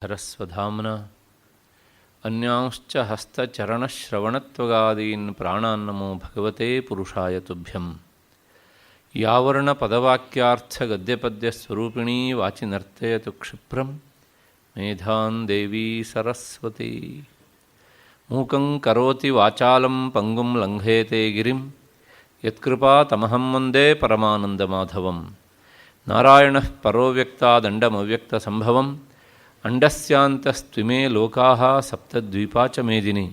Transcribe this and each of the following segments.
ಹರಸ್ವಧಾಮ್ನ ಅನ್ಯಾಂಶ್ಚ ಹಸ್ತಚರಣಶ್ರವಣತ್ವಗಾದೀನ್ ಪ್ರಾಣಾನ್ನಮೋ ಭಗವತೆ ಪುರುಷಾಯ ತುಭ್ಯಂ. ಯಾವರ್ಣ ಪದವಾಕ್ಯಾರ್ಥ ಗದ್ಯಪದ್ಯಸ್ವರೂಪಿಣೀ ವಾಚಿ ನರ್ತಯತು ಕ್ಷಿಪ್ರಂ ಮೇಧಾನ್ ದೇವಿ ಸರಸ್ವತಿ. ಮೂಕಂ ಕರೋತಿ ವಾಚಾಲಂ ಪಂಗುಂ ಲಂಘಯತೆ ಗಿರಿಂ ಯತ್ಕೃಪಾ ತಮಹಂ ವಂದೇ ಪರಮಾನಂದಮಾಧವಂ. ನಾರಾಯಣಃ ಪರೋ ವ್ಯಕ್ತಾದಂಡಮವ್ಯಕ್ತ ಸಂಭವಂ ಅಂಡಸ್ಯಾಂತಸ್ತ್ವಿಮೇ ಲೋಕಾಃ ಸಪ್ತದ್ವೀಪಾ ಚ ಮೇದಿನಿ.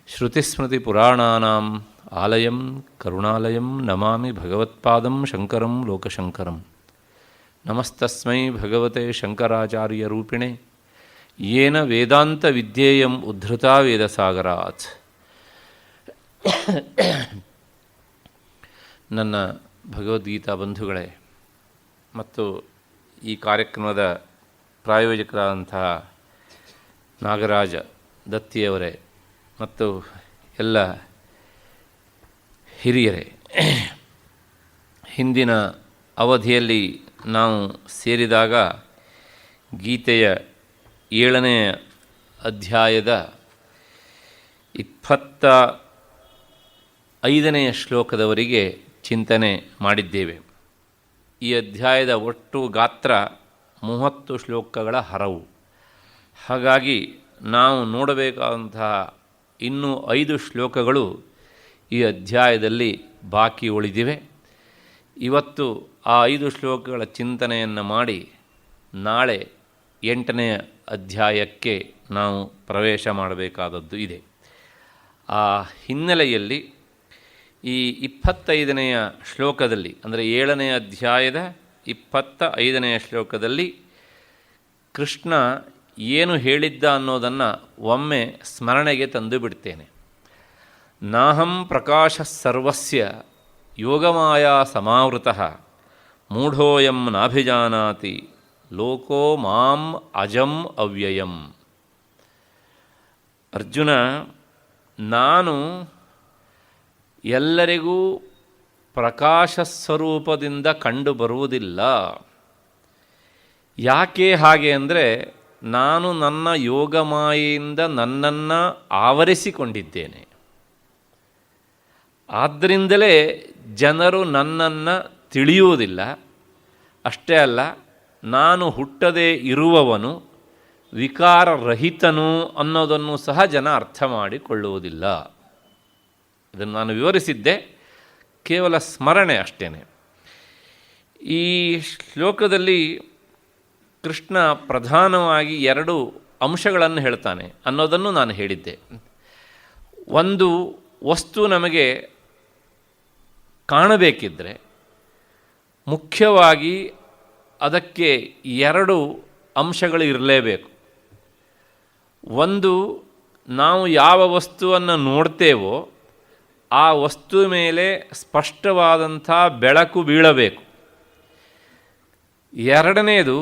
ಶ್ರುತಿಸ್ಮೃತಿಪುರಾಣಾನಾಂ ಆಲಯಂ ಕರುಣಾಲಯಂ ನಮಾಮಿ ಭಗವತ್ಪಾದಂ ಶಂಕರಂ ಲೋಕಶಂಕರಂ. ನಮಸ್ತಸ್ಮೈ ಭಗವತೆ ಶಂಕರಾಚಾರ್ಯರೂಪಿಣೆ ಯೇನ ವೇದಾಂತವಿದ್ಯೇಯಂ ಉದ್ಧೃತಾ ವೇದಸಾಗರಾತ್. ನನ್ನ ಭಗವದ್ಗೀತಾ ಬಂಧುಗಳೇ ಮತ್ತು ಈ ಕಾರ್ಯಕ್ರಮದ ಪ್ರಾಯೋಜಕರಾದಂತಹ ನಾಗರಾಜ ದತ್ತಿಯವರೇ ಮತ್ತು ಎಲ್ಲ ಹಿರಿಯರೇ, ಹಿಂದಿನ ಅವಧಿಯಲ್ಲಿ ನಾವು ಸೇರಿದಾಗ ಗೀತೆಯ 7ನೇ ಅಧ್ಯಾಯದ 25ನೇ ಶ್ಲೋಕದವರೆಗೆ ಚಿಂತನೆ ಮಾಡಿದ್ದೇವೆ. ಈ ಅಧ್ಯಾಯದ ಒಟ್ಟು ಗಾತ್ರ 30 ಶ್ಲೋಕಗಳ ಹರವು. ಹಾಗಾಗಿ ನಾವು ನೋಡಬೇಕಾದಂತಹ ಇನ್ನೂ 5 ಶ್ಲೋಕಗಳು ಈ ಅಧ್ಯಾಯದಲ್ಲಿ ಬಾಕಿ ಉಳಿದಿವೆ. ಇವತ್ತು ಆ 5 ಶ್ಲೋಕಗಳ ಚಿಂತನೆಯನ್ನು ಮಾಡಿ ನಾಳೆ 8ನೇ ಅಧ್ಯಾಯಕ್ಕೆ ನಾವು ಪ್ರವೇಶ ಮಾಡಬೇಕಾದದ್ದು ಇದೆ. ಆ ಹಿನ್ನೆಲೆಯಲ್ಲಿ ಈ 25ನೆಯ ಶ್ಲೋಕದಲ್ಲಿ, ಅಂದರೆ 7ನೇ ಅಧ್ಯಾಯದ 25ನೇ ಶ್ಲೋಕದಲ್ಲಿ ಕೃಷ್ಣ ಏನು ಹೇಳಿದ್ದ ಅನ್ನೋದನ್ನು ಒಮ್ಮೆ ಸ್ಮರಣೆಗೆ ತಂದು ಬಿಡ್ತೇನೆ. ನಾಹಂ ಪ್ರಕಾಶ ಸರ್ವಸ್ಯ ಯೋಗಮಾಯಾ ಸಮಾವೃತಃ ಮೂಢೋಯಂ ನಾಭಿಜಾನಾತಿ ಲೋಕೋ ಮಾಂ ಅಜಂ ಅವ್ಯಯಂ. ಅರ್ಜುನ, ನಾನು ಎಲ್ಲರಿಗೂ ಪ್ರಕಾಶ ಸ್ವರೂಪದಿಂದ ಕಂಡು ಬರುವುದಿಲ್ಲ. ಯಾಕೆ ಹಾಗೆ ಅಂದರೆ, ನಾನು ನನ್ನ ಯೋಗಮಾಯೆಯಿಂದ ನನ್ನನ್ನು ಆವರಿಸಿಕೊಂಡಿದ್ದೇನೆ. ಆದ್ದರಿಂದಲೇ ಜನರು ನನ್ನನ್ನು ತಿಳಿಯುವುದಿಲ್ಲ. ಅಷ್ಟೇ ಅಲ್ಲ, ನಾನು ಹುಟ್ಟದೇ ಇರುವವನು, ವಿಕಾರರಹಿತನು ಅನ್ನೋದನ್ನು ಸಹ ಜನ ಅರ್ಥ ಮಾಡಿಕೊಳ್ಳುವುದಿಲ್ಲ. ಇದನ್ನು ನಾನು ವಿವರಿಸಿದ್ದೆ, ಕೇವಲ ಸ್ಮರಣೆ ಅಷ್ಟೇ. ಈ ಶ್ಲೋಕದಲ್ಲಿ ಕೃಷ್ಣ ಪ್ರಧಾನವಾಗಿ 2 ಅಂಶಗಳನ್ನು ಹೇಳ್ತಾನೆ ಅನ್ನೋದನ್ನು ನಾನು ಹೇಳಿದ್ದೆ. ಒಂದು ವಸ್ತು ನಮಗೆ ಕಾಣಬೇಕಿದ್ದರೆ ಮುಖ್ಯವಾಗಿ ಅದಕ್ಕೆ 2 ಅಂಶಗಳು ಇರಲೇಬೇಕು. ಒಂದು, ನಾವು ಯಾವ ವಸ್ತುವನ್ನು ನೋಡ್ತೇವೋ ಆ ವಸ್ತು ಮೇಲೆ ಸ್ಪಷ್ಟವಾದಂಥ ಬೆಳಕು ಬೀಳಬೇಕು. ಎರಡನೇದು,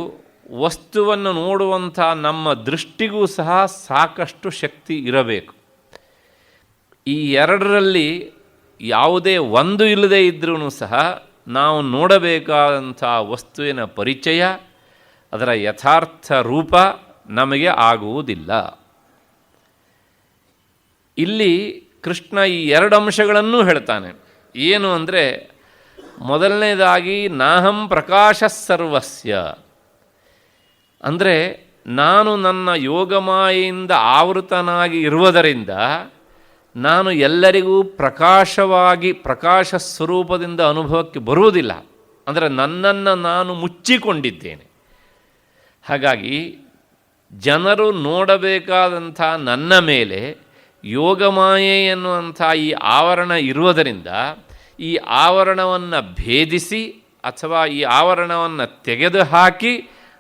ವಸ್ತುವನ್ನು ನೋಡುವಂಥ ನಮ್ಮ ದೃಷ್ಟಿಗೂ ಸಹ ಸಾಕಷ್ಟು ಶಕ್ತಿ ಇರಬೇಕು. ಈ 2ರಲ್ಲಿ ಯಾವುದೇ ಒಂದು ಇಲ್ಲದೇ ಇದ್ರೂ ಸಹ ನಾವು ನೋಡಬೇಕಾದಂಥ ವಸ್ತುವಿನ ಪರಿಚಯ, ಅದರ ಯಥಾರ್ಥ ರೂಪ ನಮಗೆ ಆಗುವುದಿಲ್ಲ. ಇಲ್ಲಿ ಕೃಷ್ಣ ಈ 2 ಅಂಶಗಳನ್ನೂ ಹೇಳ್ತಾನೆ. ಏನು ಅಂದರೆ, ಮೊದಲನೇದಾಗಿ ನಾಹಂ ಪ್ರಕಾಶ ಸರ್ವಸ್ಯ, ಅಂದರೆ ನಾನು ನನ್ನ ಯೋಗಮಾಯೆಯಿಂದ ಆವೃತನಾಗಿ ಇರುವುದರಿಂದ ನಾನು ಎಲ್ಲರಿಗೂ ಪ್ರಕಾಶ ಸ್ವರೂಪದಿಂದ ಅನುಭವಕ್ಕೆ ಬರುವುದಿಲ್ಲ. ಅಂದರೆ ನನ್ನನ್ನು ನಾನು ಮುಚ್ಚಿಕೊಂಡಿದ್ದೇನೆ. ಹಾಗಾಗಿ ಜನರು ನೋಡಬೇಕಾದಂಥ ನನ್ನ ಮೇಲೆ ಯೋಗಮಾಯೆ ಎನ್ನುವಂಥ ಈ ಆವರಣ ಇರುವುದರಿಂದ ಈ ಆವರಣವನ್ನು ಭೇದಿಸಿ ಅಥವಾ ಈ ಆವರಣವನ್ನು ತೆಗೆದುಹಾಕಿ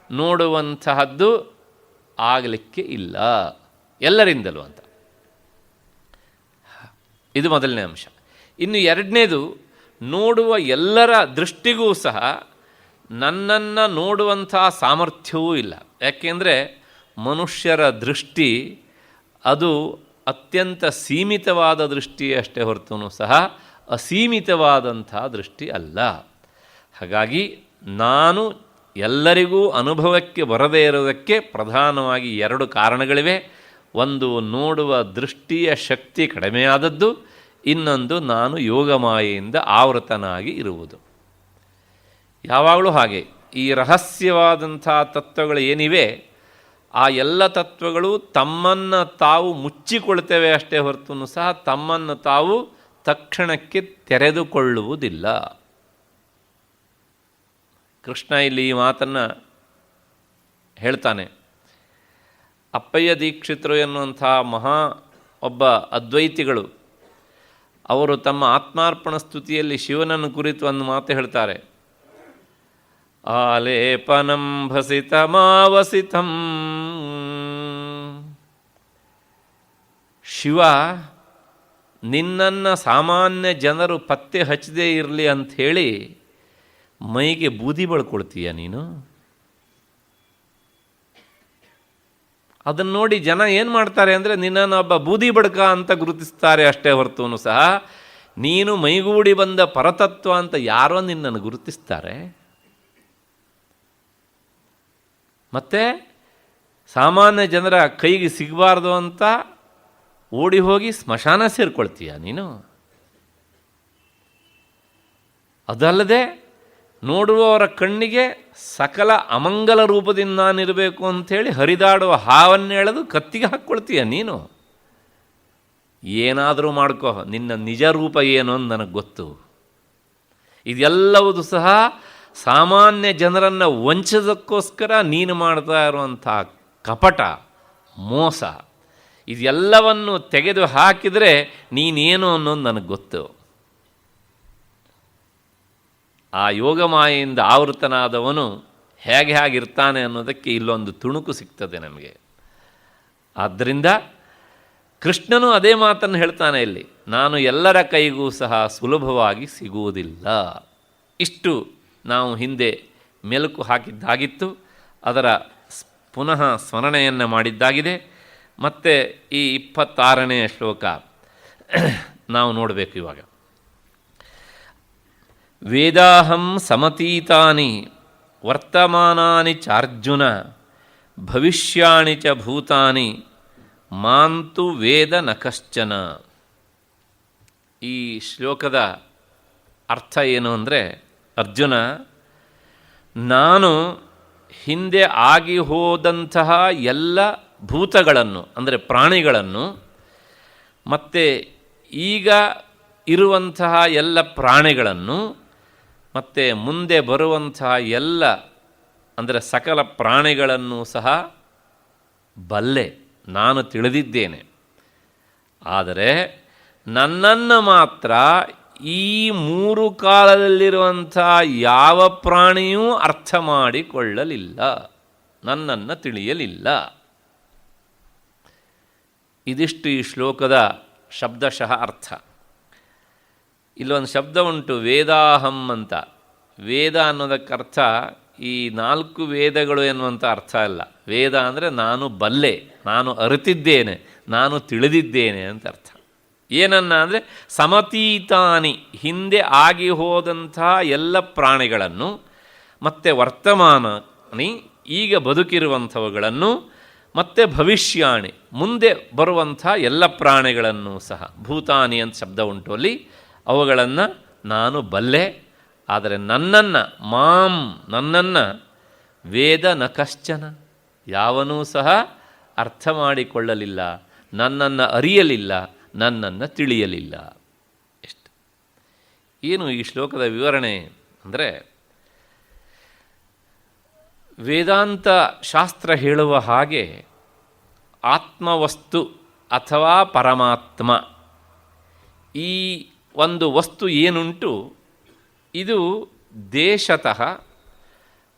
ನೋಡುವಂತಹದ್ದು ಆಗಲಿಕ್ಕೆ ಇಲ್ಲ ಎಲ್ಲರಿಂದಲೂ ಅಂತ. ಇದು ಮೊದಲನೇ ಅಂಶ. ಇನ್ನು ಎರಡನೇದು, ನೋಡುವ ಎಲ್ಲರ ದೃಷ್ಟಿಗೂ ಸಹ ನನ್ನನ್ನು ನೋಡುವಂಥ ಸಾಮರ್ಥ್ಯವೂ ಇಲ್ಲ. ಯಾಕೆಂದರೆ ಮನುಷ್ಯರ ದೃಷ್ಟಿ ಅದು ಅತ್ಯಂತ ಸೀಮಿತವಾದ ದೃಷ್ಟಿ ಅಷ್ಟೇ ಹೊರತೂ ಸಹ ಅಸೀಮಿತವಾದಂಥ ದೃಷ್ಟಿ ಅಲ್ಲ. ಹಾಗಾಗಿ ನಾನು ಎಲ್ಲರಿಗೂ ಅನುಭವಕ್ಕೆ ಬರದೇ ಇರೋದಕ್ಕೆ ಪ್ರಧಾನವಾಗಿ 2 ಕಾರಣಗಳಿವೆ. ಒಂದು, ನೋಡುವ ದೃಷ್ಟಿಯ ಶಕ್ತಿ ಕಡಿಮೆಯಾದದ್ದು. ಇನ್ನೊಂದು, ನಾನು ಯೋಗಮಾಯೆಯಿಂದ ಆವೃತನಾಗಿ ಇರುವುದು. ಯಾವಾಗಲೂ ಹಾಗೆ ಈ ರಹಸ್ಯವಾದಂಥ ತತ್ವಗಳು ಏನಿವೆ, ಆ ಎಲ್ಲ ತತ್ವಗಳು ತಮ್ಮನ್ನು ತಾವು ಮುಚ್ಚಿಕೊಳ್ತೇವೆ ಅಷ್ಟೇ ಹೊರತು ಸಹ ತಮ್ಮನ್ನು ತಾವು ತಕ್ಷಣಕ್ಕೆ ತೆರೆದುಕೊಳ್ಳುವುದಿಲ್ಲ. ಕೃಷ್ಣ ಇಲ್ಲಿ ಈ ಮಾತನ್ನು ಹೇಳ್ತಾನೆ. ಅಪ್ಪಯ್ಯ ದೀಕ್ಷಿತರು ಎನ್ನುವಂಥ ಒಬ್ಬ ಅದ್ವೈತಿಗಳು ಅವರು ತಮ್ಮ ಆತ್ಮಾರ್ಪಣ ಸ್ತುತಿಯಲ್ಲಿ ಶಿವನನ್ನು ಕುರಿತು ಒಂದು ಮಾತು ಹೇಳ್ತಾರೆ. ಆಲೇಪನಂ ಭಸಿತಮಾವಸಿತಂ. ಶಿವ, ನಿನ್ನನ್ನು ಸಾಮಾನ್ಯ ಜನರು ಪತ್ತೆ ಹಚ್ಚದೇ ಇರಲಿ ಅಂಥೇಳಿ ಮೈಗೆ ಬೂದಿ ಬಳ್ಕೊಳ್ತೀಯ ನೀನು. ಅದನ್ನು ನೋಡಿ ಜನ ಏನು ಮಾಡ್ತಾರೆ ಅಂದರೆ ನಿನ್ನನ್ನು ಒಬ್ಬ ಬೂದಿ ಬಡ್ಕ ಅಂತ ಗುರುತಿಸ್ತಾರೆ ಅಷ್ಟೇ ಹೊರತು ಸಹ ನೀನು ಮೈಗೂಡಿ ಬಂದ ಪರತತ್ವ ಅಂತ ಯಾರೋ ನಿನ್ನನ್ನು ಗುರುತಿಸ್ತಾರೆ. ಮತ್ತು ಸಾಮಾನ್ಯ ಜನರ ಕೈಗೆ ಸಿಗಬಾರ್ದು ಅಂತ ಓಡಿ ಹೋಗಿ ಸ್ಮಶಾನ ಸೇರಿಕೊಳ್ತೀಯ ನೀನು. ಅದಲ್ಲದೆ ನೋಡುವವರ ಕಣ್ಣಿಗೆ ಸಕಲ ಅಮಂಗಲ ರೂಪದಿಂದ ನಾನಿರಬೇಕು ಅಂಥೇಳಿ ಹರಿದಾಡುವ ಹಾವನ್ನು ಎಳೆದು ಕತ್ತಿಗೆ ಹಾಕ್ಕೊಳ್ತೀಯ ನೀನು. ಏನಾದರೂ ಮಾಡ್ಕೋ, ನಿನ್ನ ನಿಜ ರೂಪ ಏನು ಅಂತ ನನಗೆ ಗೊತ್ತು. ಇದೆಲ್ಲವುದು ಸಹ ಸಾಮಾನ್ಯ ಜನರನ್ನು ವಂಚದಕ್ಕೋಸ್ಕರ ನೀನು ಮಾಡ್ತಾ ಇರುವಂಥ ಕಪಟ, ಮೋಸ. ಇದೆಲ್ಲವನ್ನು ತೆಗೆದು ಹಾಕಿದರೆ ನೀನೇನು ಅನ್ನೋದು ನನಗೆ ಗೊತ್ತು. ಆ ಯೋಗಮಾಯೆಯಿಂದ ಆವೃತನಾದವನು ಹೇಗಿರ್ತಾನೆ ಅನ್ನೋದಕ್ಕೆ ಇಲ್ಲೊಂದು ತುಣುಕು ಸಿಗ್ತದೆ ನಮಗೆ. ಆದ್ದರಿಂದ ಕೃಷ್ಣನು ಅದೇ ಮಾತನ್ನು ಹೇಳ್ತಾನೆ ಇಲ್ಲಿ, ನಾನು ಎಲ್ಲರ ಕೈಗೂ ಸಹ ಸುಲಭವಾಗಿ ಸಿಗುವುದಿಲ್ಲ. ಇಷ್ಟು ನಾವು ಹಿಂದೆ ಮೆಲುಕು ಹಾಕಿದ್ದಾಗಿತ್ತು, ಅದರ ಪುನಃ ಸ್ಮರಣೆಯನ್ನು ಮಾಡಿದ್ದಾಗಿದೆ. ಮತ್ತು ಈ 26ನೇ ಶ್ಲೋಕ ನಾವು ನೋಡಬೇಕು ಇವಾಗ. ವೇದಾಹಂ ಸಮತೀತಾನಿ ವರ್ತಮಾನಾನಿ ಚಾರ್ಜುನ ಭವಿಷ್ಯಾಣಿ ಚ ಭೂತಾನಿ ಮಾಂತು ವೇದ ನ ಕಶ್ಚನ. ಈ ಶ್ಲೋಕದ ಅರ್ಥ ಏನು ಅಂದರೆ, ಅರ್ಜುನ, ನಾನು ಹಿಂದೆ ಆಗಿ ಹೋದಂತಹ ಎಲ್ಲ ಭೂತಗಳನ್ನು ಅಂದರೆ ಪ್ರಾಣಿಗಳನ್ನು ಮತ್ತು ಈಗ ಇರುವಂತಹ ಎಲ್ಲ ಪ್ರಾಣಿಗಳನ್ನು ಮತ್ತು ಮುಂದೆ ಬರುವಂತಹ ಎಲ್ಲ ಅಂದರೆ ಸಕಲ ಪ್ರಾಣಿಗಳನ್ನು ಸಹ ಬಲ್ಲೆ, ನಾನು ತಿಳಿದಿದ್ದೇನೆ. ಆದರೆ ನನ್ನನ್ನು ಮಾತ್ರ ಈ 3 ಕಾಲದಲ್ಲಿರುವಂಥ ಯಾವ ಪ್ರಾಣಿಯೂ ಅರ್ಥ ಮಾಡಿಕೊಳ್ಳಲಿಲ್ಲ, ನನ್ನನ್ನು ತಿಳಿಯಲಿಲ್ಲ. ಇದಿಷ್ಟು ಈ ಶ್ಲೋಕದ ಶಬ್ದಶಃ ಅರ್ಥ. ಇಲ್ಲೊಂದು ಶಬ್ದ ಉಂಟು, ವೇದಾಹಂ ಅಂತ. ವೇದ ಅನ್ನೋದಕ್ಕರ್ಥ ಈ 4 ವೇದಗಳು ಎನ್ನುವಂಥ ಅರ್ಥ ಅಲ್ಲ. ವೇದ ಅಂದರೆ ನಾನು ಬಲ್ಲೆ, ನಾನು ಅರಿತಿದ್ದೇನೆ, ನಾನು ತಿಳಿದಿದ್ದೇನೆ ಅಂತ ಅರ್ಥ. ಏನನ್ನ ಅಂದರೆ ಸಮತೀತಾನಿ, ಹಿಂದೆ ಆಗಿ ಹೋದಂಥ ಎಲ್ಲ ಪ್ರಾಣಿಗಳನ್ನು, ಮತ್ತು ವರ್ತಮಾನಿ, ಈಗ ಬದುಕಿರುವಂಥವುಗಳನ್ನು, ಮತ್ತು ಭವಿಷ್ಯಾಣಿ, ಮುಂದೆ ಬರುವಂಥ ಎಲ್ಲ ಪ್ರಾಣಿಗಳನ್ನು ಸಹ. ಭೂತಾನಿ ಅಂತ ಶಬ್ದ ಉಂಟು ಅಲ್ಲಿ. ಅವುಗಳನ್ನು ನಾನು ಬಲ್ಲೆ, ಆದರೆ ನನ್ನನ್ನು ವೇದ ನ ಕಶ್ಚನ, ಯಾವನೂ ಸಹ ಅರ್ಥ ಮಾಡಿಕೊಳ್ಳಲಿಲ್ಲ, ನನ್ನನ್ನು ಅರಿಯಲಿಲ್ಲ, ನನ್ನನ್ನು ತಿಳಿಯಲಿಲ್ಲ. ಎಷ್ಟು ಏನು ಈ ಶ್ಲೋಕದ ವಿವರಣೆ ಅಂದರೆ, ವೇದಾಂತ ಶಾಸ್ತ್ರ ಹೇಳುವ ಹಾಗೆ ಆತ್ಮವಸ್ತು ಅಥವಾ ಪರಮಾತ್ಮ, ಈ ಒಂದು ವಸ್ತು ಏನುಂಟು ಇದು ದೇಶತಃ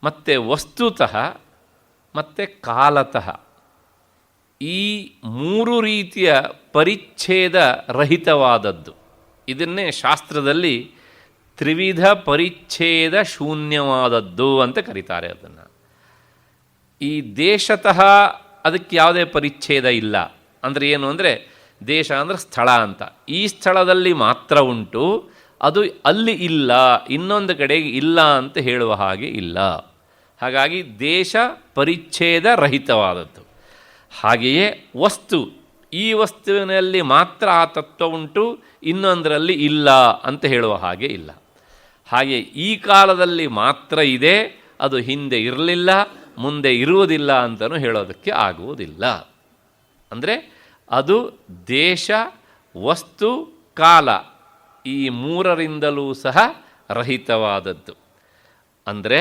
ಮತ್ತು ವಸ್ತುತಃ ಮತ್ತು ಕಾಲತಃ ಈ 3 ರೀತಿಯ ಪರಿಚ್ಛೇದ ರಹಿತವಾದದ್ದು. ಇದನ್ನೇ ಶಾಸ್ತ್ರದಲ್ಲಿ ತ್ರಿವಿಧ ಪರಿಚ್ಛೇದ ಶೂನ್ಯವಾದದ್ದು ಅಂತ ಕರೀತಾರೆ ಅದನ್ನು. ಈ ದೇಶತಃ ಅದಕ್ಕೆ ಯಾವುದೇ ಪರಿಚ್ಛೇದ ಇಲ್ಲ. ಅಂದರೆ ಏನು ಅಂದರೆ, ದೇಶ ಅಂದರೆ ಸ್ಥಳ ಅಂತ. ಈ ಸ್ಥಳದಲ್ಲಿ ಮಾತ್ರ ಉಂಟು, ಅದು ಅಲ್ಲಿ ಇಲ್ಲ, ಇನ್ನೊಂದು ಕಡೆಗೆ ಇಲ್ಲ ಅಂತ ಹೇಳುವ ಹಾಗೆ ಇಲ್ಲ. ಹಾಗಾಗಿ ದೇಶ ಪರಿಚ್ಛೇದ ರಹಿತವಾದದ್ದು. ಹಾಗೆಯೇ ವಸ್ತು, ಈ ವಸ್ತುವಿನಲ್ಲಿ ಮಾತ್ರ ಆ ತತ್ವ ಉಂಟು, ಇನ್ನೊಂದರಲ್ಲಿ ಇಲ್ಲ ಅಂತ ಹೇಳುವ ಹಾಗೆ ಇಲ್ಲ. ಹಾಗೆ ಈ ಕಾಲದಲ್ಲಿ ಮಾತ್ರ ಇದೆ, ಅದು ಹಿಂದೆ ಇರಲಿಲ್ಲ, ಮುಂದೆ ಇರುವುದಿಲ್ಲ ಅಂತಲೂ ಹೇಳೋದಕ್ಕೆ ಆಗುವುದಿಲ್ಲ. ಅಂದರೆ ಅದು ದೇಶ, ವಸ್ತು, ಕಾಲ ಈ ಮೂರರಿಂದಲೂ ಸಹ ರಹಿತವಾದದ್ದು. ಅಂದರೆ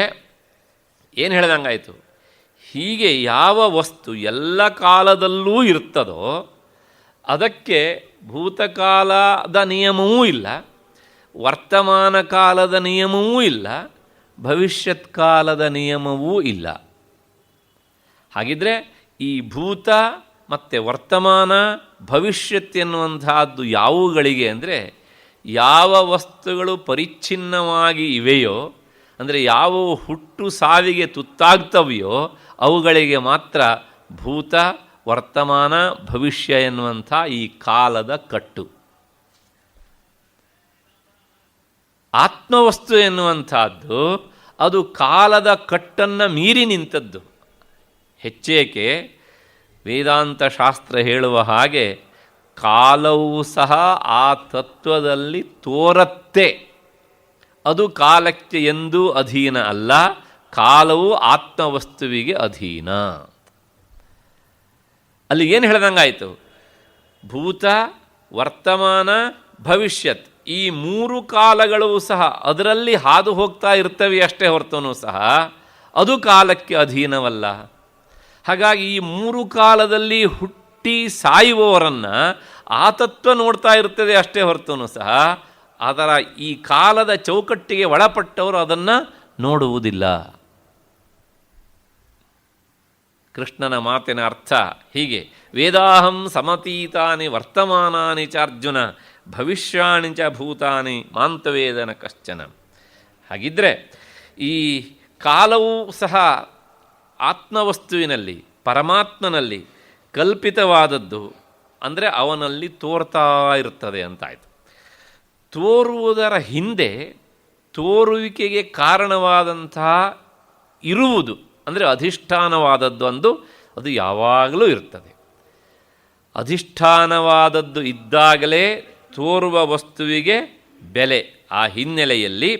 ಏನು ಹೇಳ್ದಂಗಾಯಿತು, ಹೀಗೆ ಯಾವ ವಸ್ತು ಎಲ್ಲ ಕಾಲದಲ್ಲೂ ಇರ್ತದೋ ಅದಕ್ಕೆ ಭೂತಕಾಲದ ನಿಯಮವೂ ಇಲ್ಲ, ವರ್ತಮಾನ ಕಾಲದ ನಿಯಮವೂ ಇಲ್ಲ, ಭವಿಷ್ಯತ್ ಕಾಲದ ನಿಯಮವೂ ಇಲ್ಲ. ಹಾಗಿದ್ರೆ ಈ ಭೂತ ಮತ್ತು ವರ್ತಮಾನ, ಭವಿಷ್ಯತ್ ಎನ್ನುವಂತಹದ್ದು ಯಾವುಗಳಿಗೆ ಅಂದರೆ, ಯಾವ ವಸ್ತುಗಳು ಪರಿಚ್ಛಿನ್ನವಾಗಿ ಇವೆಯೋ, ಅಂದರೆ ಯಾವ ಹುಟ್ಟು ಸಾವಿಗೆ ತುತ್ತಾಗ್ತವೆಯೋ ಅವುಗಳಿಗೆ ಮಾತ್ರ ಭೂತ, ವರ್ತಮಾನ, ಭವಿಷ್ಯ ಎನ್ನುವಂಥ ಈ ಕಾಲದ ಕಟ್ಟು. ಆತ್ಮವಸ್ತು ಎನ್ನುವಂಥದ್ದು ಅದು ಕಾಲದ ಕಟ್ಟನ್ನು ಮೀರಿ ನಿಂತದ್ದು. ಹೆಚ್ಚೇಕೆ ವೇದಾಂತ ಶಾಸ್ತ್ರ ಹೇಳುವ ಹಾಗೆ ಕಾಲವೂ ಸಹ ಆ ತತ್ವದಲ್ಲಿ ತೋರತ್ತೆ. ಅದು ಕಾಲಕ್ಕೆ ಎಂದೂ ಅಧೀನ ಅಲ್ಲ, ಕಾಲವು ಆತ್ಮವಸ್ತುವಿಗೆ ಅಧೀನ. ಅಲ್ಲಿ ಏನು ಹೇಳ್ದಂಗಾಯಿತು, ಭೂತ, ವರ್ತಮಾನ, ಭವಿಷ್ಯತ್ ಈ ಮೂರು ಕಾಲಗಳೂ ಸಹ ಅದರಲ್ಲಿ ಹಾದು ಹೋಗ್ತಾ ಇರ್ತವೆ ಅಷ್ಟೇ ಹೊರತೂ ಸಹ ಅದು ಕಾಲಕ್ಕೆ ಅಧೀನವಲ್ಲ. ಹಾಗಾಗಿ ಈ ಮೂರು ಕಾಲದಲ್ಲಿ ಹುಟ್ಟಿ ಸಾಯುವವರನ್ನು ಆ ತತ್ವ ನೋಡ್ತಾ ಇರ್ತದೆ ಅಷ್ಟೇ ಹೊರತೂ ಸಹ ಅದರ ಈ ಕಾಲದ ಚೌಕಟ್ಟಿಗೆ ಒಳಪಟ್ಟವರು ಅದನ್ನು ನೋಡುವುದಿಲ್ಲ. ಕೃಷ್ಣನ ಮಾತಿನ ಅರ್ಥ ಹೀಗೆ, ವೇದಾಹಂ ಸಮತೀತಾನಿ ವರ್ತಮಾನಾನಿ ಚಾರ್ಜುನ ಭವಿಷ್ಯಾಣಿ ಚ ಭೂತಾನಿ ಮಾಂತವೇದನ ಕಶ್ಚನ. ಹಾಗಿದ್ದರೆ ಈ ಕಾಲವೂ ಸಹ ಆತ್ಮವಸ್ತುವಿನಲ್ಲಿ, ಪರಮಾತ್ಮನಲ್ಲಿ ಕಲ್ಪಿತವಾದದ್ದು, ಅಂದರೆ ಅವನಲ್ಲಿ ತೋರ್ತಾ ಇರ್ತದೆ ಅಂತಾಯಿತು. ತೋರುವುದರ ಹಿಂದೆ ತೋರುವಿಕೆಗೆ ಕಾರಣವಾದಂತಹ ಇರುವುದು, ಅಂದರೆ ಅಧಿಷ್ಠಾನವಾದದ್ದು ಅಂದು ಅದು ಯಾವಾಗಲೂ ಇರ್ತದೆ. ಅಧಿಷ್ಠಾನವಾದದ್ದು ಇದ್ದಾಗಲೇ ತೋರುವ ವಸ್ತುವಿಗೆ ಬೆಲೆ. ಆ ಹಿನ್ನೆಲೆಯಲ್ಲಿ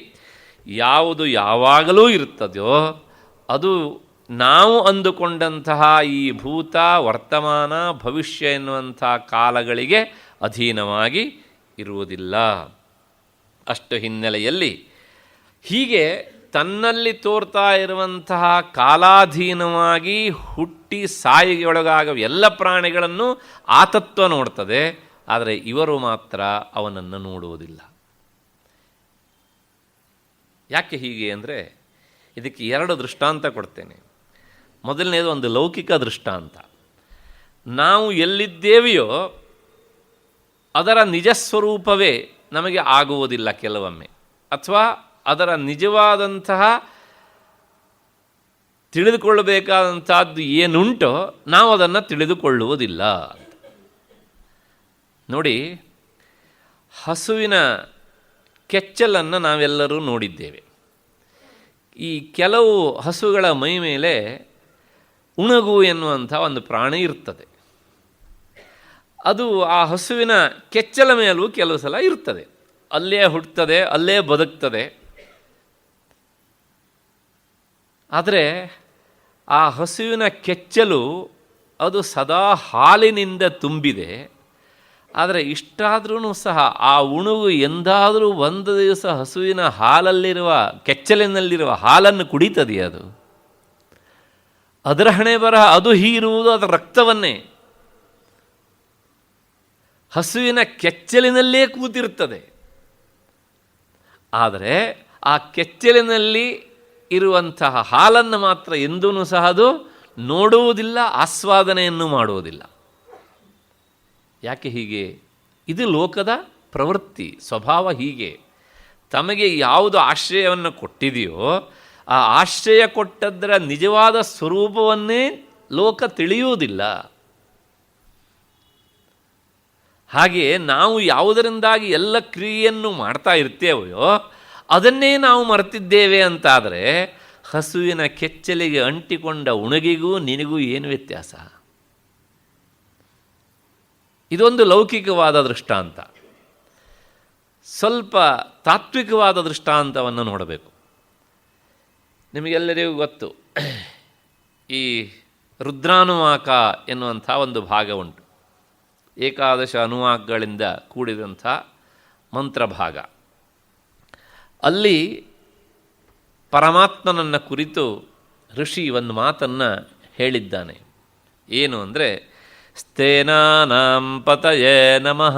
ಯಾವುದು ಯಾವಾಗಲೂ ಇರ್ತದೋ ಅದು ನಾವು ಅಂದುಕೊಂಡಂತಹ ಈ ಭೂತ, ವರ್ತಮಾನ, ಭವಿಷ್ಯ ಎನ್ನುವಂಥ ಕಾಲಗಳಿಗೆ ಅಧೀನವಾಗಿ ಇರುವುದಿಲ್ಲ. ಅಷ್ಟು ಹಿನ್ನೆಲೆಯಲ್ಲಿ ಹೀಗೆ ತನ್ನಲ್ಲಿ ತೋರ್ತಾ ಇರುವಂತಹ ಕಾಲಾಧೀನವಾಗಿ ಹುಟ್ಟಿ ಸಾಯಿಗೆಯೊಳಗಾಗುವ ಎಲ್ಲ ಪ್ರಾಣಿಗಳನ್ನು ಆತತ್ವ ನೋಡ್ತದೆ, ಆದರೆ ಇವರು ಮಾತ್ರ ಅವನನ್ನು ನೋಡುವುದಿಲ್ಲ. ಯಾಕೆ ಹೀಗೆ ಅಂದರೆ ಇದಕ್ಕೆ ಎರಡು ದೃಷ್ಟಾಂತ ಕೊಡ್ತೇನೆ. ಮೊದಲನೇದು ಒಂದು ಲೌಕಿಕ ದೃಷ್ಟಾಂತ. ನಾವು ಎಲ್ಲಿದ್ದೇವೆಯೋ ಅದರ ನಿಜಸ್ವರೂಪವೇ ನಮಗೆ ಆಗುವುದಿಲ್ಲ ಕೆಲವೊಮ್ಮೆ, ಅಥವಾ ಅದರ ನಿಜವಾದಂತಹ ತಿಳಿದುಕೊಳ್ಳಬೇಕಾದಂಥದ್ದು ಏನುಂಟೋ ನಾವು ಅದನ್ನು ತಿಳಿದುಕೊಳ್ಳುವುದಿಲ್ಲ. ನೋಡಿ, ಹಸುವಿನ ಕೆಚ್ಚಲನ್ನು ನಾವೆಲ್ಲರೂ ನೋಡಿದ್ದೇವೆ. ಈ ಕೆಲವು ಹಸುಗಳ ಮೈ ಮೇಲೆ ಉಣಗು ಎನ್ನುವಂಥ ಒಂದು ಪ್ರಾಣಿ ಇರ್ತದೆ. ಅದು ಆ ಹಸುವಿನ ಕೆಚ್ಚಲ ಮೇಲೂ ಕೆಲವು ಸಲ ಇರ್ತದೆ, ಅಲ್ಲೇ ಹುಟ್ಟುತ್ತದೆ, ಅಲ್ಲೇ ಬದುಕ್ತದೆ. ಆದರೆ ಆ ಹಸುವಿನ ಕೆಚ್ಚಲು ಅದು ಸದಾ ಹಾಲಿನಿಂದ ತುಂಬಿದೆ. ಆದರೆ ಇಷ್ಟಾದ್ರೂ ಸಹ ಆ ಉಣುಗು ಎಂದಾದರೂ ಒಂದು ದಿವಸ ಹಸುವಿನ ಹಾಲಲ್ಲಿರುವ, ಕೆಚ್ಚಲಿನಲ್ಲಿರುವ ಹಾಲನ್ನು ಕುಡಿತದೆಯೇ? ಅದು ಅದರ ಹಣೆ ಬರಹ, ಅದು ಹೀರುವುದು ಅದರ ರಕ್ತವನ್ನೇ. ಹಸುವಿನ ಕೆಚ್ಚಲಿನಲ್ಲೇ ಕೂತಿರ್ತದೆ. ಆದರೆ ಆ ಕೆಚ್ಚಲಿನಲ್ಲಿ ಇರುವಂತಹ ಹಾಲನ್ನು ಮಾತ್ರ ಎಂದೂ ಸಹ ಅದು ನೋಡುವುದಿಲ್ಲ, ಆಸ್ವಾದನೆಯನ್ನು ಮಾಡುವುದಿಲ್ಲ. ಯಾಕೆ ಹೀಗೆ? ಇದು ಲೋಕದ ಪ್ರವೃತ್ತಿ, ಸ್ವಭಾವ ಹೀಗೆ. ತಮಗೆ ಯಾವುದು ಆಶ್ರಯವನ್ನು ಕೊಟ್ಟಿದೆಯೋ ಆ ಆಶ್ರಯ ಕೊಟ್ಟದ್ದರ ನಿಜವಾದ ಸ್ವರೂಪವನ್ನೇ ಲೋಕ ತಿಳಿಯುವುದಿಲ್ಲ. ಹಾಗೆಯೇ ನಾವು ಯಾವುದರಿಂದಾಗಿ ಎಲ್ಲ ಕ್ರಿಯೆಯನ್ನು ಮಾಡ್ತಾ ಇರ್ತೇವೆಯೋ ಅದನ್ನೇ ನಾವು ಮರೆತಿದ್ದೇವೆ ಅಂತಾದರೆ ಹಸುವಿನ ಕೆಚ್ಚಲಿಗೆ ಅಂಟಿಕೊಂಡ ಉಣಗಿಗೂ ನಿನಗೂ ಏನು ವ್ಯತ್ಯಾಸ? ಇದೊಂದು ಲೌಕಿಕವಾದ ದೃಷ್ಟಾಂತ. ಸ್ವಲ್ಪ ತಾತ್ವಿಕವಾದ ದೃಷ್ಟಾಂತವನ್ನು ನೋಡಬೇಕು. ನಿಮಗೆಲ್ಲರಿಗೂ ಗೊತ್ತು, ಈ ರುದ್ರಾನುವಾಕ ಎನ್ನುವಂಥ ಒಂದು ಭಾಗ ಉಂಟು. ಏಕಾದಶ ಅನುವಾಕಗಳಿಂದ ಕೂಡಿದಂಥ ಮಂತ್ರಭಾಗ. ಅಲ್ಲಿ ಪರಮಾತ್ಮನನ್ನು ಕುರಿತು ಋಷಿ ಒಂದು ಮಾತನ್ನು ಹೇಳಿದ್ದಾನೆ. ಏನು ಅಂದರೆ, ಸ್ಥೇನಾನಾಂ ಪತಯೇ ನಮಃ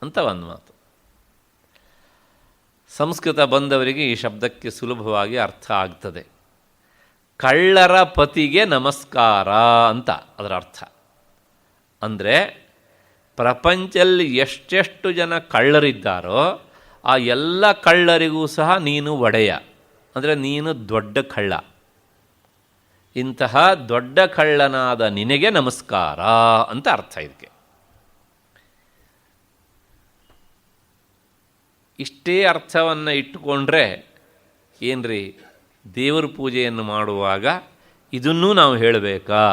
ಅಂತ ಒಂದು ಮಾತು. ಸಂಸ್ಕೃತ ಬಂದವರಿಗೆ ಈ ಶಬ್ದಕ್ಕೆ ಸುಲಭವಾಗಿ ಅರ್ಥ ಆಗ್ತದೆ. ಕಳ್ಳರ ಪತಿಗೆ ನಮಸ್ಕಾರ ಅಂತ ಅದರ ಅರ್ಥ. ಅಂದರೆ ಪ್ರಪಂಚದಲ್ಲಿ ಎಷ್ಟೆಷ್ಟು ಜನ ಕಳ್ಳರಿದ್ದಾರೋ ಆ ಎಲ್ಲ ಕಳ್ಳರಿಗೂ ಸಹ ನೀನು ಒಡೆಯ, ಅಂದರೆ ನೀನು ದೊಡ್ಡ ಕಳ್ಳ. ಇಂತಹ ದೊಡ್ಡ ಕಳ್ಳನಾದ ನಿನಗೆ ನಮಸ್ಕಾರ ಅಂತ ಅರ್ಥ ಇದಕ್ಕೆ. ಇಷ್ಟೇ ಅರ್ಥವನ್ನು ಇಟ್ಟುಕೊಂಡ್ರೆ ಏನ್ರಿ, ದೇವರ ಪೂಜೆಯನ್ನು ಮಾಡುವಾಗ ಇದನ್ನೂ ನಾವು ಹೇಳಬೇಕಾ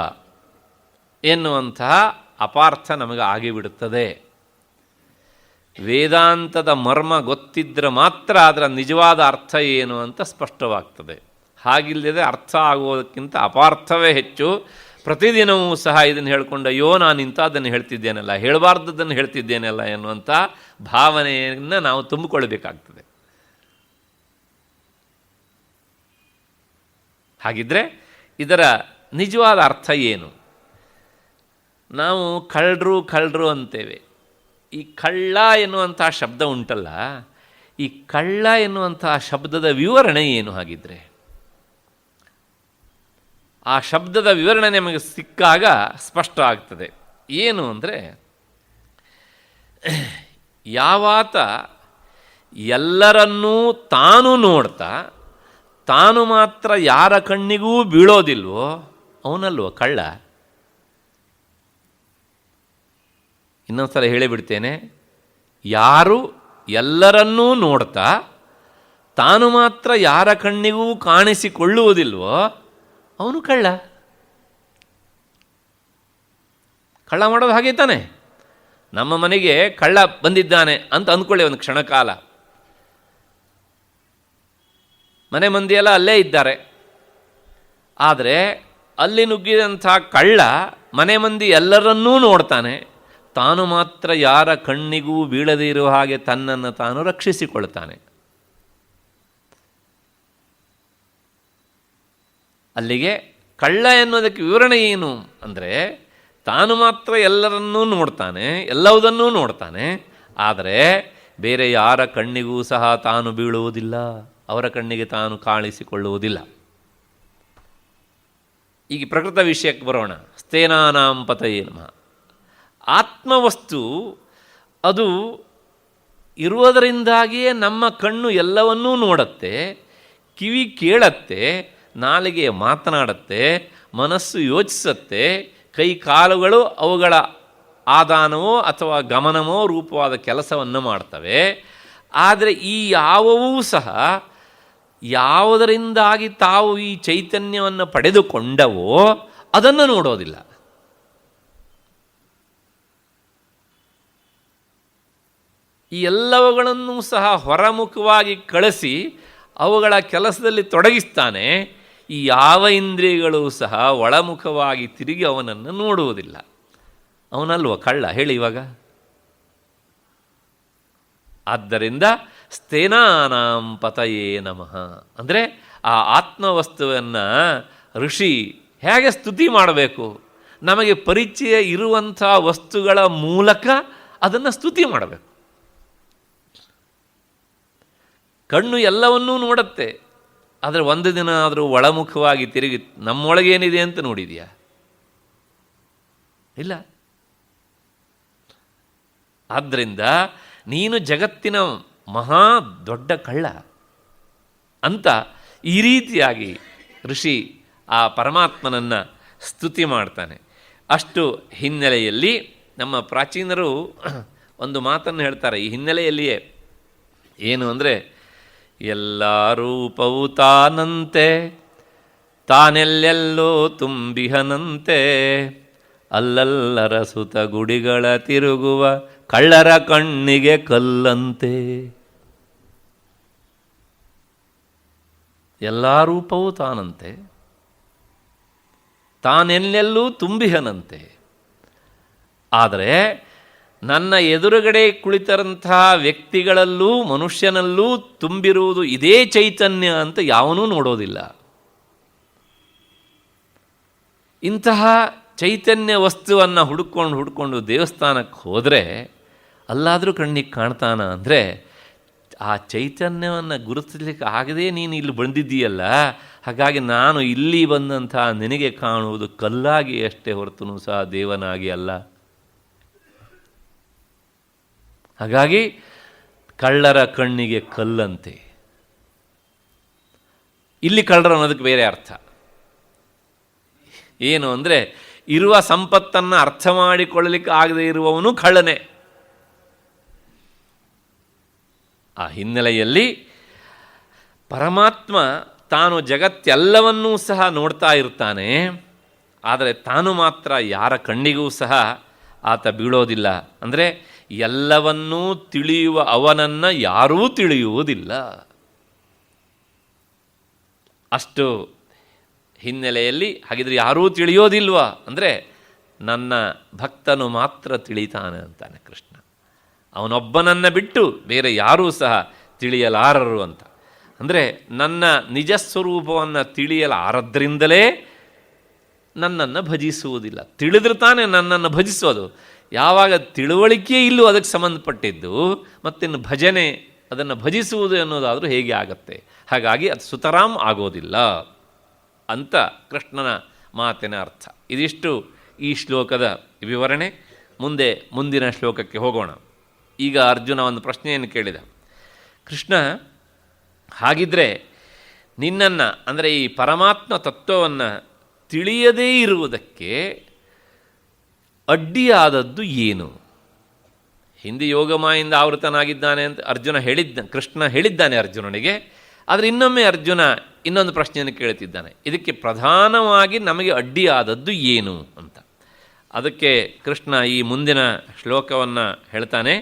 ಎನ್ನುವಂತಹ ಅಪಾರ್ಥ ನಮಗೆ ಆಗಿಬಿಡುತ್ತದೆ. ವೇದಾಂತದ ಮರ್ಮ ಗೊತ್ತಿದ್ದರೆ ಮಾತ್ರ ಅದರ ನಿಜವಾದ ಅರ್ಥ ಏನು ಅಂತ ಸ್ಪಷ್ಟವಾಗ್ತದೆ. ಹಾಗಿಲ್ಲದೆ ಅರ್ಥ ಆಗೋದಕ್ಕಿಂತ ಅಪಾರ್ಥವೇ ಹೆಚ್ಚು. ಪ್ರತಿದಿನವೂ ಸಹ ಇದನ್ನು ಹೇಳ್ಕೊಂಡು, ಅಯ್ಯೋ ನಾನು ಇಂಥದ್ದನ್ನು ಹೇಳ್ತಿದ್ದೇನಲ್ಲ, ಹೇಳಬಾರ್ದದ್ದನ್ನು ಹೇಳ್ತಿದ್ದೇನಲ್ಲ ಎನ್ನುವಂಥ ಭಾವನೆಯನ್ನು ನಾವು ತುಂಬಿಕೊಳ್ಬೇಕಾಗ್ತದೆ. ಹಾಗಿದ್ದರೆ ಇದರ ನಿಜವಾದ ಅರ್ಥ ಏನು? ನಾವು ಕಳ್ಳರು ಅಂತೇವೆ. ಈ ಕಳ್ಳ ಎನ್ನುವಂಥ ಶಬ್ದ ಉಂಟಲ್ಲ, ಈ ಕಳ್ಳ ಎನ್ನುವಂಥ ಶಬ್ದದ ವಿವರಣೆ ಏನು? ಹಾಗಿದ್ರೆ ಆ ಶಬ್ದದ ವಿವರಣೆ ನಮಗೆ ಸಿಕ್ಕಾಗ ಸ್ಪಷ್ಟ ಆಗ್ತದೆ. ಏನು ಅಂದರೆ, ಯಾವಾತ ಎಲ್ಲರನ್ನೂ ತಾನು ನೋಡ್ತಾ ತಾನು ಮಾತ್ರ ಯಾರ ಕಣ್ಣಿಗೂ ಬೀಳೋದಿಲ್ವೋ ಅವನಲ್ವೋ ಕಳ್ಳ. ಇನ್ನೊಂದು ಸಲ ಹೇಳಿಬಿಡ್ತೇನೆ, ಯಾರು ಎಲ್ಲರನ್ನೂ ನೋಡ್ತಾ ತಾನು ಮಾತ್ರ ಯಾರ ಕಣ್ಣಿಗೂ ಕಾಣಿಸಿಕೊಳ್ಳುವುದಿಲ್ವೋ ಅವನು ಕಳ್ಳ. ಕಳ್ಳ ಮಾಡೋದು ಹಾಗೆ ತಾನೆ. ನಮ್ಮ ಮನೆಗೆ ಕಳ್ಳ ಬಂದಿದ್ದಾನೆ ಅಂತ ಅಂದ್ಕೊಳ್ಳಿ ಒಂದು ಕ್ಷಣಕಾಲ. ಮನೆ ಮಂದಿಯೆಲ್ಲ ಅಲ್ಲೇ ಇದ್ದಾರೆ. ಆದರೆ ಅಲ್ಲಿ ನುಗ್ಗಿದಂಥ ಕಳ್ಳ ಮನೆ ಮಂದಿ ಎಲ್ಲರನ್ನೂ ನೋಡ್ತಾನೆ, ತಾನು ಮಾತ್ರ ಯಾರ ಕಣ್ಣಿಗೂ ಬೀಳದೇ ಇರುವ ಹಾಗೆ ತನ್ನನ್ನು ತಾನು ರಕ್ಷಿಸಿಕೊಳ್ತಾನೆ. ಅಲ್ಲಿಗೆ ಕಳ್ಳ ಎನ್ನುವುದಕ್ಕೆ ವಿವರಣೆ ಏನು ಅಂದರೆ, ತಾನು ಮಾತ್ರ ಎಲ್ಲರನ್ನೂ ನೋಡ್ತಾನೆ, ಎಲ್ಲವುದನ್ನೂ ನೋಡ್ತಾನೆ, ಆದರೆ ಬೇರೆ ಯಾರ ಕಣ್ಣಿಗೂ ಸಹ ತಾನು ಬೀಳುವುದಿಲ್ಲ, ಅವರ ಕಣ್ಣಿಗೆ ತಾನು ಕಾಣಿಸಿಕೊಳ್ಳುವುದಿಲ್ಲ. ಈಗ ಪ್ರಕೃತ ವಿಷಯಕ್ಕೆ ಬರೋಣ. ಸ್ಥೇನಾನಾಂ ಪತಯೇ ನಮಃ. ಆತ್ಮವಸ್ತು ಅದು ಇರುವುದರಿಂದಾಗಿಯೇ ನಮ್ಮ ಕಣ್ಣು ಎಲ್ಲವನ್ನೂ ನೋಡುತ್ತೆ, ಕಿವಿ ಕೇಳತ್ತೆ, ನಾಲಿಗೆ ಮಾತನಾಡುತ್ತೆ, ಮನಸ್ಸು ಯೋಚಿಸುತ್ತೆ, ಕೈ ಕಾಲುಗಳು ಅವುಗಳ ಆದಾನವೋ ಅಥವಾ ಗಮನವೋ ರೂಪವಾದ ಕೆಲಸವನ್ನು ಮಾಡ್ತವೆ. ಆದರೆ ಈ ಯಾವುವೂ ಸಹ ಯಾವುದರಿಂದಾಗಿ ತಾವು ಈ ಚೈತನ್ಯವನ್ನು ಪಡೆದುಕೊಂಡವೋ ಅದನ್ನು ನೋಡೋದಿಲ್ಲ. ಈ ಎಲ್ಲವುಗಳನ್ನು ಸಹ ಹೊರಮುಖವಾಗಿ ಕಳಿಸಿ ಅವುಗಳ ಕೆಲಸದಲ್ಲಿ ತೊಡಗಿಸ್ತಾನೆ. ಈ ಯಾವ ಇಂದ್ರಿಯಗಳು ಸಹ ಒಳಮುಖವಾಗಿ ತಿರುಗಿ ಅವನನ್ನು ನೋಡುವುದಿಲ್ಲ. ಅವನಲ್ವ ಕಳ್ಳ ಹೇಳಿ ಇವಾಗ. ಆದ್ದರಿಂದ ಸ್ಥೇನಾನಾಂ ಪತಯೇ ನಮಃ ಅಂದರೆ ಆ ಆತ್ಮವಸ್ತುವನ್ನು ಋಷಿ ಹೇಗೆ ಸ್ತುತಿ ಮಾಡಬೇಕು? ನಮಗೆ ಪರಿಚಯ ಇರುವಂಥ ವಸ್ತುಗಳ ಮೂಲಕ ಅದನ್ನು ಸ್ತುತಿ ಮಾಡಬೇಕು. ಕಣ್ಣು ಎಲ್ಲವನ್ನೂ ನೋಡುತ್ತೆ, ಆದರೆ ಒಂದು ದಿನ ಆದರೂ ಒಳಮುಖವಾಗಿ ತಿರುಗಿ ನಮ್ಮೊಳಗೇನಿದೆ ಅಂತ ನೋಡಿದೆಯಾ? ಇಲ್ಲ. ಆದ್ದರಿಂದ ನೀನು ಜಗತ್ತಿನ ಮಹಾ ದೊಡ್ಡ ಕಳ್ಳ ಅಂತ ಈ ರೀತಿಯಾಗಿ ಋಷಿ ಆ ಪರಮಾತ್ಮನನ್ನು ಸ್ತುತಿ ಮಾಡ್ತಾನೆ. ಅಷ್ಟು ಹಿನ್ನೆಲೆಯಲ್ಲಿ ನಮ್ಮ ಪ್ರಾಚೀನರು ಒಂದು ಮಾತನ್ನು ಹೇಳ್ತಾರೆ. ಈ ಹಿನ್ನೆಲೆಯಲ್ಲಿಯೇ ಏನು ಅಂದರೆ, ಎಲ್ಲ ರೂಪವು ತಾನಂತೆ ತಾನೆಲ್ಲೆಲ್ಲೋ ತುಂಬಿಹನಂತೆ ಅಲ್ಲಲ್ಲರ ಸುತ ಗುಡಿಗಳ ತಿರುಗುವ ಕಳ್ಳರ ಕಣ್ಣಿಗೆ ಕಲ್ಲಂತೆ. ಎಲ್ಲ ರೂಪವೂ ತಾನಂತೆ ತಾನೆಲ್ಲೆಲ್ಲೂ ತುಂಬಿಹನಂತೆ. ಆದರೆ ನನ್ನ ಎದುರುಗಡೆ ಕುಳಿತರಂತಹ ವ್ಯಕ್ತಿಗಳಲ್ಲೂ ಮನುಷ್ಯನಲ್ಲೂ ತುಂಬಿರುವುದು ಇದೇ ಚೈತನ್ಯ ಅಂತ ಯಾವನೂ ನೋಡೋದಿಲ್ಲ. ಇಂತಹ ಚೈತನ್ಯ ವಸ್ತುವನ್ನು ಹುಡುಕೊಂಡು ದೇವಸ್ಥಾನಕ್ಕೆ ಹೋದರೆ ಅಲ್ಲಾದರೂ ಕಣ್ಣಿಗೆ ಕಾಣ್ತಾನ ಅಂದರೆ ಆ ಚೈತನ್ಯವನ್ನು ಗುರುತಿಸಲಿಕ್ಕೆ ಆಗದೇ ನೀನು ಇಲ್ಲಿ ಬಂದಿದ್ದೀಯಲ್ಲ, ಹಾಗಾಗಿ ನಾನು ಇಲ್ಲಿ ಬಂದಂಥ ನಿನಗೆ ಕಾಣುವುದು ಕಲ್ಲಾಗಿ ಅಷ್ಟೇ ಹೊರತು ಸಹ ದೇವನಾಗಿ ಅಲ್ಲ. ಹಾಗಾಗಿ ಕಳ್ಳರ ಕಣ್ಣಿಗೆ ಕಲ್ಲಂತೆ. ಇಲ್ಲಿ ಕಳ್ಳರು ಅನ್ನೋದಕ್ಕೆ ಬೇರೆ ಅರ್ಥ ಏನು ಅಂದರೆ, ಇರುವ ಸಂಪತ್ತನ್ನು ಅರ್ಥ ಮಾಡಿಕೊಳ್ಳಲಿಕ್ಕೆ ಆಗದೇ ಇರುವವನು ಕಳ್ಳನೇ. ಆ ಹಿನ್ನೆಲೆಯಲ್ಲಿ ಪರಮಾತ್ಮ ತಾನು ಜಗತ್ತೆಲ್ಲವನ್ನೂ ಸಹ ನೋಡ್ತಾ ಇರ್ತಾನೆ. ಆದರೆ ತಾನು ಮಾತ್ರ ಯಾರ ಕಣ್ಣಿಗೂ ಸಹ ಆತ ಬೀಳೋದಿಲ್ಲ. ಅಂದರೆ ಎಲ್ಲವನ್ನೂ ತಿಳಿಯುವ ಅವನನ್ನು ಯಾರೂ ತಿಳಿಯುವುದಿಲ್ಲ. ಅಷ್ಟು ಹಿನ್ನೆಲೆಯಲ್ಲಿ ಹಾಗಿದ್ರೆ ಯಾರೂ ತಿಳಿಯೋದಿಲ್ವಾ ಅಂದರೆ, ನನ್ನ ಭಕ್ತನು ಮಾತ್ರ ತಿಳಿತಾನೆ ಅಂತಾನೆ ಕೃಷ್ಣ. ಅವನೊಬ್ಬನನ್ನು ಬಿಟ್ಟು ಬೇರೆ ಯಾರೂ ಸಹ ತಿಳಿಯಲಾರರು ಅಂತ. ಅಂದರೆ ನನ್ನ ನಿಜಸ್ವರೂಪವನ್ನು ತಿಳಿಯಲಾರದ್ರಿಂದಲೇ ನನ್ನನ್ನು ಭಜಿಸುವುದಿಲ್ಲ. ತಿಳಿದ್ರೆ ತಾನೇ ನನ್ನನ್ನು ಭಜಿಸೋದು. ಯಾವಾಗ ತಿಳುವಳಿಕೆ ಇಲ್ಲೂ ಅದಕ್ಕೆ ಸಂಬಂಧಪಟ್ಟಿದ್ದು ಮತ್ತಿನ್ನು ಭಜನೆ ಅದನ್ನು ಭಜಿಸುವುದು ಅನ್ನೋದಾದರೂ ಹೇಗೆ ಆಗತ್ತೆ? ಹಾಗಾಗಿ ಅದು ಸುತರಾಮ್ ಆಗೋದಿಲ್ಲ ಅಂತ ಕೃಷ್ಣನ ಮಾತಿನ ಅರ್ಥ. ಇದಿಷ್ಟು ಈ ಶ್ಲೋಕದ ವಿವರಣೆ. ಮುಂದಿನ ಶ್ಲೋಕಕ್ಕೆ ಹೋಗೋಣ. ಈಗ ಅರ್ಜುನ ಒಂದು ಪ್ರಶ್ನೆಯನ್ನು ಕೇಳಿದ. ಕೃಷ್ಣ, ಹಾಗಿದ್ರೆ ನಿನ್ನನ್ನು ಅಂದರೆ ಈ ಪರಮಾತ್ಮ ತತ್ವವನ್ನು ತಿಳಿಯದೇ ಇರುವುದಕ್ಕೆ ಅಡ್ಡಿಯಾದದ್ದು ಏನು? ಹಿಂದೆ ಯೋಗಮಾಯಿಂದ ಆವೃತನಾಗಿದ್ದಾನೆ ಅಂತ ಕೃಷ್ಣ ಹೇಳಿದ್ದಾನೆ ಅರ್ಜುನನಿಗೆ. ಆದರೆ ಇನ್ನೊಮ್ಮೆ ಅರ್ಜುನ ಇನ್ನೊಂದು ಪ್ರಶ್ನೆಯನ್ನು ಕೇಳುತ್ತಿದ್ದಾನೆ, ಇದಕ್ಕೆ ಪ್ರಧಾನವಾಗಿ ನಮಗೆ ಅಡ್ಡಿಯಾದದ್ದು ಏನು ಅಂತ. ಅದಕ್ಕೆ ಕೃಷ್ಣ ಈ ಮುಂದಿನ ಶ್ಲೋಕವನ್ನು ಹೇಳ್ತಾನೆ.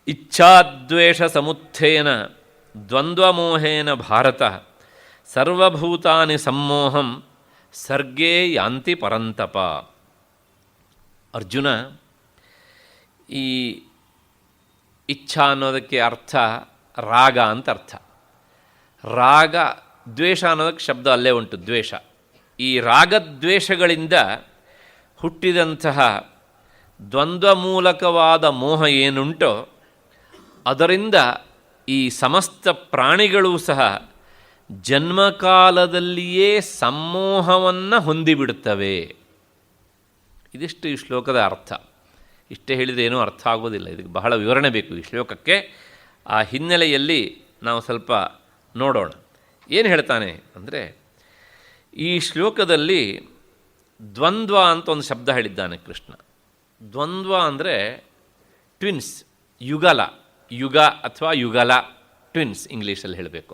ಇಚ್ಛಾದ್ವೇಷ ಸಮುತ್ಥೇನ ದ್ವಂದ್ವಮೋಹೇನ ಭಾರತ ಸರ್ವಭೂತಾನಿ ಸಮ್ಮೋಹಂ ಸರ್ಗೇ ಯಾಂತಿ ಪರಂತಪ. ಅರ್ಜುನ, ಈ ಇಚ್ಛಾ ಅನ್ನೋದಕ್ಕೆ ಅರ್ಥ ರಾಗ ಅಂತ ಅರ್ಥ. ರಾಗ ದ್ವೇಷ ಅನ್ನೋದಕ್ಕೆ ಶಬ್ದ ಅಲ್ಲೇ ಉಂಟು, ದ್ವೇಷ. ಈ ರಾಗದ್ವೇಷಗಳಿಂದ ಹುಟ್ಟಿದಂತಹ ದ್ವಂದ್ವಮೂಲಕವಾದ ಮೋಹ ಏನುಂಟೋ ಅದರಿಂದ ಈ ಸಮಸ್ತ ಪ್ರಾಣಿಗಳೂ ಸಹ ಜನ್ಮಕಾಲದಲ್ಲಿಯೇ ಸಮ್ಮೋಹವನ್ನು ಹೊಂದಿಬಿಡುತ್ತವೆ. ಇದಿಷ್ಟು ಈ ಶ್ಲೋಕದ ಅರ್ಥ. ಇಷ್ಟೇ ಹೇಳಿದರೆ ಏನೂ ಅರ್ಥ ಆಗೋದಿಲ್ಲ, ಇದಕ್ಕೆ ಬಹಳ ವಿವರಣೆ ಬೇಕು ಈ ಶ್ಲೋಕಕ್ಕೆ. ಆ ಹಿನ್ನೆಲೆಯಲ್ಲಿ ನಾವು ಸ್ವಲ್ಪ ನೋಡೋಣ. ಏನು ಹೇಳ್ತಾನೆ ಅಂದರೆ, ಈ ಶ್ಲೋಕದಲ್ಲಿ ದ್ವಂದ್ವ ಅಂತ ಒಂದು ಶಬ್ದ ಹೇಳಿದ್ದಾನೆ ಕೃಷ್ಣ. ದ್ವಂದ್ವ ಅಂದರೆ ಟ್ವಿನ್ಸ್, ಯುಗ ಅಥವಾ ಯುಗಲ, ಟ್ವಿನ್ಸ್ ಇಂಗ್ಲೀಷಲ್ಲಿ ಹೇಳಬೇಕು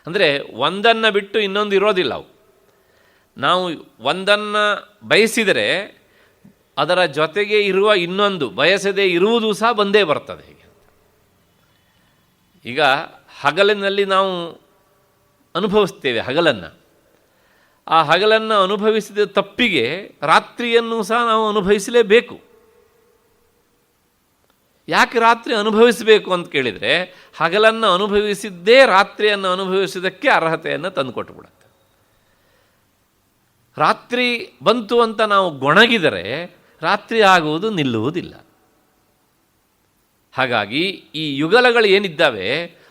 ಅಂದರೆ ಒಂದನ್ನು ಬಿಟ್ಟು ಇನ್ನೊಂದು ಇರೋದಿಲ್ಲ. ಅವು ನಾವು ಒಂದನ್ನು ಬಯಸಿದರೆ ಅದರ ಜೊತೆಗೆ ಇರುವ ಇನ್ನೊಂದು ಬಯಸದೇ ಇರುವುದು ಸಹ ಬಂದೇ ಬರ್ತದೆ. ಹೀಗೆ ಈಗ ಹಗಲಿನಲ್ಲಿ ನಾವು ಅನುಭವಿಸ್ತೇವೆ ಹಗಲನ್ನು. ಆ ಹಗಲನ್ನು ಅನುಭವಿಸಿದ ತಪ್ಪಿಗೆ ರಾತ್ರಿಯನ್ನು ಸಹ ನಾವು ಅನುಭವಿಸಲೇಬೇಕು. ಯಾಕೆ ರಾತ್ರಿ ಅನುಭವಿಸಬೇಕು ಅಂತ ಕೇಳಿದರೆ, ಹಗಲನ್ನು ಅನುಭವಿಸಿದ್ದೇ ರಾತ್ರಿಯನ್ನು ಅನುಭವಿಸೋದಕ್ಕೆ ಅರ್ಹತೆಯನ್ನು ತಂದುಕೊಟ್ಬಿಡುತ್ತೆ. ರಾತ್ರಿ ಬಂತು ಅಂತ ನಾವು ಗೊಣಗಿದರೆ ರಾತ್ರಿ ಆಗುವುದು ನಿಲ್ಲುವುದಿಲ್ಲ. ಹಾಗಾಗಿ ಈ ಯುಗಲಗಳು ಏನಿದ್ದಾವೆ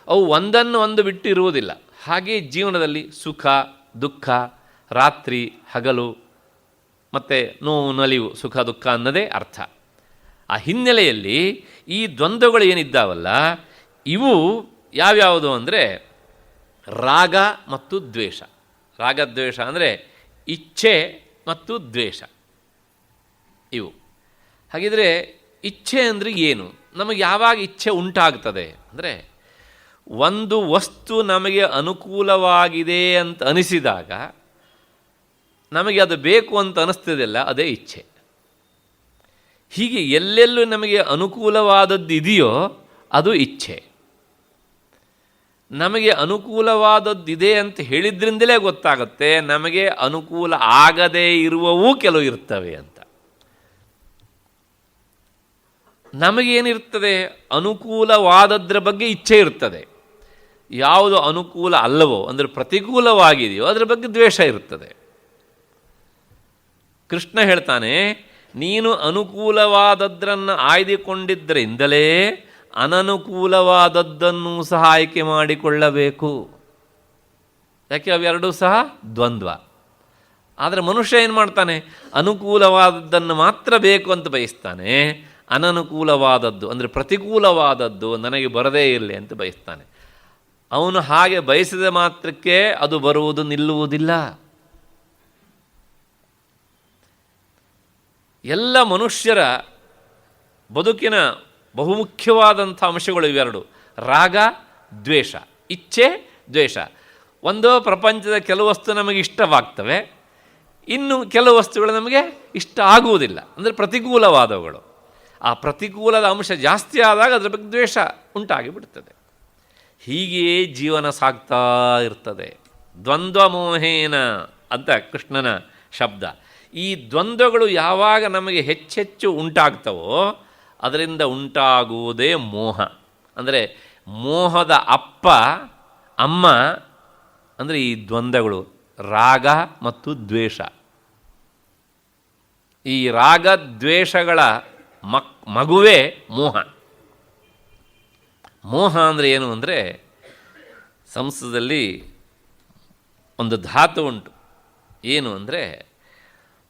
ಅವು ಒಂದನ್ನು ಒಂದು ಬಿಟ್ಟು ಇರುವುದಿಲ್ಲ. ಹಾಗೆ ಜೀವನದಲ್ಲಿ ಸುಖ ದುಃಖ, ರಾತ್ರಿ ಹಗಲು, ಮತ್ತು ನೋವು ನಲಿವು, ಸುಖ ದುಃಖ ಅನ್ನೋದೇ ಅರ್ಥ. ಆ ಹಿನ್ನೆಲೆಯಲ್ಲಿ ಈ ದ್ವಂದ್ವಗಳು ಏನಿದ್ದಾವಲ್ಲ ಇವು ಯಾವ್ಯಾವುದು ಅಂದರೆ ರಾಗ ಮತ್ತು ದ್ವೇಷ. ರಾಗದ್ವೇಷ ಅಂದರೆ ಇಚ್ಛೆ ಮತ್ತು ದ್ವೇಷ ಇವು. ಹಾಗಿದ್ರೆ ಇಚ್ಛೆ ಅಂದರೆ ಏನು? ನಮಗೆ ಯಾವಾಗ ಇಚ್ಛೆ ಉಂಟಾಗ್ತದೆ ಅಂದರೆ, ಒಂದು ವಸ್ತು ನಮಗೆ ಅನುಕೂಲವಾಗಿದೆ ಅಂತ ಅನಿಸಿದಾಗ ನಮಗೆ ಅದು ಬೇಕು ಅಂತ ಅನಿಸ್ತದಲ್ಲ, ಅದೇ ಇಚ್ಛೆ. ಹೀಗೆ ಎಲ್ಲೆಲ್ಲೂ ನಮಗೆ ಅನುಕೂಲವಾದದ್ದು ಇದೆಯೋ ಅದು ಇಚ್ಛೆ. ನಮಗೆ ಅನುಕೂಲವಾದದ್ದಿದೆ ಅಂತ ಹೇಳಿದ್ರಿಂದಲೇ ಗೊತ್ತಾಗುತ್ತೆ ನಮಗೆ ಅನುಕೂಲ ಆಗದೇ ಇರುವವೂ ಕೆಲವು ಇರ್ತವೆ ಅಂತ. ನಮಗೇನಿರ್ತದೆ? ಅನುಕೂಲವಾದದ್ರ ಬಗ್ಗೆ ಇಚ್ಛೆ ಇರ್ತದೆ. ಯಾವುದು ಅನುಕೂಲ ಅಲ್ಲವೋ, ಅಂದರೆ ಪ್ರತಿಕೂಲವಾಗಿದೆಯೋ ಅದರ ಬಗ್ಗೆ ದ್ವೇಷ ಇರ್ತದೆ. ಕೃಷ್ಣ ಹೇಳ್ತಾನೆ, ನೀನು ಅನುಕೂಲವಾದದ್ರನ್ನು ಆಯ್ದುಕೊಂಡಿದ್ದರಿಂದಲೇ ಅನನುಕೂಲವಾದದ್ದನ್ನು ಸಹ ಆಯ್ಕೆ ಮಾಡಿಕೊಳ್ಳಬೇಕು. ಯಾಕೆ? ಅವೆರಡೂ ಸಹ ದ್ವಂದ್ವ. ಆದರೆ ಮನುಷ್ಯ ಏನು ಮಾಡ್ತಾನೆ? ಅನುಕೂಲವಾದದ್ದನ್ನು ಮಾತ್ರ ಬೇಕು ಅಂತ ಬಯಸ್ತಾನೆ, ಅನನುಕೂಲವಾದದ್ದು ಅಂದರೆ ಪ್ರತಿಕೂಲವಾದದ್ದು ನನಗೆ ಬರದೇ ಇರಲಿ ಅಂತ ಬಯಸ್ತಾನೆ. ಅವನು ಹಾಗೆ ಬಯಸಿದ ಮಾತ್ರಕ್ಕೆ ಅದು ಬರುವುದು ನಿಲ್ಲುವುದಿಲ್ಲ. ಎಲ್ಲ ಮನುಷ್ಯರ ಬದುಕಿನ ಬಹುಮುಖ್ಯವಾದಂಥ ಅಂಶಗಳು ಇವೆರಡು: ರಾಗ, ದ್ವೇಷ, ಇಚ್ಛೆ, ದ್ವೇಷ. ಒಂದು, ಪ್ರಪಂಚದ ಕೆಲವು ವಸ್ತು ನಮಗೆ ಇಷ್ಟವಾಗ್ತವೆ, ಇನ್ನು ಕೆಲವು ವಸ್ತುಗಳು ನಮಗೆ ಇಷ್ಟ ಆಗುವುದಿಲ್ಲ, ಅಂದರೆ ಪ್ರತಿಕೂಲವಾದವುಗಳು. ಆ ಪ್ರತಿಕೂಲದ ಅಂಶ ಜಾಸ್ತಿ ಆದಾಗ ಅದರ ಬಗ್ಗೆ ದ್ವೇಷ ಉಂಟಾಗಿಬಿಡ್ತದೆ. ಹೀಗೆಯೇ ಜೀವನ ಸಾಗ್ತಾ ಇರ್ತದೆ. ದ್ವಂದ್ವ ಮೋಹೇನ ಅಂತ ಕೃಷ್ಣನ ಶಬ್ದ. ಈ ದ್ವಂದ್ವಗಳು ಯಾವಾಗ ನಮಗೆ ಹೆಚ್ಚೆಚ್ಚು ಉಂಟಾಗ್ತವೋ ಅದರಿಂದ ಉಂಟಾಗುವುದೇ ಮೋಹ. ಅಂದರೆ ಮೋಹದ ಅಮ್ಮ ಅಂದರೆ ಈ ದ್ವಂದ್ವಗಳು, ರಾಗ ಮತ್ತು ದ್ವೇಷ. ಈ ರಾಗ ದ್ವೇಷಗಳ ಮಗುವೇ ಮೋಹ. ಮೋಹ ಅಂದರೆ ಏನು ಅಂದರೆ, ಸಂಸ್ಕೃತದಲ್ಲಿ ಒಂದು ಧಾತು ಉಂಟು. ಏನು ಅಂದರೆ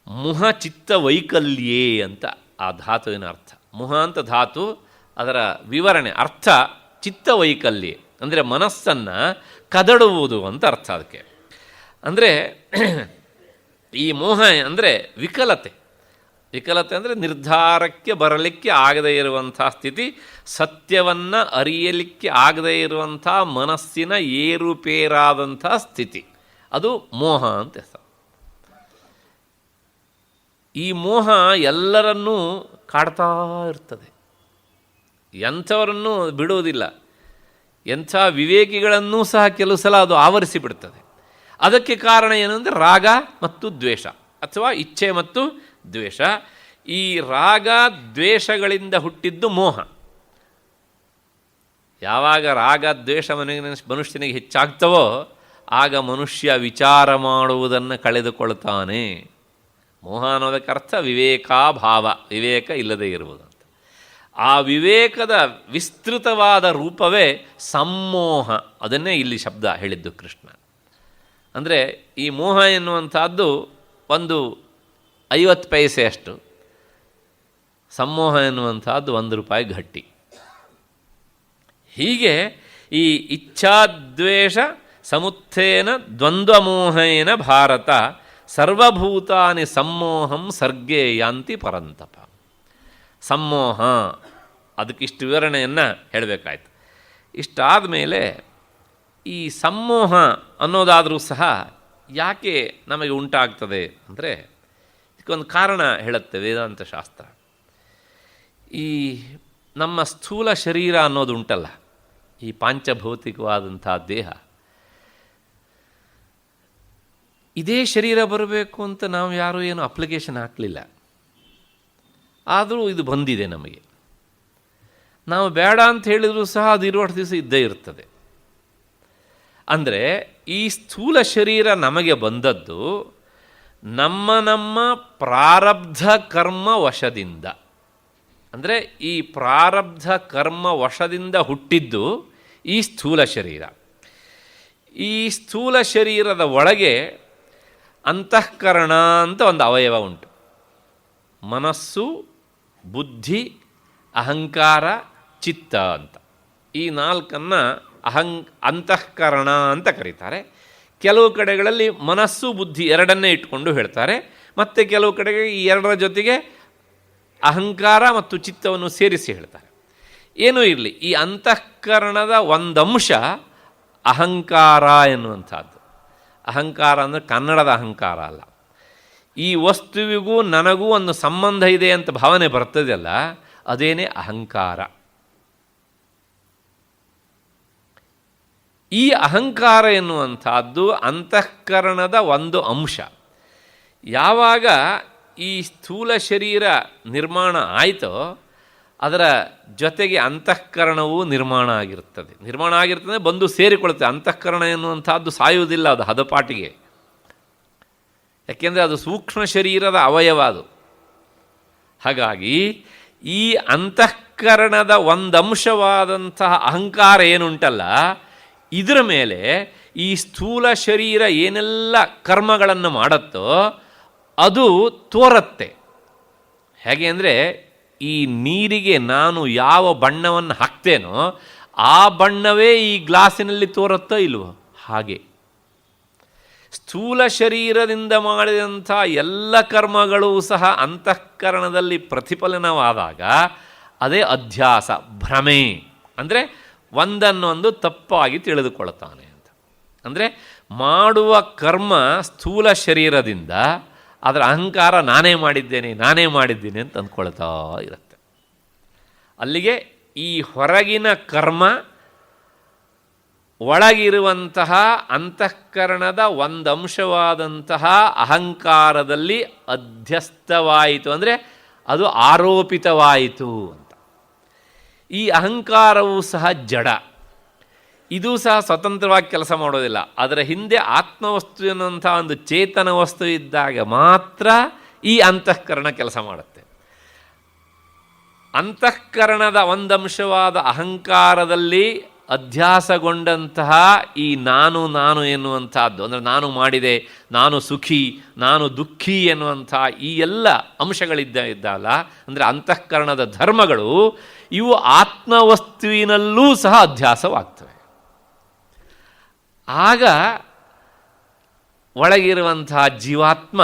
ಮುಹ ಚಿತ್ತ ವೈಕಲ್ಯೇ ಅಂತ ಆ ಧಾತುವಿನ ಅರ್ಥ. ಮುಹ ಅಂತ ಧಾತು, ಅದರ ವಿವರಣೆ ಅರ್ಥ ಚಿತ್ತ ವೈಕಲ್ಯ ಅಂದರೆ ಮನಸ್ಸನ್ನು ಕದಡುವುದು ಅಂತ ಅರ್ಥ. ಅದಕ್ಕೆ ಅಂದರೆ ಈ ಮೋಹ ಅಂದರೆ ವಿಕಲತೆ. ವಿಕಲತೆ ಅಂದರೆ ನಿರ್ಧಾರಕ್ಕೆ ಬರಲಿಕ್ಕೆ ಆಗದೇ ಇರುವಂಥ ಸ್ಥಿತಿ, ಸತ್ಯವನ್ನು ಅರಿಯಲಿಕ್ಕೆ ಆಗದೇ ಇರುವಂಥ ಮನಸ್ಸಿನ ಏರುಪೇರಾದಂಥ ಸ್ಥಿತಿ, ಅದು ಮೋಹ ಅಂತ ಹೆಸರು. ಈ ಮೋಹ ಎಲ್ಲರನ್ನೂ ಕಾಡ್ತಾ ಇರ್ತದೆ, ಎಂಥವರನ್ನೂ ಬಿಡುವುದಿಲ್ಲ. ಎಂಥ ವಿವೇಕಿಗಳನ್ನೂ ಸಹ ಕೆಲವು ಸಲ ಅದು ಆವರಿಸಿಬಿಡ್ತದೆ. ಅದಕ್ಕೆ ಕಾರಣ ಏನು ಅಂದರೆ ರಾಗ ಮತ್ತು ದ್ವೇಷ, ಅಥವಾ ಇಚ್ಛೆ ಮತ್ತು ದ್ವೇಷ. ಈ ರಾಗ ದ್ವೇಷಗಳಿಂದ ಹುಟ್ಟಿದ್ದು ಮೋಹ. ಯಾವಾಗ ರಾಗ ದ್ವೇಷ ಮನುಷ್ಯನಿಗೆ ಹೆಚ್ಚಾಗ್ತವೋ ಆಗ ಮನುಷ್ಯ ವಿಚಾರ ಮಾಡುವುದನ್ನು ಕಳೆದುಕೊಳ್ತಾನೆ. ಮೋಹ ಅನ್ನೋದಕ್ಕೆ ಅರ್ಥ ವಿವೇಕಾಭಾವ, ವಿವೇಕ ಇಲ್ಲದೇ ಇರುವುದು ಅಂತ. ಆ ವಿವೇಕದ ವಿಸ್ತೃತವಾದ ರೂಪವೇ ಸಮ್ಮೋಹ. ಅದನ್ನೇ ಇಲ್ಲಿ ಶಬ್ದ ಹೇಳಿದ್ದು ಕೃಷ್ಣ. ಅಂದರೆ ಈ ಮೋಹ ಎನ್ನುವಂಥದ್ದು ಒಂದು 50 ಪೈಸೆ ಅಷ್ಟು, ಸಮ್ಮೋಹ ಎನ್ನುವಂಥದ್ದು ₹1 ಗಟ್ಟಿ. ಹೀಗೆ ಈ ಇಚ್ಛಾದ್ವೇಷ ಸಮುತ್ಥೇನ ದ್ವಂದ್ವಮೋಹೇನ ಭಾರತ ಸರ್ವಭೂತಾನಿ ಸಮ್ಮೋಹಂ ಸರ್ಗೇ ಯಾಂತಿ ಪರಂತಪ. ಸಮ್ಮೋಹ, ಅದಕ್ಕಿಷ್ಟು ವಿವರಣೆಯನ್ನು ಹೇಳಬೇಕಾಯ್ತು. ಇಷ್ಟಾದ ಮೇಲೆ ಈ ಸಮ್ಮೋಹ ಅನ್ನೋದಾದರೂ ಸಹ ಯಾಕೆ ನಮಗೆ ಉಂಟಾಗ್ತದೆ ಅಂದರೆ ಇದಕ್ಕೊಂದು ಕಾರಣ ಹೇಳುತ್ತೆ ವೇದಾಂತ ಶಾಸ್ತ್ರ. ಈ ನಮ್ಮ ಸ್ಥೂಲ ಶರೀರ ಅನ್ನೋದು ಉಂಟಲ್ಲ, ಈ ಪಾಂಚಭೌತಿಕವಾದಂಥ ದೇಹ, ಇದೇ ಶರೀರ ಬರಬೇಕು ಅಂತ ನಾವು ಯಾರೂ ಏನು ಅಪ್ಲಿಕೇಶನ್ ಹಾಕಲಿಲ್ಲ. ಆದರೂ ಇದು ಬಂದಿದೆ ನಮಗೆ. ನಾವು ಬೇಡ ಅಂತ ಹೇಳಿದರೂ ಸಹ ಅದು ಇರುವಷ್ಟು ದಿವಸ ಇದ್ದೇ ಇರ್ತದೆ. ಅಂದರೆ ಈ ಸ್ಥೂಲ ಶರೀರ ನಮಗೆ ಬಂದದ್ದು ನಮ್ಮ ಪ್ರಾರಬ್ಧ ಕರ್ಮ ವಶದಿಂದ. ಅಂದರೆ ಈ ಪ್ರಾರಬ್ಧ ಕರ್ಮ ವಶದಿಂದ ಹುಟ್ಟಿದ್ದು ಈ ಸ್ಥೂಲ ಶರೀರ. ಈ ಸ್ಥೂಲ ಶರೀರದ ಒಳಗೆ ಅಂತಃಕರಣ ಅಂತ ಒಂದು ಅವಯವ ಉಂಟು. ಮನಸ್ಸು, ಬುದ್ಧಿ, ಅಹಂಕಾರ, ಚಿತ್ತ ಅಂತ ಈ 4 ಅಂತಃಕರಣ ಅಂತ ಕರೀತಾರೆ. ಕೆಲವು ಕಡೆಗಳಲ್ಲಿ ಮನಸ್ಸು, ಬುದ್ಧಿ ಎರಡನ್ನೇ ಇಟ್ಕೊಂಡು ಹೇಳ್ತಾರೆ. ಮತ್ತು ಕೆಲವು ಕಡೆಗೆ ಈ ಎರಡರ ಜೊತೆಗೆ ಅಹಂಕಾರ ಮತ್ತು ಚಿತ್ತವನ್ನು ಸೇರಿಸಿ ಹೇಳ್ತಾರೆ. ಏನೂ ಇರಲಿ, ಈ ಅಂತಃಕರಣದ ಒಂದಂಶ ಅಹಂಕಾರ ಎನ್ನುವಂಥದ್ದು. ಅಹಂಕಾರ ಅಂದರೆ ಕನ್ನಡದ ಅಹಂಕಾರ ಅಲ್ಲ. ಈ ವಸ್ತುವಿಗೂ ನನಗೂ ಒಂದು ಸಂಬಂಧ ಇದೆ ಅಂತ ಭಾವನೆ ಬರ್ತದಲ್ಲ, ಅದೇನೇ ಅಹಂಕಾರ. ಈ ಅಹಂಕಾರ ಎನ್ನುವಂಥದ್ದು ಅಂತಃಕರಣದ ಒಂದು ಅಂಶ. ಯಾವಾಗ ಈ ಸ್ಥೂಲ ಶರೀರ ನಿರ್ಮಾಣ ಆಯಿತೋ ಅದರ ಜೊತೆಗೆ ಅಂತಃಕರಣವೂ ನಿರ್ಮಾಣ ಆಗಿರ್ತದೆ, ಬಂದು ಸೇರಿಕೊಳ್ಳುತ್ತೆ. ಅಂತಃಕರಣ ಎನ್ನುವಂಥದ್ದು ಸಾಯುವುದಿಲ್ಲ, ಅದು ಹದಪಾಟಿಗೆ. ಯಾಕೆಂದರೆ ಅದು ಸೂಕ್ಷ್ಮ ಶರೀರದ ಅವಯವ ಅದು. ಹಾಗಾಗಿ ಈ ಅಂತಃಕರಣದ ಒಂದಂಶವಾದಂತಹ ಅಹಂಕಾರ ಏನುಂಟಲ್ಲ, ಇದರ ಮೇಲೆ ಈ ಸ್ಥೂಲ ಶರೀರ ಏನೆಲ್ಲ ಕರ್ಮಗಳನ್ನು ಮಾಡುತ್ತೋ ಅದು ತೋರತ್ತೆ. ಹೇಗೆ ಅಂದರೆ, ಈ ನೀರಿಗೆ ನಾನು ಯಾವ ಬಣ್ಣವನ್ನು ಹಾಕ್ತೇನೋ ಆ ಬಣ್ಣವೇ ಈ ಗ್ಲಾಸಿನಲ್ಲಿ ತೋರುತ್ತೋ ಇಲ್ವೋ, ಹಾಗೆ ಸ್ಥೂಲ ಶರೀರದಿಂದ ಮಾಡಿದಂಥ ಎಲ್ಲ ಕರ್ಮಗಳೂ ಸಹ ಅಂತಃಕರಣದಲ್ಲಿ ಪ್ರತಿಫಲನವಾದಾಗ ಅದೇ ಅಧ್ಯಾಸ, ಭ್ರಮೆ. ಅಂದರೆ ಒಂದನ್ನೊಂದು ತಪ್ಪಾಗಿ ತಿಳಿದುಕೊಳ್ತಾನೆ ಅಂತ. ಅಂದರೆ ಮಾಡುವ ಕರ್ಮ ಸ್ಥೂಲ ಶರೀರದಿಂದ ಅದರ ಅಹಂಕಾರ ನಾನೇ ಮಾಡಿದ್ದೇನೆ ಅಂತ ಅಂದ್ಕೊಳ್ತಾ ಇರುತ್ತೆ. ಅಲ್ಲಿಗೆ ಈ ಹೊರಗಿನ ಕರ್ಮ ಒಳಗಿರುವಂತಹ ಅಂತಃಕರಣದ ಒಂದಂಶವಾದಂತಹ ಅಹಂಕಾರದಲ್ಲಿ ಅಧ್ಯಸ್ಥವಾಯಿತು, ಅಂದರೆ ಅದು ಆರೋಪಿತವಾಯಿತು ಅಂತ. ಈ ಅಹಂಕಾರವೂ ಸಹ ಜಡ, ಇದೂ ಸಹ ಸ್ವತಂತ್ರವಾಗಿ ಕೆಲಸ ಮಾಡೋದಿಲ್ಲ. ಅದರ ಹಿಂದೆ ಆತ್ಮವಸ್ತು ಎನ್ನುವಂಥ ಒಂದು ಚೇತನ ವಸ್ತು ಇದ್ದಾಗ ಮಾತ್ರ ಈ ಅಂತಃಕರಣ ಕೆಲಸ ಮಾಡುತ್ತೆ. ಅಂತಃಕರಣದ ಒಂದಂಶವಾದ ಅಹಂಕಾರದಲ್ಲಿ ಅಧ್ಯಾಸಗೊಂಡಂತಹ ಈ ನಾನು ಎನ್ನುವಂಥದ್ದು, ಅಂದರೆ ನಾನು ಮಾಡಿದೆ, ನಾನು ಸುಖಿ, ನಾನು ದುಃಖಿ ಎನ್ನುವಂಥ ಈ ಎಲ್ಲ ಅಂಶಗಳಿದ್ದಲ್ಲ, ಅಂದರೆ ಅಂತಃಕರಣದ ಧರ್ಮಗಳು ಇವು ಆತ್ಮವಸ್ತುವಿನಲ್ಲೂ ಸಹ ಅಧ್ಯಾಸವಾಗ್ತವೆ. ಆಗ ಒಳಗಿರುವಂತಹ ಜೀವಾತ್ಮ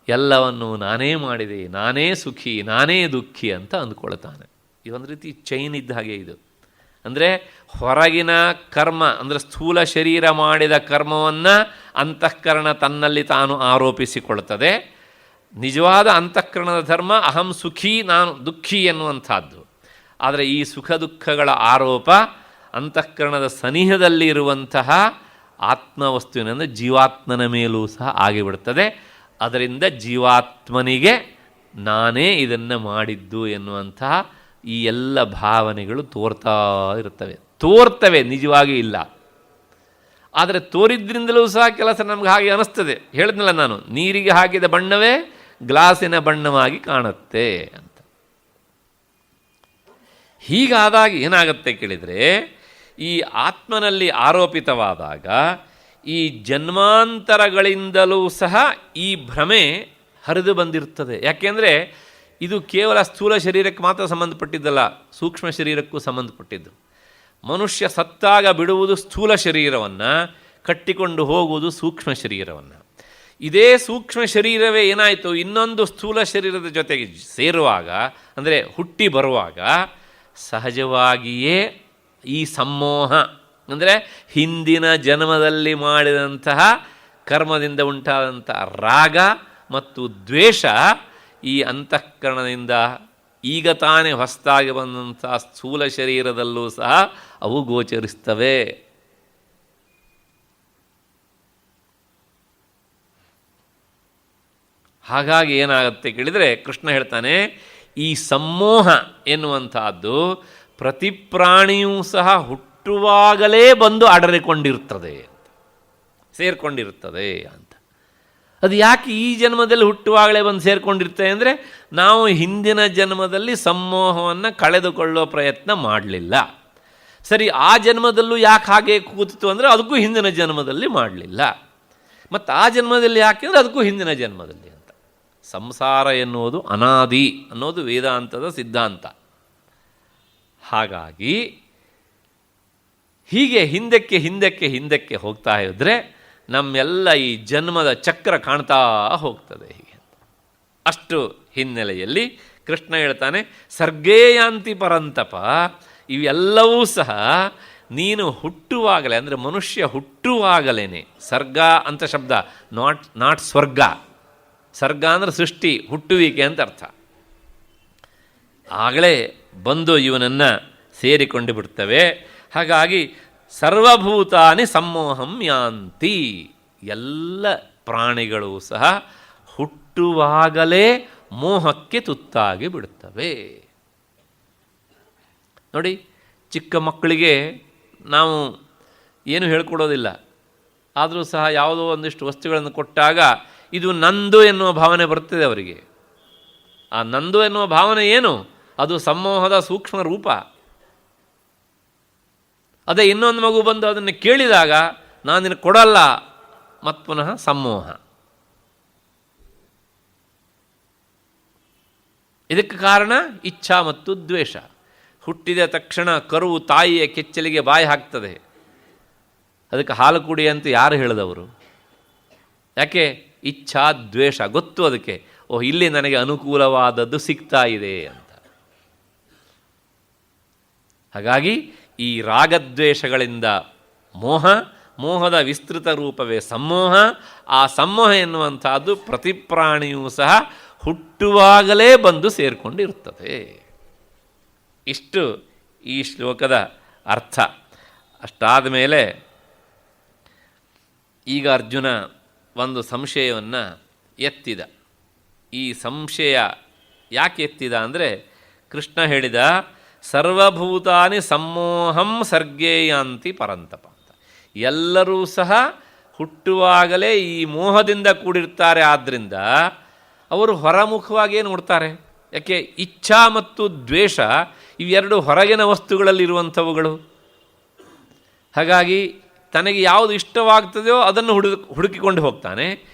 ಎಲ್ಲವನ್ನು ನಾನೇ ಮಾಡಿದೆ, ನಾನೇ ಸುಖಿ, ನಾನೇ ದುಃಖಿ ಅಂತ ಅಂದ್ಕೊಳ್ತಾನೆ. ಇದೊಂದು ರೀತಿ ಚೈನ್ ಇದ್ದ ಹಾಗೆ ಇದು. ಅಂದರೆ ಹೊರಗಿನ ಕರ್ಮ, ಅಂದರೆ ಸ್ಥೂಲ ಶರೀರ ಮಾಡಿದ ಕರ್ಮವನ್ನು ಅಂತಃಕರಣ ತನ್ನಲ್ಲಿ ತಾನು ಆರೋಪಿಸಿಕೊಳ್ತದೆ. ನಿಜವಾದ ಅಂತಃಕರಣದ ಧರ್ಮ ಅಹಂ ಸುಖಿ, ನಾನು ದುಃಖಿ ಎನ್ನುವಂಥದ್ದು. ಆದರೆ ಈ ಸುಖ ದುಃಖಗಳ ಆರೋಪ ಅಂತಃಕರಣದ ಸನಿಹದಲ್ಲಿ ಇರುವಂತಹ ಆತ್ಮವಸ್ತುವಿನಿಂದ ಜೀವಾತ್ಮನ ಮೇಲೂ ಸಹ ಆಗಿಬಿಡ್ತದೆ. ಅದರಿಂದ ಜೀವಾತ್ಮನಿಗೆ ನಾನೇ ಇದನ್ನು ಮಾಡಿದ್ದು ಎನ್ನುವಂತಹ ಈ ಎಲ್ಲ ಭಾವನೆಗಳು ತೋರ್ತವೆ, ನಿಜವಾಗಿ ಇಲ್ಲ. ಆದರೆ ತೋರಿದ್ರಿಂದಲೂ ಸಹ ಕೆಲಸ ನಮ್ಗೆ ಹಾಗೆ ಅನ್ನಿಸ್ತದೆ. ಹೇಳಿದ್ನಲ್ಲ ನಾನು, ನೀರಿಗೆ ಹಾಕಿದ ಬಣ್ಣವೇ ಗ್ಲಾಸಿನ ಬಣ್ಣವಾಗಿ ಕಾಣುತ್ತೆ ಅಂತ. ಹೀಗಾದಾಗ ಏನಾಗುತ್ತೆ ಕೇಳಿದರೆ, ಈ ಆತ್ಮನಲ್ಲಿ ಆರೋಪಿತವಾದಾಗ ಈ ಜನ್ಮಾಂತರಗಳಿಂದಲೂ ಸಹ ಈ ಭ್ರಮೆ ಹರಿದು ಬಂದಿರ್ತದೆ. ಯಾಕೆಂದರೆ ಇದು ಕೇವಲ ಸ್ಥೂಲ ಶರೀರಕ್ಕೆ ಮಾತ್ರ ಸಂಬಂಧಪಟ್ಟಿದ್ದಲ್ಲ, ಸೂಕ್ಷ್ಮ ಶರೀರಕ್ಕೂ ಸಂಬಂಧಪಟ್ಟಿದ್ದು. ಮನುಷ್ಯ ಸತ್ತಾಗ ಬಿಡುವುದು ಸ್ಥೂಲ ಶರೀರವನ್ನು, ಕಟ್ಟಿಕೊಂಡು ಹೋಗುವುದು ಸೂಕ್ಷ್ಮ ಶರೀರವನ್ನು. ಇದೇ ಸೂಕ್ಷ್ಮ ಶರೀರವೇ ಏನಾಯಿತು, ಇನ್ನೊಂದು ಸ್ಥೂಲ ಶರೀರದ ಜೊತೆಗೆ ಸೇರುವಾಗ, ಅಂದರೆ ಹುಟ್ಟಿ ಬರುವಾಗ ಸಹಜವಾಗಿಯೇ ಈ ಸಮ್ಮೋಹ, ಅಂದರೆ ಹಿಂದಿನ ಜನ್ಮದಲ್ಲಿ ಮಾಡಿದಂತಹ ಕರ್ಮದಿಂದ ಉಂಟಾದಂಥ ರಾಗ ಮತ್ತು ದ್ವೇಷ ಈ ಅಂತಃಕರಣದಿಂದ ಈಗ ತಾನೇ ಹೊಸದಾಗಿ ಬಂದಂಥ ಸ್ಥೂಲ ಶರೀರದಲ್ಲೂ ಸಹ ಅವು ಗೋಚರಿಸ್ತವೆ. ಹಾಗಾಗಿ ಏನಾಗುತ್ತೆ ಕೇಳಿದರೆ, ಕೃಷ್ಣ ಹೇಳ್ತಾನೆ, ಈ ಸಮ್ಮೋಹ ಎನ್ನುವಂಥದ್ದು ಪ್ರತಿ ಪ್ರಾಣಿಯೂ ಸಹ ಹುಟ್ಟುವಾಗಲೇ ಬಂದು ಅಡರಿಕೊಂಡಿರ್ತದೆ, ಸೇರಿಕೊಂಡಿರ್ತದೆ ಅಂತ. ಅದು ಯಾಕೆ ಈ ಜನ್ಮದಲ್ಲಿ ಹುಟ್ಟುವಾಗಲೇ ಬಂದು ಸೇರಿಕೊಂಡಿರ್ತದೆ ಅಂದರೆ, ನಾವು ಹಿಂದಿನ ಜನ್ಮದಲ್ಲಿ ಸಮ್ಮೋಹವನ್ನು ಕಳೆದುಕೊಳ್ಳೋ ಪ್ರಯತ್ನ ಮಾಡಲಿಲ್ಲ. ಸರಿ, ಆ ಜನ್ಮದಲ್ಲೂ ಯಾಕೆ ಹಾಗೆ ಕೂತಿತು ಅಂದರೆ ಅದಕ್ಕೂ ಹಿಂದಿನ ಜನ್ಮದಲ್ಲಿ ಮಾಡಲಿಲ್ಲ. ಮತ್ತು ಆ ಜನ್ಮದಲ್ಲಿ ಯಾಕೆ ಅಂದರೆ ಅದಕ್ಕೂ ಹಿಂದಿನ ಜನ್ಮದಲ್ಲಿ ಅಂತ. ಸಂಸಾರ ಎನ್ನುವುದು ಅನಾದಿ ಅನ್ನೋದು ವೇದಾಂತದ ಸಿದ್ಧಾಂತ. ಹಾಗಾಗಿ ಹೀಗೆ ಹಿಂದಕ್ಕೆ ಹಿಂದಕ್ಕೆ ಹಿಂದಕ್ಕೆ ಹೋಗ್ತಾ ಇದ್ದರೆ ನಮ್ಮೆಲ್ಲ ಈ ಜನ್ಮದ ಚಕ್ರ ಕಾಣ್ತಾ ಹೋಗ್ತದೆ ಹೀಗೆ. ಅಷ್ಟು ಹಿನ್ನೆಲೆಯಲ್ಲಿ ಕೃಷ್ಣ ಹೇಳ್ತಾನೆ, ಸರ್ಗೇಯಾಂತಿ ಪರಂತಪ, ಇವೆಲ್ಲವೂ ಸಹ ನೀನು ಹುಟ್ಟುವಾಗಲೇ, ಅಂದರೆ ಮನುಷ್ಯ ಹುಟ್ಟುವಾಗಲೇ, ಸರ್ಗ ಅಂತ ಶಬ್ದ, ನಾಟ್ ಸ್ವರ್ಗ. ಸರ್ಗ ಅಂದರೆ ಸೃಷ್ಟಿ, ಹುಟ್ಟುವಿಕೆ ಅಂತ ಅರ್ಥ. ಆಗಲೇ ಬಂದು ಇವನನ್ನು ಸೇರಿಕೊಂಡು ಬಿಡ್ತವೆ. ಹಾಗಾಗಿ ಸರ್ವಭೂತಾನಿ ಸಮ್ಮೋಹಂ ಯಾಂತಿ, ಎಲ್ಲ ಪ್ರಾಣಿಗಳು ಸಹ ಹುಟ್ಟುವಾಗಲೇ ಮೋಹಕ್ಕೆ ತುತ್ತಾಗಿ ಬಿಡುತ್ತವೆ. ನೋಡಿ, ಚಿಕ್ಕ ಮಕ್ಕಳಿಗೆ ನಾವು ಏನು ಹೇಳ್ಕೊಡೋದಿಲ್ಲ, ಆದರೂ ಸಹ ಯಾವುದೋ ಒಂದಿಷ್ಟು ವಸ್ತುಗಳನ್ನು ಕೊಟ್ಟಾಗ ಇದು ನಂದು ಎನ್ನುವ ಭಾವನೆ ಬರ್ತದೆ ಅವರಿಗೆ. ಆ ನಂದು ಎನ್ನುವ ಭಾವನೆ ಏನು? ಅದು ಸಮ್ಮೋಹದ ಸೂಕ್ಷ್ಮ ರೂಪ. ಅದೇ ಇನ್ನೊಂದು ಮಗು ಬಂದು ಅದನ್ನು ಕೇಳಿದಾಗ ನಾನು ನಿನಗೆ ಕೊಡಲ್ಲ, ಮತ್ತು ಪುನಃ ಸಮ್ಮೋಹ. ಇದಕ್ಕೆ ಕಾರಣ ಇಚ್ಛಾ ಮತ್ತು ದ್ವೇಷ. ಹುಟ್ಟಿದ ತಕ್ಷಣ ಕರುವು ತಾಯಿಯ ಕೆಚ್ಚಲಿಗೆ ಬಾಯಿ ಹಾಕ್ತದೆ, ಅದಕ್ಕೆ ಹಾಲು ಕುಡಿ ಅಂತ ಯಾರು ಹೇಳಿದವರು? ಯಾಕೆ? ಇಚ್ಛಾ ದ್ವೇಷ ಗೊತ್ತು ಅದಕ್ಕೆ. ಓಹ್, ಇಲ್ಲಿ ನನಗೆ ಅನುಕೂಲವಾದದ್ದು ಸಿಗ್ತಾ ಇದೆ ಅಂತ. ಹಾಗಾಗಿ ಈ ರಾಗದ್ವೇಷಗಳಿಂದ ಮೋಹ, ಮೋಹದ ವಿಸ್ತೃತ ರೂಪವೇ ಸಮ್ಮೋಹ. ಆ ಸಮ್ಮೋಹ ಎನ್ನುವಂಥದ್ದು ಪ್ರತಿ ಪ್ರಾಣಿಯೂ ಸಹ ಹುಟ್ಟುವಾಗಲೇ ಬಂದು ಸೇರಿಕೊಂಡಿರುತ್ತದೆ. ಇಷ್ಟು ಈ ಶ್ಲೋಕದ ಅರ್ಥ. ಅಷ್ಟಾದ ಮೇಲೆ ಈಗ ಅರ್ಜುನ ಒಂದು ಸಂಶಯವನ್ನು ಎತ್ತಿದ. ಈ ಸಂಶಯ ಯಾಕೆ ಎತ್ತಿದ ಅಂದರೆ, ಕೃಷ್ಣ ಹೇಳಿದ ಸರ್ವಭೂತಾನಿ ಸಮ್ಮೋಹಂ ಸರ್ಗೇಯಾಂತಿ ಪರಂತಪ ಅಂತ. ಎಲ್ಲರೂ ಸಹ ಹುಟ್ಟುವಾಗಲೇ ಈ ಮೋಹದಿಂದ ಕೂಡಿರ್ತಾರೆ. ಆದ್ದರಿಂದ ಅವರು ಹೊರಮುಖವಾಗಿಯೇ ನೋಡ್ತಾರೆ. ಯಾಕೆ? ಇಚ್ಛಾ ಮತ್ತು ದ್ವೇಷ ಇವೆರಡು ಹೊರಗಿನ ವಸ್ತುಗಳಲ್ಲಿರುವಂಥವುಗಳು. ಹಾಗಾಗಿ ತನಗೆ ಯಾವುದು ಇಷ್ಟವಾಗ್ತದೆಯೋ ಅದನ್ನು ಹುಡುಕಿಕೊಂಡು ಹೋಗ್ತಾನೆ,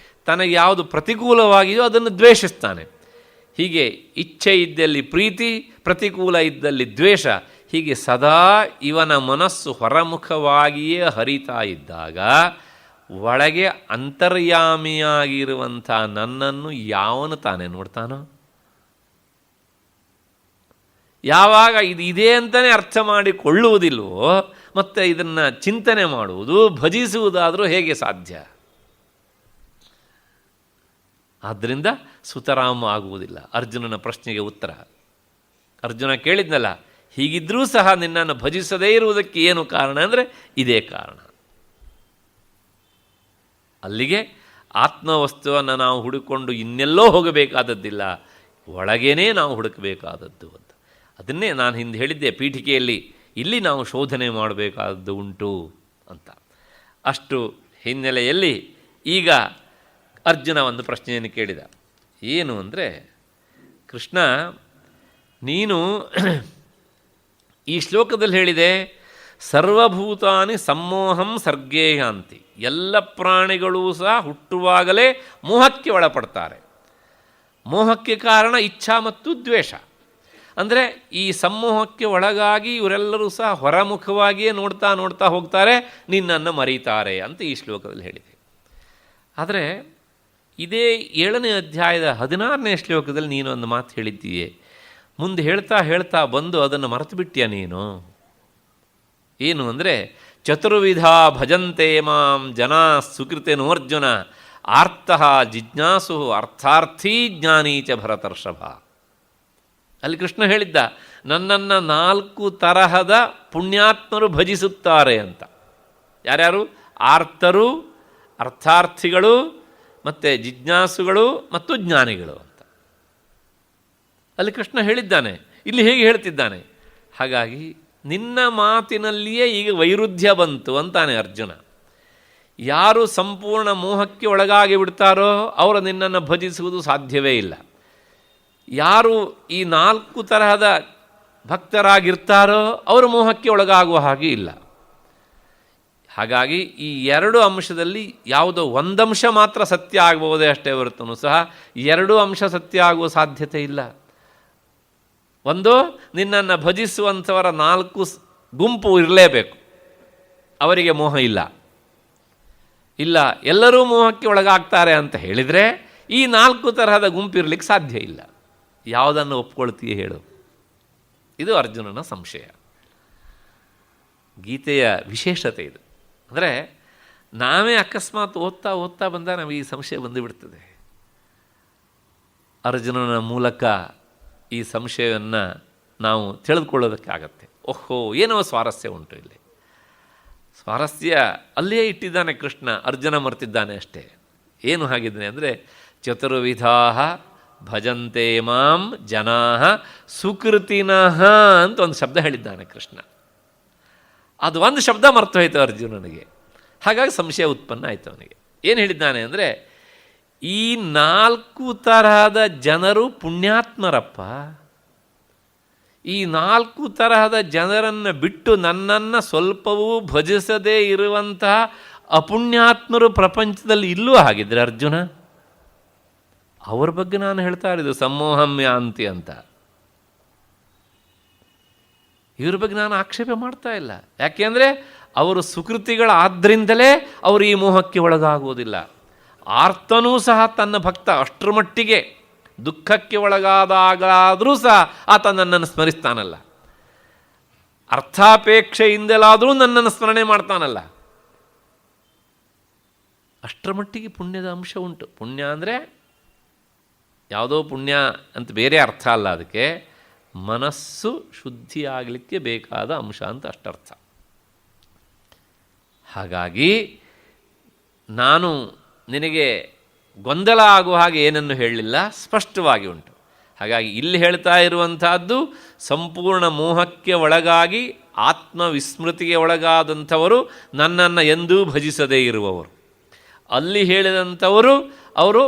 ತನಗೆ ಯಾವುದು ಪ್ರತಿಕೂಲವಾಗಿದೆಯೋ ಅದನ್ನು ದ್ವೇಷಿಸ್ತಾನೆ. ಹೀಗೆ ಇಚ್ಛೆ ಇದ್ದಲ್ಲಿ ಪ್ರೀತಿ, ಪ್ರತಿಕೂಲ ಇದ್ದಲ್ಲಿ ದ್ವೇಷ, ಹೀಗೆ ಸದಾ ಇವನ ಮನಸ್ಸು ಹೊರಮುಖವಾಗಿಯೇ ಹರಿತಾ ಇದ್ದಾಗ ಒಳಗೆ ಅಂತರ್ಯಾಮಿಯಾಗಿರುವಂಥ ನನ್ನನ್ನು ಯಾವನು ತಾನೇ ನೋಡ್ತಾನೋ? ಯಾವಾಗ ಇದು ಇದೆ ಅಂತಲೇ ಅರ್ಥ ಮಾಡಿಕೊಳ್ಳುವುದಿಲ್ವೋ, ಮತ್ತು ಇದನ್ನು ಚಿಂತನೆ ಮಾಡುವುದು, ಭಜಿಸುವುದಾದರೂ ಹೇಗೆ ಸಾಧ್ಯ? ಆದ್ದರಿಂದ ಸುತರಾಮ ಆಗುವುದಿಲ್ಲ. ಅರ್ಜುನನ ಪ್ರಶ್ನೆಗೆ ಉತ್ತರ. ಅರ್ಜುನ ಕೇಳಿದ್ನಲ್ಲ, ಹೀಗಿದ್ದರೂ ಸಹ ನಿನ್ನನ್ನು ಭಜಿಸದೇ ಇರುವುದಕ್ಕೆ ಏನು ಕಾರಣ ಅಂದರೆ ಇದೇ ಕಾರಣ. ಅಲ್ಲಿಗೆ ಆತ್ಮವಸ್ತುವನ್ನು ನಾವು ಹುಡುಕೊಂಡು ಇನ್ನೆಲ್ಲೋ ಹೋಗಬೇಕಾದದ್ದಿಲ್ಲ, ಒಳಗೇನೇ ನಾವು ಹುಡುಕಬೇಕಾದದ್ದು ಅಂತ. ಅದನ್ನೇ ನಾನು ಹಿಂದೆ ಹೇಳಿದ್ದೆ ಪೀಠಿಕೆಯಲ್ಲಿ, ಇಲ್ಲಿ ನಾವು ಶೋಧನೆ ಮಾಡಬೇಕಾದದ್ದು ಉಂಟು ಅಂತ. ಅಷ್ಟು ಹಿನ್ನೆಲೆಯಲ್ಲಿ ಈಗ ಅರ್ಜುನ ಒಂದು ಪ್ರಶ್ನೆಯನ್ನು ಕೇಳಿದ. ಏನು ಅಂದರೆ, ಕೃಷ್ಣ ನೀನು ಈ ಶ್ಲೋಕದಲ್ಲಿ ಹೇಳಿದೆ ಸರ್ವಭೂತಾನಿ ಸಮ್ಮೋಹಂ ಸರ್ಗೇಯಾಂತಿ, ಎಲ್ಲ ಪ್ರಾಣಿಗಳೂ ಸಹ ಹುಟ್ಟುವಾಗಲೇ ಮೋಹಕ್ಕೆ ಒಳಪಡ್ತಾರೆ. ಮೋಹಕ್ಕೆ ಕಾರಣ ಇಚ್ಛಾ ಮತ್ತು ದ್ವೇಷ. ಅಂದರೆ ಈ ಸಮೂಹಕ್ಕೆ ಒಳಗಾಗಿ ಇವರೆಲ್ಲರೂ ಸಹ ಹೊರಮುಖವಾಗಿಯೇ ನೋಡ್ತಾ ನೋಡ್ತಾ ಹೋಗ್ತಾರೆ, ನಿನ್ನನ್ನು ಮರೀತಾರೆ ಅಂತ ಈ ಶ್ಲೋಕದಲ್ಲಿ ಹೇಳಿದೆ. ಆದರೆ ಇದೇ 7ನೇ ಅಧ್ಯಾಯದ 16ನೇ ಶ್ಲೋಕದಲ್ಲಿ ನೀನು ಒಂದು ಮಾತು ಹೇಳಿದ್ದೀಯೆ. ಮುಂದೆ ಹೇಳ್ತಾ ಹೇಳ್ತಾ ಬಂದು ಅದನ್ನು ಮರೆತು ಬಿಟ್ಟಿಯ ನೀನು. ಏನು ಅಂದರೆ, ಚತುರ್ವಿಧ ಭಜಂತೆ ಮಾಂ ಜನಾ ಸುಕೃತೆನೋರ್ಜುನ ಆರ್ತಃ ಜಿಜ್ಞಾಸು ಅರ್ಥಾರ್ಥೀ ಜ್ಞಾನೀ ಚ ಭರತರ್ಷಭ. ಅಲ್ಲಿ ಕೃಷ್ಣ ಹೇಳಿದ್ದ, ನನ್ನನ್ನು 4 ತರಹದ ಪುಣ್ಯಾತ್ಮರು ಭಜಿಸುತ್ತಾರೆ ಅಂತ. ಯಾರ್ಯಾರು? ಆರ್ತರು, ಅರ್ಥಾರ್ಥಿಗಳು, ಮತ್ತು ಜಿಜ್ಞಾಸುಗಳು ಮತ್ತು ಜ್ಞಾನಿಗಳು ಅಂತ ಅಲ್ಲಿ ಕೃಷ್ಣ ಹೇಳಿದ್ದಾನೆ. ಇಲ್ಲಿ ಹೇಗೆ ಹೇಳ್ತಿದ್ದಾನೆ? ಹಾಗಾಗಿ ನಿನ್ನ ಮಾತಿನಲ್ಲಿಯೇ ಈಗ ವೈರುಧ್ಯ ಬಂತು ಅಂತಾನೆ ಅರ್ಜುನ. ಯಾರು ಸಂಪೂರ್ಣ ಮೋಹಕ್ಕೆ ಒಳಗಾಗಿ ಬಿಡ್ತಾರೋ ಅವರು ನಿನ್ನನ್ನು ಭಜಿಸುವುದು ಸಾಧ್ಯವೇ ಇಲ್ಲ. ಯಾರು ಈ 4 ತರಹದ ಭಕ್ತರಾಗಿರ್ತಾರೋ ಅವರು ಮೋಹಕ್ಕೆ ಒಳಗಾಗುವ ಹಾಗೆ ಇಲ್ಲ. ಹಾಗಾಗಿ ಈ 2 ಅಂಶದಲ್ಲಿ ಯಾವುದೋ ಒಂದಂಶ ಮಾತ್ರ ಸತ್ಯ ಆಗಬಹುದೇ ಅಷ್ಟೇ ಹೊರತೂ ಸಹ 2 ಅಂಶ ಸತ್ಯ ಆಗುವ ಸಾಧ್ಯತೆ ಇಲ್ಲ. ಒಂದು, ನಿನ್ನನ್ನು ಭಜಿಸುವಂಥವರ 4 ಗುಂಪು ಇರಲೇಬೇಕು, ಅವರಿಗೆ ಮೋಹ ಇಲ್ಲ. ಇಲ್ಲ ಎಲ್ಲರೂ ಮೋಹಕ್ಕೆ ಒಳಗಾಗ್ತಾರೆ ಅಂತ ಹೇಳಿದರೆ ಈ 4 ತರಹದ ಗುಂಪಿರಲಿಕ್ಕೆ ಸಾಧ್ಯ ಇಲ್ಲ. ಯಾವುದನ್ನು ಒಪ್ಕೊಳ್ತೀಯ ಹೇಳು? ಇದು ಅರ್ಜುನನ ಸಂಶಯ. ಗೀತೆಯ ವಿಶೇಷತೆ ಇದು. ಅಂದರೆ ನಾವೇ ಅಕಸ್ಮಾತ್ ಓದ್ತಾ ಬಂದಾಗ ನಮಗೆ ಈ ಸಂಶಯ ಬಂದುಬಿಡ್ತದೆ. ಅರ್ಜುನನ ಮೂಲಕ ಈ ಸಂಶಯವನ್ನು ನಾವು ತಿಳಿದುಕೊಳ್ಳೋದಕ್ಕಾಗತ್ತೆ. ಓಹೋ, ಏನೋ ಸ್ವಾರಸ್ಯ ಉಂಟು ಇಲ್ಲಿ. ಸ್ವಾರಸ್ಯ ಅಲ್ಲಿಯೇ ಇಟ್ಟಿದ್ದಾನೆ ಕೃಷ್ಣ, ಅರ್ಜುನ ಮರ್ತಿದ್ದಾನೆ ಅಷ್ಟೇ. ಏನು ಹಾಗಿದ್ದಾನೆ ಅಂದರೆ, ಚತುರ್ವಿಧಾ ಭಜಂತೆ ಮಾಂ ಜನಾ ಸುಕೃತಿನಃ ಅಂತ ಒಂದು ಶಬ್ದ ಹೇಳಿದ್ದಾನೆ ಕೃಷ್ಣ. ಅದು ಒಂದು ಶಬ್ದ ಮರ್ತು ಹೋಯಿತು ಅರ್ಜುನನಿಗೆ. ಹಾಗಾಗಿ ಸಂಶಯ ಉತ್ಪನ್ನ ಆಯಿತು ಅವನಿಗೆ. ಏನು ಹೇಳಿದ್ದಾನೆ ಅಂದರೆ, ಈ 4 ತರಹದ ಜನರು ಪುಣ್ಯಾತ್ಮರಪ್ಪ. ಈ 4 ತರಹದ ಜನರನ್ನು ಬಿಟ್ಟು ನನ್ನನ್ನು ಸ್ವಲ್ಪವೂ ಭಜಿಸದೇ ಇರುವಂತಹ ಅಪುಣ್ಯಾತ್ಮರು ಪ್ರಪಂಚದಲ್ಲಿ ಇಲ್ಲೂ ಹಾಗಿದ್ರೆ ಅರ್ಜುನ, ಅವ್ರ ಬಗ್ಗೆ ನಾನು ಹೇಳ್ತಾ ಇರೋದು ಸಮೋಹಮ್ಯಾಂತಿ ಅಂತ. ಇವ್ರ ಬಗ್ಗೆ ನಾನು ಆಕ್ಷೇಪ ಮಾಡ್ತಾ ಇಲ್ಲ. ಯಾಕೆಂದರೆ ಅವರು ಸುಕೃತಿಗಳಾದ್ದರಿಂದಲೇ ಅವರು ಈ ಮೋಹಕ್ಕೆ ಒಳಗಾಗುವುದಿಲ್ಲ. ಆರ್ತನೂ ಸಹ ತನ್ನ ಭಕ್ತ ಅಷ್ಟರ ಮಟ್ಟಿಗೆ ದುಃಖಕ್ಕೆ ಒಳಗಾದಾಗಲಾದರೂ ಸಹ ಆತ ನನ್ನನ್ನು ಸ್ಮರಿಸ್ತಾನಲ್ಲ, ಅರ್ಥಾಪೇಕ್ಷೆಯಿಂದಲಾದರೂ ನನ್ನನ್ನು ಸ್ಮರಣೆ ಮಾಡ್ತಾನಲ್ಲ. ಅಷ್ಟರ ಮಟ್ಟಿಗೆ ಪುಣ್ಯದ ಅಂಶ ಉಂಟು. ಪುಣ್ಯ ಅಂದರೆ ಯಾವುದೋ ಪುಣ್ಯ ಅಂತ ಬೇರೆ ಅರ್ಥ ಅಲ್ಲ, ಅದಕ್ಕೆ ಮನಸ್ಸು ಶುದ್ಧಿಯಾಗಲಿಕ್ಕೆ ಬೇಕಾದ ಅಂಶ ಅಂತ ಅಷ್ಟರ್ಥ. ಹಾಗಾಗಿ ನಾನು ನಿನಗೆ ಗೊಂದಲ ಆಗುವ ಹಾಗೆ ಏನನ್ನು ಹೇಳಲಿಲ್ಲ, ಸ್ಪಷ್ಟವಾಗಿ ಉಂಟು. ಹಾಗಾಗಿ ಇಲ್ಲಿ ಹೇಳ್ತಾ ಇರುವಂತಹದ್ದು ಸಂಪೂರ್ಣ ಮೋಹಕ್ಕೆ ಒಳಗಾಗಿ ಆತ್ಮವಿಸ್ಮೃತಿಗೆ ಒಳಗಾದಂಥವರು ನನ್ನನ್ನು ಎಂದೂ ಭಜಿಸದೇ ಇರುವವರು. ಅಲ್ಲಿ ಹೇಳಿದಂಥವರು ಅವರು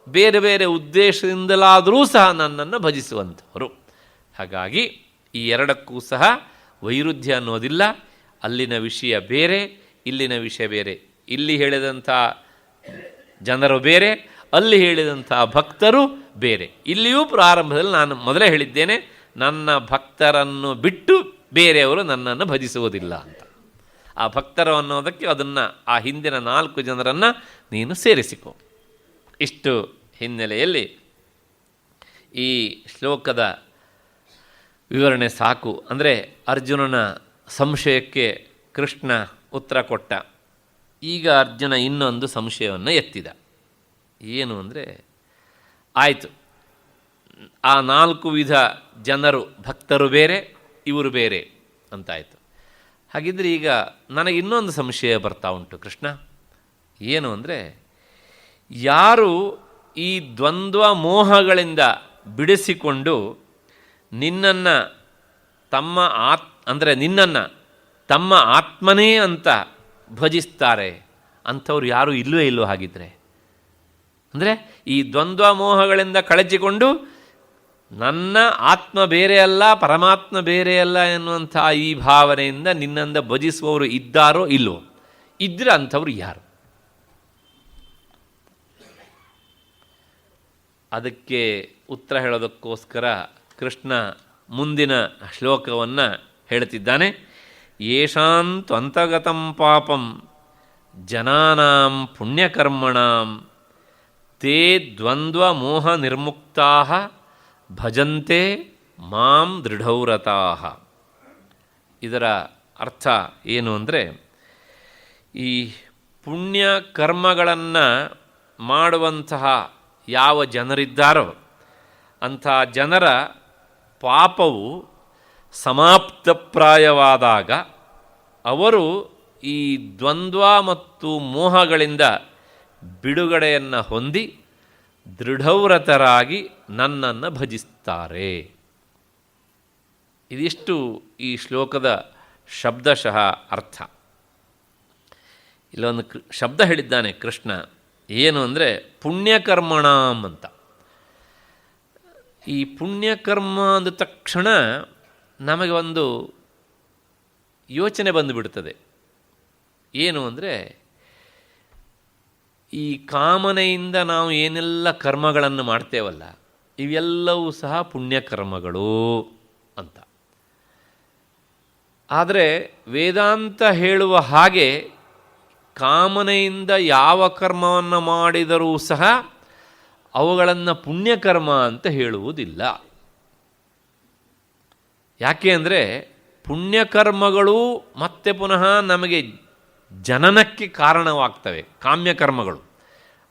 ಬೇರೆ ಬೇರೆ ಉದ್ದೇಶದಿಂದಲಾದರೂ ಸಹ ನನ್ನನ್ನು ಭಜಿಸುವಂಥವರು. ಹಾಗಾಗಿ ಈ ಎರಡಕ್ಕೂ ಸಹ ವೈರುಧ್ಯ ಅನ್ನೋದಿಲ್ಲ. ಅಲ್ಲಿನ ವಿಷಯ ಬೇರೆ, ಇಲ್ಲಿನ ವಿಷಯ ಬೇರೆ. ಇಲ್ಲಿ ಹೇಳಿದಂಥ ಜನರು ಬೇರೆ, ಅಲ್ಲಿ ಹೇಳಿದಂಥ ಭಕ್ತರು ಬೇರೆ. ಇಲ್ಲಿಯೂ ಪ್ರಾರಂಭದಲ್ಲಿ ನಾನು ಮೊದಲೇ ಹೇಳಿದ್ದೇನೆ, ನನ್ನ ಭಕ್ತರನ್ನು ಬಿಟ್ಟು ಬೇರೆಯವರು ನನ್ನನ್ನು ಭಜಿಸುವುದಿಲ್ಲ ಅಂತ. ಆ ಭಕ್ತರು ಅನ್ನೋದಕ್ಕೆ ಅದನ್ನು ಆ ಹಿಂದಿನ 4 ಜನರನ್ನು ನೀನು ಸೇರಿಸಿಕೊ. ಇಷ್ಟು ಹಿನ್ನೆಲೆಯಲ್ಲಿ ಈ ಶ್ಲೋಕದ ವಿವರಣೆ ಸಾಕು. ಅಂದರೆ ಅರ್ಜುನನ ಸಂಶಯಕ್ಕೆ ಕೃಷ್ಣ ಉತ್ತರ ಕೊಟ್ಟ. ಈಗ ಅರ್ಜುನ ಇನ್ನೊಂದು ಸಂಶಯವನ್ನು ಎತ್ತಿದ. ಏನು ಅಂದರೆ, ಆಯಿತು, ಆ 4 ವಿಧ ಜನರು ಭಕ್ತರು ಬೇರೆ, ಇವರು ಬೇರೆ ಅಂತಾಯಿತು. ಹಾಗಿದ್ರೆ ಈಗ ನನಗೆ ಇನ್ನೊಂದು ಸಂಶಯ ಬರ್ತಾ ಉಂಟು ಕೃಷ್ಣ. ಏನು ಅಂದರೆ, ಯಾರು ಈ ದ್ವಂದ್ವ ಮೋಹಗಳಿಂದ ಬಿಡಿಸಿಕೊಂಡು ನಿನ್ನನ್ನು ನಿನ್ನನ್ನು ತಮ್ಮ ಆತ್ಮನೇ ಅಂತ ಭಜಿಸ್ತಾರೆ ಅಂಥವ್ರು ಯಾರೂ ಇಲ್ಲವೋ ಹಾಗಿದ್ರೆ? ಅಂದರೆ ಈ ದ್ವಂದ್ವ ಮೋಹಗಳಿಂದ ಕಳಚಿಕೊಂಡು ನನ್ನ ಆತ್ಮ ಬೇರೆ ಅಲ್ಲ, ಪರಮಾತ್ಮ ಬೇರೆ ಅಲ್ಲ ಎನ್ನುವಂಥ ಈ ಭಾವನೆಯಿಂದ ನಿನ್ನಂದ ಭಜಿಸುವವರು ಇದ್ದಾರೋ ಇಲ್ಲವೋ? ಇದ್ದರೆ ಅಂಥವ್ರು ಯಾರು? ಅದಕ್ಕೆ ಉತ್ತರ ಹೇಳೋದಕ್ಕೋಸ್ಕರ ಕೃಷ್ಣ ಮುಂದಿನ ಶ್ಲೋಕವನ್ನು ಹೇಳ್ತಿದ್ದಾನೆ. ಯೇಷಾಂತ್ವಂತಗತಂ ಪಾಪಂ ಜನಾನಾಂ ಪುಣ್ಯಕರ್ಮಣಾಂ ತೇ ದ್ವಂದ್ವ ಮೋಹ ನಿರ್ಮುಕ್ತಾಃ ಭಜಂತೆ ಮಾಂ ದೃಢವ್ರತಾಃ. ಇದರ ಅರ್ಥ ಏನು ಅಂದರೆ, ಈ ಪುಣ್ಯ ಕರ್ಮಗಳನ್ನು ಮಾಡುವಂತಹ ಯಾವ ಜನರಿದ್ದಾರೋ ಅಂಥ ಜನರ ಪಾಪವು ಸಮಾಪ್ತಪ್ರಾಯವಾದಾಗ ಅವರು ಈ ದ್ವಂದ್ವ ಮತ್ತು ಮೋಹಗಳಿಂದ ಬಿಡುಗಡೆಯನ್ನು ಹೊಂದಿ ದೃಢವ್ರತರಾಗಿ ನನ್ನನ್ನು ಭಜಿಸ್ತಾರೆ. ಇದಿಷ್ಟು ಈ ಶ್ಲೋಕದ ಶಬ್ದಶಃ ಅರ್ಥ. ಇಲ್ಲೊಂದು ಶಬ್ದ ಹೇಳಿದ್ದಾನೆ ಕೃಷ್ಣ. ಏನು ಅಂದರೆ ಪುಣ್ಯಕರ್ಮಣಾಂ ಅಂತ. ಈ ಪುಣ್ಯಕರ್ಮ ಅಂದ ತಕ್ಷಣ ನಮಗೆ ಒಂದು ಯೋಚನೆ ಬಂದುಬಿಡ್ತದೆ. ಏನು ಅಂದರೆ, ಈ ಕಾಮನೆಯಿಂದ ನಾವು ಏನೆಲ್ಲ ಕರ್ಮಗಳನ್ನು ಮಾಡ್ತೇವಲ್ಲ, ಇವೆಲ್ಲವೂ ಸಹ ಪುಣ್ಯಕರ್ಮಗಳು ಅಂತ. ಆದರೆ ವೇದಾಂತ ಹೇಳುವ ಹಾಗೆ ಕಾಮನೆಯಿಂದ ಯಾವ ಕರ್ಮವನ್ನು ಮಾಡಿದರೂ ಸಹ ಅವುಗಳನ್ನು ಪುಣ್ಯಕರ್ಮ ಅಂತ ಹೇಳುವುದಿಲ್ಲ. ಯಾಕೆ ಅಂದರೆ ಪುಣ್ಯಕರ್ಮಗಳು ಮತ್ತೆ ಪುನಃ ನಮಗೆ ಜನನಕ್ಕೆ ಕಾರಣವಾಗ್ತವೆ, ಕಾಮ್ಯಕರ್ಮಗಳು.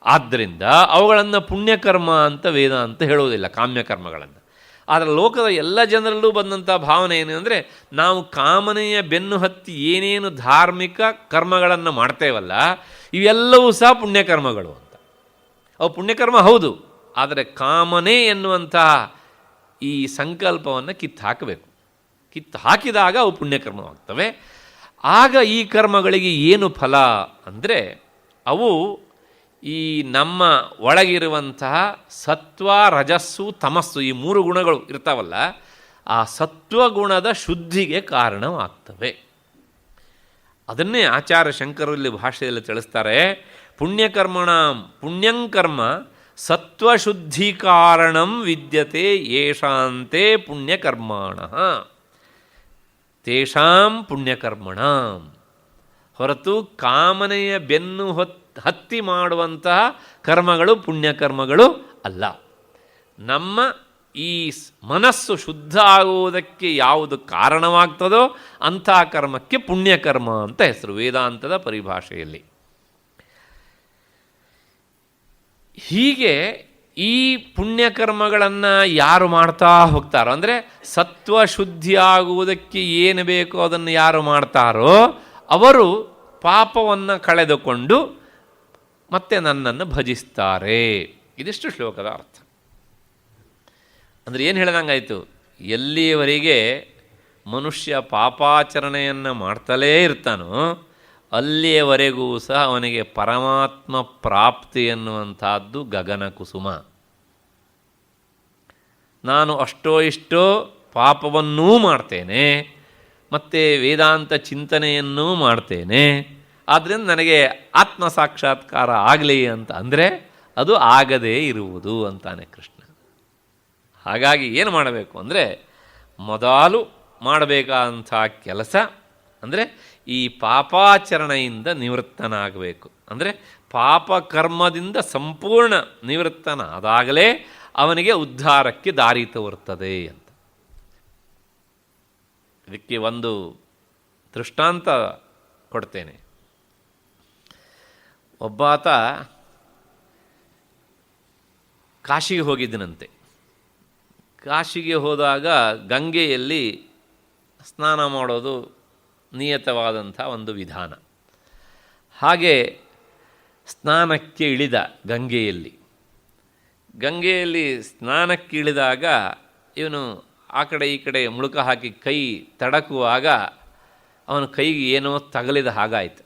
ಆದ್ದರಿಂದ ಅವುಗಳನ್ನು ಪುಣ್ಯಕರ್ಮ ಅಂತ ವೇದ ಅಂತ ಹೇಳುವುದಿಲ್ಲ, ಕಾಮ್ಯಕರ್ಮಗಳನ್ನು. ಆದರೆ ಲೋಕದ ಎಲ್ಲ ಜನರಲ್ಲೂ ಬಂದಂಥ ಭಾವನೆ ಏನು ಅಂದರೆ, ನಾವು ಕಾಮನೆಯ ಬೆನ್ನು ಹತ್ತಿ ಏನೇನು ಧಾರ್ಮಿಕ ಕರ್ಮಗಳನ್ನು ಮಾಡ್ತೇವಲ್ಲ, ಇವೆಲ್ಲವೂ ಸಹ ಪುಣ್ಯಕರ್ಮಗಳು ಅಂತ. ಅವು ಪುಣ್ಯಕರ್ಮ ಹೌದು, ಆದರೆ ಕಾಮನೆ ಎನ್ನುವಂತಹ ಈ ಸಂಕಲ್ಪವನ್ನು ಕಿತ್ತಾಕಬೇಕು. ಕಿತ್ತು ಹಾಕಿದಾಗ ಅವು ಪುಣ್ಯಕರ್ಮವಾಗ್ತವೆ. ಆಗ ಈ ಕರ್ಮಗಳಿಗೆ ಏನು ಫಲ ಅಂದರೆ, ಅವು ಈ ನಮ್ಮ ಒಳಗಿರುವಂತಹ ಸತ್ವ, ರಜಸ್ಸು, ತಮಸ್ಸು, ಈ 3 ಗುಣಗಳು ಇರ್ತಾವಲ್ಲ, ಆ ಸತ್ವಗುಣದ ಶುದ್ಧಿಗೆ ಕಾರಣವಾಗ್ತವೆ. ಅದನ್ನೇ ಆಚಾರ್ಯ ಶಂಕರಲ್ಲಿ ಭಾಷೆಯಲ್ಲಿ ತಿಳಿಸ್ತಾರೆ. ಪುಣ್ಯಕರ್ಮಣಾಂ ಪುಣ್ಯಂಕರ್ಮ ಸತ್ವಶುದ್ಧಿ ಕಾರಣಂ ವಿದ್ಯತೆ ಯೇಷಾಂತೆ ಪುಣ್ಯಕರ್ಮಾಣಃ ತೇಷಾಂ ಪುಣ್ಯಕರ್ಮಣಾಂ. ಹೊರತು ಕಾಮನೆಯ ಬೆನ್ನು ಹತ್ತಿ ಮಾಡುವಂತಹ ಕರ್ಮಗಳು ಪುಣ್ಯಕರ್ಮಗಳು ಅಲ್ಲ. ನಮ್ಮ ಈ ಮನಸ್ಸು ಶುದ್ಧ ಆಗುವುದಕ್ಕೆ ಯಾವುದು ಕಾರಣವಾಗ್ತದೋ ಅಂತಹ ಕರ್ಮಕ್ಕೆ ಪುಣ್ಯಕರ್ಮ ಅಂತ ಹೆಸರು ವೇದಾಂತದ ಪರಿಭಾಷೆಯಲ್ಲಿ. ಹೀಗೆ ಈ ಪುಣ್ಯಕರ್ಮಗಳನ್ನು ಯಾರು ಮಾಡ್ತಾ ಹೋಗ್ತಾರೋ, ಅಂದರೆ ಸತ್ವಶುದ್ಧಿ ಆಗುವುದಕ್ಕೆ ಏನು ಬೇಕೋ ಅದನ್ನು ಯಾರು ಮಾಡ್ತಾರೋ ಅವರು ಪಾಪವನ್ನು ಕಳೆದುಕೊಂಡು ಮತ್ತೆ ನನ್ನನ್ನು ಭಜಿಸ್ತಾರೆ. ಇದಿಷ್ಟು ಶ್ಲೋಕದ ಅರ್ಥ. ಅಂದರೆ ಏನು ಹೇಳ್ದಂಗಾಯಿತು, ಎಲ್ಲಿಯವರೆಗೆ ಮನುಷ್ಯ ಪಾಪಾಚರಣೆಯನ್ನು ಮಾಡ್ತಲೇ ಇರ್ತಾನೋ ಅಲ್ಲಿಯವರೆಗೂ ಸಹ ಅವನಿಗೆ ಪರಮಾತ್ಮ ಪ್ರಾಪ್ತಿ ಎನ್ನುವಂಥದ್ದು ಗಗನ ಕುಸುಮ. ನಾನು ಅಷ್ಟೋ ಇಷ್ಟೋ ಪಾಪವನ್ನೂ ಮಾಡ್ತೇನೆ, ಮತ್ತು ವೇದಾಂತ ಚಿಂತನೆಯನ್ನೂ ಮಾಡ್ತೇನೆ, ಆದ್ದರಿಂದ ನನಗೆ ಆತ್ಮ ಸಾಕ್ಷಾತ್ಕಾರ ಆಗಲಿ ಅಂತ ಅಂದರೆ ಅದು ಆಗದೇ ಇರುವುದು ಅಂತಾನೆ ಕೃಷ್ಣ. ಹಾಗಾಗಿ ಏನು ಮಾಡಬೇಕು ಅಂದರೆ, ಮೊದಲು ಮಾಡಬೇಕಾದಂಥ ಕೆಲಸ ಅಂದರೆ ಈ ಪಾಪಾಚರಣೆಯಿಂದ ನಿವೃತ್ತನಾಗಬೇಕು. ಅಂದರೆ ಪಾಪಕರ್ಮದಿಂದ ಸಂಪೂರ್ಣ ನಿವೃತ್ತನಾದಾಗಲೇ ಅವನಿಗೆ ಉದ್ಧಾರಕ್ಕೆ ದಾರಿ ತೋರುತ್ತದೆ ಅಂತ. ಇದಕ್ಕೆ ಒಂದು ದೃಷ್ಟಾಂತ ಕೊಡ್ತೇನೆ. ಒಬ್ಬಾತ ಕಾಶಿಗೆ ಹೋಗಿದ್ದನಂತೆ. ಕಾಶಿಗೆ ಹೋದಾಗ ಗಂಗೆಯಲ್ಲಿ ಸ್ನಾನ ಮಾಡೋದು ನಿಯತವಾದಂಥ ಒಂದು ವಿಧಾನ. ಹಾಗೆ ಸ್ನಾನಕ್ಕೆ ಇಳಿದ ಗಂಗೆಯಲ್ಲಿ ಸ್ನಾನಕ್ಕೆ ಇಳಿದಾಗ ಇವನು ಆ ಕಡೆ ಈ ಕಡೆ ಮುಳುಕ ಹಾಕಿ ಕೈ ತಡಕುವಾಗ ಅವನ ಕೈಗೆ ಏನೋ ತಗಲಿದ ಹಾಗಾಯಿತು.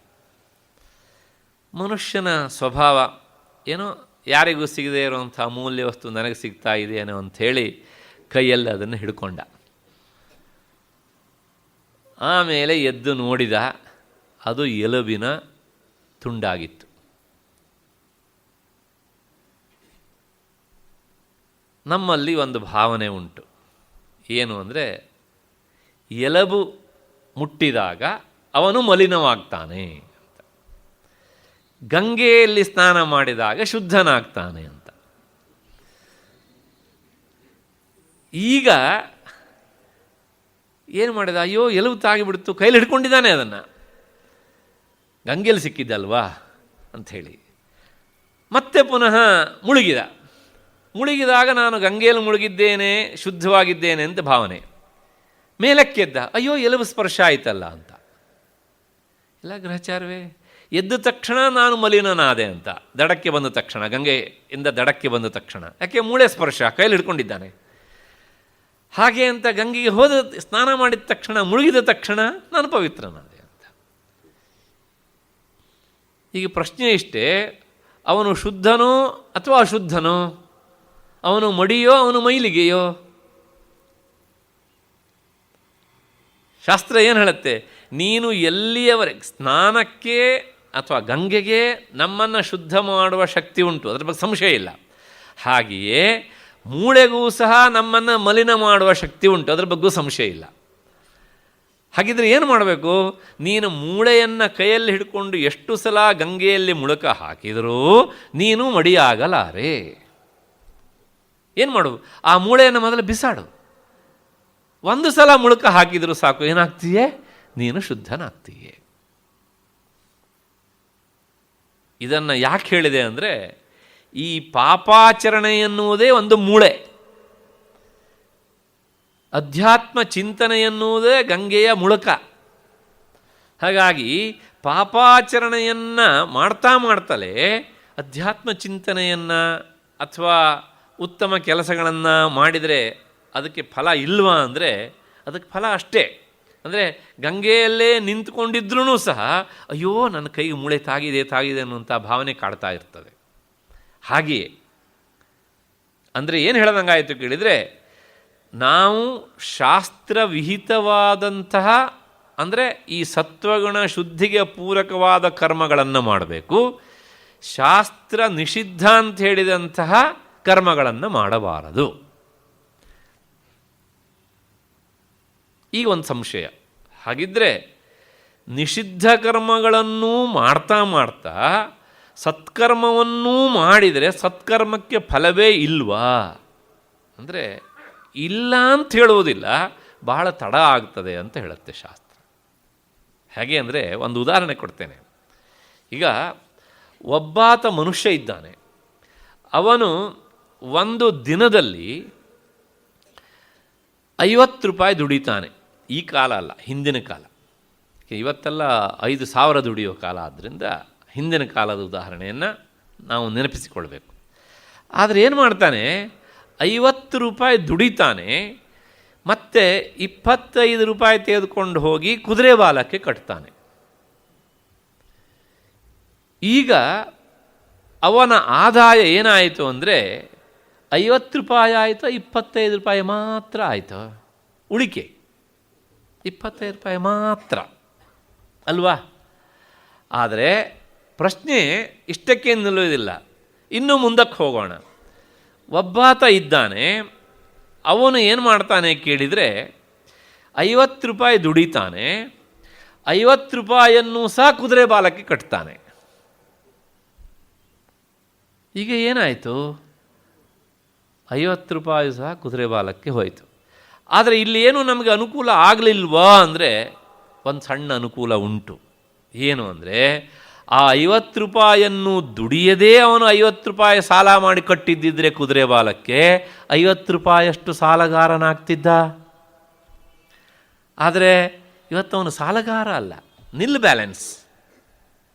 ಮನುಷ್ಯನ ಸ್ವಭಾವ ಏನೋ ಯಾರಿಗೂ ಸಿಗದೇ ಇರುವಂಥ ಅಮೂಲ್ಯ ವಸ್ತು ನನಗೆ ಸಿಗ್ತಾ ಇದೆಯೇನೋ ಅಂಥೇಳಿ ಕೈಯಲ್ಲಿ ಅದನ್ನು ಹಿಡ್ಕೊಂಡ. ಆಮೇಲೆ ಎದ್ದು ನೋಡಿದ, ಅದು ಎಲುಬಿನ ತುಂಡಾಗಿತ್ತು. ನಮ್ಮಲ್ಲಿ ಒಂದು ಭಾವನೆ ಉಂಟು, ಏನು ಅಂದರೆ ಎಲುಬು ಮುಟ್ಟಿದಾಗ ಅವನು ಮಲಿನವಾಗ್ತಾನೆ ಅಂತ, ಗಂಗೆಯಲ್ಲಿ ಸ್ನಾನ ಮಾಡಿದಾಗ ಶುದ್ಧನಾಗ್ತಾನೆ ಅಂತ. ಈಗ ಏನು ಮಾಡಿದ, ಅಯ್ಯೋ ಎಲುಬು ತಾಗಿಬಿಡ್ತು, ಕೈಲಿ ಹಿಡ್ಕೊಂಡಿದ್ದಾನೆ ಅದನ್ನು, ಗಂಗೆಯಲ್ಲಿ ಸಿಕ್ಕಿದ್ದಲ್ವಾ ಅಂಥೇಳಿ ಮತ್ತೆ ಪುನಃ ಮುಳುಗಿದಾಗ ನಾನು ಗಂಗೆಯಲ್ಲಿ ಮುಳುಗಿದ್ದೇನೆ, ಶುದ್ಧವಾಗಿದ್ದೇನೆ ಅಂತ ಭಾವನೆ. ಮೇಲಕ್ಕೆದ್ದ, ಅಯ್ಯೋ ಎಲುಬು ಸ್ಪರ್ಶ ಆಯ್ತಲ್ಲ ಅಂತ. ಎಲ್ಲ ಗ್ರಹಚಾರವೇ. ಎದ್ದ ತಕ್ಷಣ ನಾನು ಮಲಿನನಾದೆ ಅಂತ, ದಡಕ್ಕೆ ಬಂದ ತಕ್ಷಣ, ಗಂಗೆಯಿಂದ ದಡಕ್ಕೆ ಬಂದ ತಕ್ಷಣ. ಯಾಕೆ? ಮೂಳೆ ಸ್ಪರ್ಶ, ಕೈಲಿ ಹಿಡ್ಕೊಂಡಿದ್ದಾನೆ. ಹಾಗೆ ಅಂತ ಗಂಗೆಗೆ ಹೋದ, ಸ್ನಾನ ಮಾಡಿದ ತಕ್ಷಣ, ಮುಳುಗಿದ ತಕ್ಷಣ ನಾನು ಪವಿತ್ರನಾದೆ ಅಂತ. ಈಗ ಪ್ರಶ್ನೆ ಇಷ್ಟೇ, ಅವನು ಶುದ್ಧನೋ ಅಥವಾ ಅಶುದ್ಧನೋ? ಅವನು ಮಡಿಯೋ ಅವನು ಮೈಲಿಗೆಯೋ? ಶಾಸ್ತ್ರ ಏನು ಹೇಳುತ್ತೆ? ನೀನು ಎಲ್ಲಿಯವರೆಗೆ ಸ್ನಾನಕ್ಕೆ ಅಥವಾ ಗಂಗೆಗೆ ನಮ್ಮನ್ನು ಶುದ್ಧ ಮಾಡುವ ಶಕ್ತಿ ಉಂಟು, ಅದ್ರ ಬಗ್ಗೆ ಸಂಶಯ ಇಲ್ಲ. ಹಾಗೆಯೇ ಮೂಳೆಗೂ ಸಹ ನಮ್ಮನ್ನು ಮಲಿನ ಮಾಡುವ ಶಕ್ತಿ ಉಂಟು, ಅದ್ರ ಬಗ್ಗೂ ಸಂಶಯ ಇಲ್ಲ. ಹಾಗಿದ್ರೆ ಏನು ಮಾಡಬೇಕು? ನೀನು ಮೂಳೆಯನ್ನು ಕೈಯಲ್ಲಿ ಹಿಡ್ಕೊಂಡು ಎಷ್ಟು ಸಲ ಗಂಗೆಯಲ್ಲಿ ಮುಳುಕ ಹಾಕಿದರೂ ನೀನು ಮಡಿಯಾಗಲಾರೆ. ಏನು ಮಾಡು, ಆ ಮೂಳೆಯನ್ನು ಮೊದಲು ಬಿಸಾಡು. ಒಂದು ಸಲ ಮುಳುಕ ಹಾಕಿದರೂ ಸಾಕು, ಏನಾಗ್ತೀಯೇ, ನೀನು ಶುದ್ಧನಾಗ್ತೀಯೇ. ಇದನ್ನು ಯಾಕೆ ಹೇಳಿದೆ ಅಂದರೆ, ಈ ಪಾಪಾಚರಣೆ ಎನ್ನುವುದೇ ಒಂದು ಮೂಳೆ, ಅಧ್ಯಾತ್ಮ ಚಿಂತನೆ ಎನ್ನುವುದೇ ಗಂಗೆಯ ಮುಳುಕ. ಹಾಗಾಗಿ ಪಾಪಾಚರಣೆಯನ್ನು ಮಾಡ್ತಾ ಮಾಡ್ತಲೇ ಅಧ್ಯಾತ್ಮ ಚಿಂತನೆಯನ್ನು ಅಥವಾ ಉತ್ತಮ ಕೆಲಸಗಳನ್ನು ಮಾಡಿದರೆ ಅದಕ್ಕೆ ಫಲ ಇಲ್ವಾ ಅಂದರೆ ಅದಕ್ಕೆ ಫಲ ಅಷ್ಟೇ. ಅಂದರೆ ಗಂಗೆಯಲ್ಲೇ ನಿಂತ್ಕೊಂಡಿದ್ರೂ ಸಹ ಅಯ್ಯೋ ನನ್ನ ಕೈಗೆ ಮೂಳೆ ತಾಗಿದೆ ಅನ್ನುವಂಥ ಭಾವನೆ ಕಾಡ್ತಾ ಇರ್ತದೆ. ಹಾಗೆಯೇ ಅಂದರೆ ಏನು ಹೇಳ್ದಂಗಾಯಿತು ಕೇಳಿದರೆ, ನಾವು ಶಾಸ್ತ್ರವಿಹಿತವಾದಂತಹ ಅಂದರೆ ಈ ಸತ್ವಗುಣ ಶುದ್ಧಿಗೆ ಪೂರಕವಾದ ಕರ್ಮಗಳನ್ನು ಮಾಡಬೇಕು, ಶಾಸ್ತ್ರ ನಿಷಿದ್ಧ ಅಂತ ಹೇಳಿದಂತಹ ಕರ್ಮಗಳನ್ನು ಮಾಡಬಾರದು. ಈಗ ಒಂದು ಸಂಶಯ, ಹಾಗಿದ್ದರೆ ನಿಷಿದ್ಧ ಕರ್ಮಗಳನ್ನೂ ಮಾಡ್ತಾ ಮಾಡ್ತಾ ಸತ್ಕರ್ಮವನ್ನೂ ಮಾಡಿದರೆ ಸತ್ಕರ್ಮಕ್ಕೆ ಫಲವೇ ಇಲ್ವಾ ಅಂದರೆ ಇಲ್ಲ ಅಂತ ಹೇಳುವುದಿಲ್ಲ, ಬಹಳ ತಡ ಆಗ್ತದೆ ಅಂತ ಹೇಳುತ್ತೆ ಶಾಸ್ತ್ರ. ಹೇಗೆ ಅಂದರೆ ಒಂದು ಉದಾಹರಣೆ ಕೊಡ್ತೇನೆ. ಈಗ ಒಬ್ಬಾತ ಮನುಷ್ಯ ಇದ್ದಾನೆ, ಅವನು ಒಂದು ದಿನದಲ್ಲಿ 50 ರೂಪಾಯಿ ದುಡಿತಾನೆ. ಈ ಕಾಲ ಅಲ್ಲ, ಹಿಂದಿನ ಕಾಲ. ಇವತ್ತೆಲ್ಲ 5,000 ದುಡಿಯೋ ಕಾಲ ಆದ್ದರಿಂದ ಹಿಂದಿನ ಕಾಲದ ಉದಾಹರಣೆಯನ್ನು ನಾವು ನೆನಪಿಸಿಕೊಳ್ಬೇಕು. ಆದರೆ ಏನು ಮಾಡ್ತಾನೆ, 50 ರೂಪಾಯಿ ದುಡಿತಾನೆ, ಮತ್ತು 25 ರೂಪಾಯಿ ತೆಗೆದುಕೊಂಡು ಹೋಗಿ ಕುದುರೆ ಬಾಲಕ್ಕೆ ಕಟ್ತಾನೆ. ಈಗ ಅವನ ಆದಾಯ ಏನಾಯಿತು ಅಂದರೆ 50 ರೂಪಾಯಿ ಆಯಿತು, 25 ರೂಪಾಯಿ ಮಾತ್ರ ಆಯಿತು ಉಳಿಕೆ, 25 ರೂಪಾಯಿ ಮಾತ್ರ ಅಲ್ವಾ. ಆದರೆ ಪ್ರಶ್ನೆ ಇಷ್ಟಕ್ಕೆ ನಿಲ್ಲುವುದಿಲ್ಲ, ಇನ್ನೂ ಮುಂದಕ್ಕೆ ಹೋಗೋಣ. ಒಬ್ಬಾತ ಇದ್ದಾನೆ, ಅವನು ಏನು ಮಾಡ್ತಾನೆ ಕೇಳಿದರೆ 50 ರೂಪಾಯಿ ದುಡಿತಾನೆ, 50 ರೂಪಾಯಿಯನ್ನು ಸಹ ಕುದುರೆ ಬಾಲಕ್ಕೆ ಕಟ್ತಾನೆ. ಈಗ ಏನಾಯಿತು, 50 ರೂಪಾಯಿ ಸಹ ಕುದುರೆ ಬಾಲಕ್ಕೆ ಹೋಯಿತು. ಆದರೆ ಇಲ್ಲಿ ಏನು ನಮಗೆ ಅನುಕೂಲ ಆಗಲಿಲ್ವಾ ಅಂದರೆ ಒಂದು ಸಣ್ಣ ಅನುಕೂಲ ಉಂಟು. ಏನು ಅಂದರೆ ಆ 50 ರೂಪಾಯಿಯನ್ನು ದುಡಿಯದೇ ಅವನು 50 ರೂಪಾಯಿ ಸಾಲ ಮಾಡಿ ಕಟ್ಟಿದ್ದಿದ್ರೆ ಕುದುರೆ ಬಾಲಕ್ಕೆ 50 ರೂಪಾಯಿಯಷ್ಟು ಸಾಲಗಾರನಾಗ್ತಿದ್ದ. ಆದರೆ ಇವತ್ತು ಅವನು ಸಾಲಗಾರ ಅಲ್ಲ, ನಿಲ್ ಬ್ಯಾಲೆನ್ಸ್.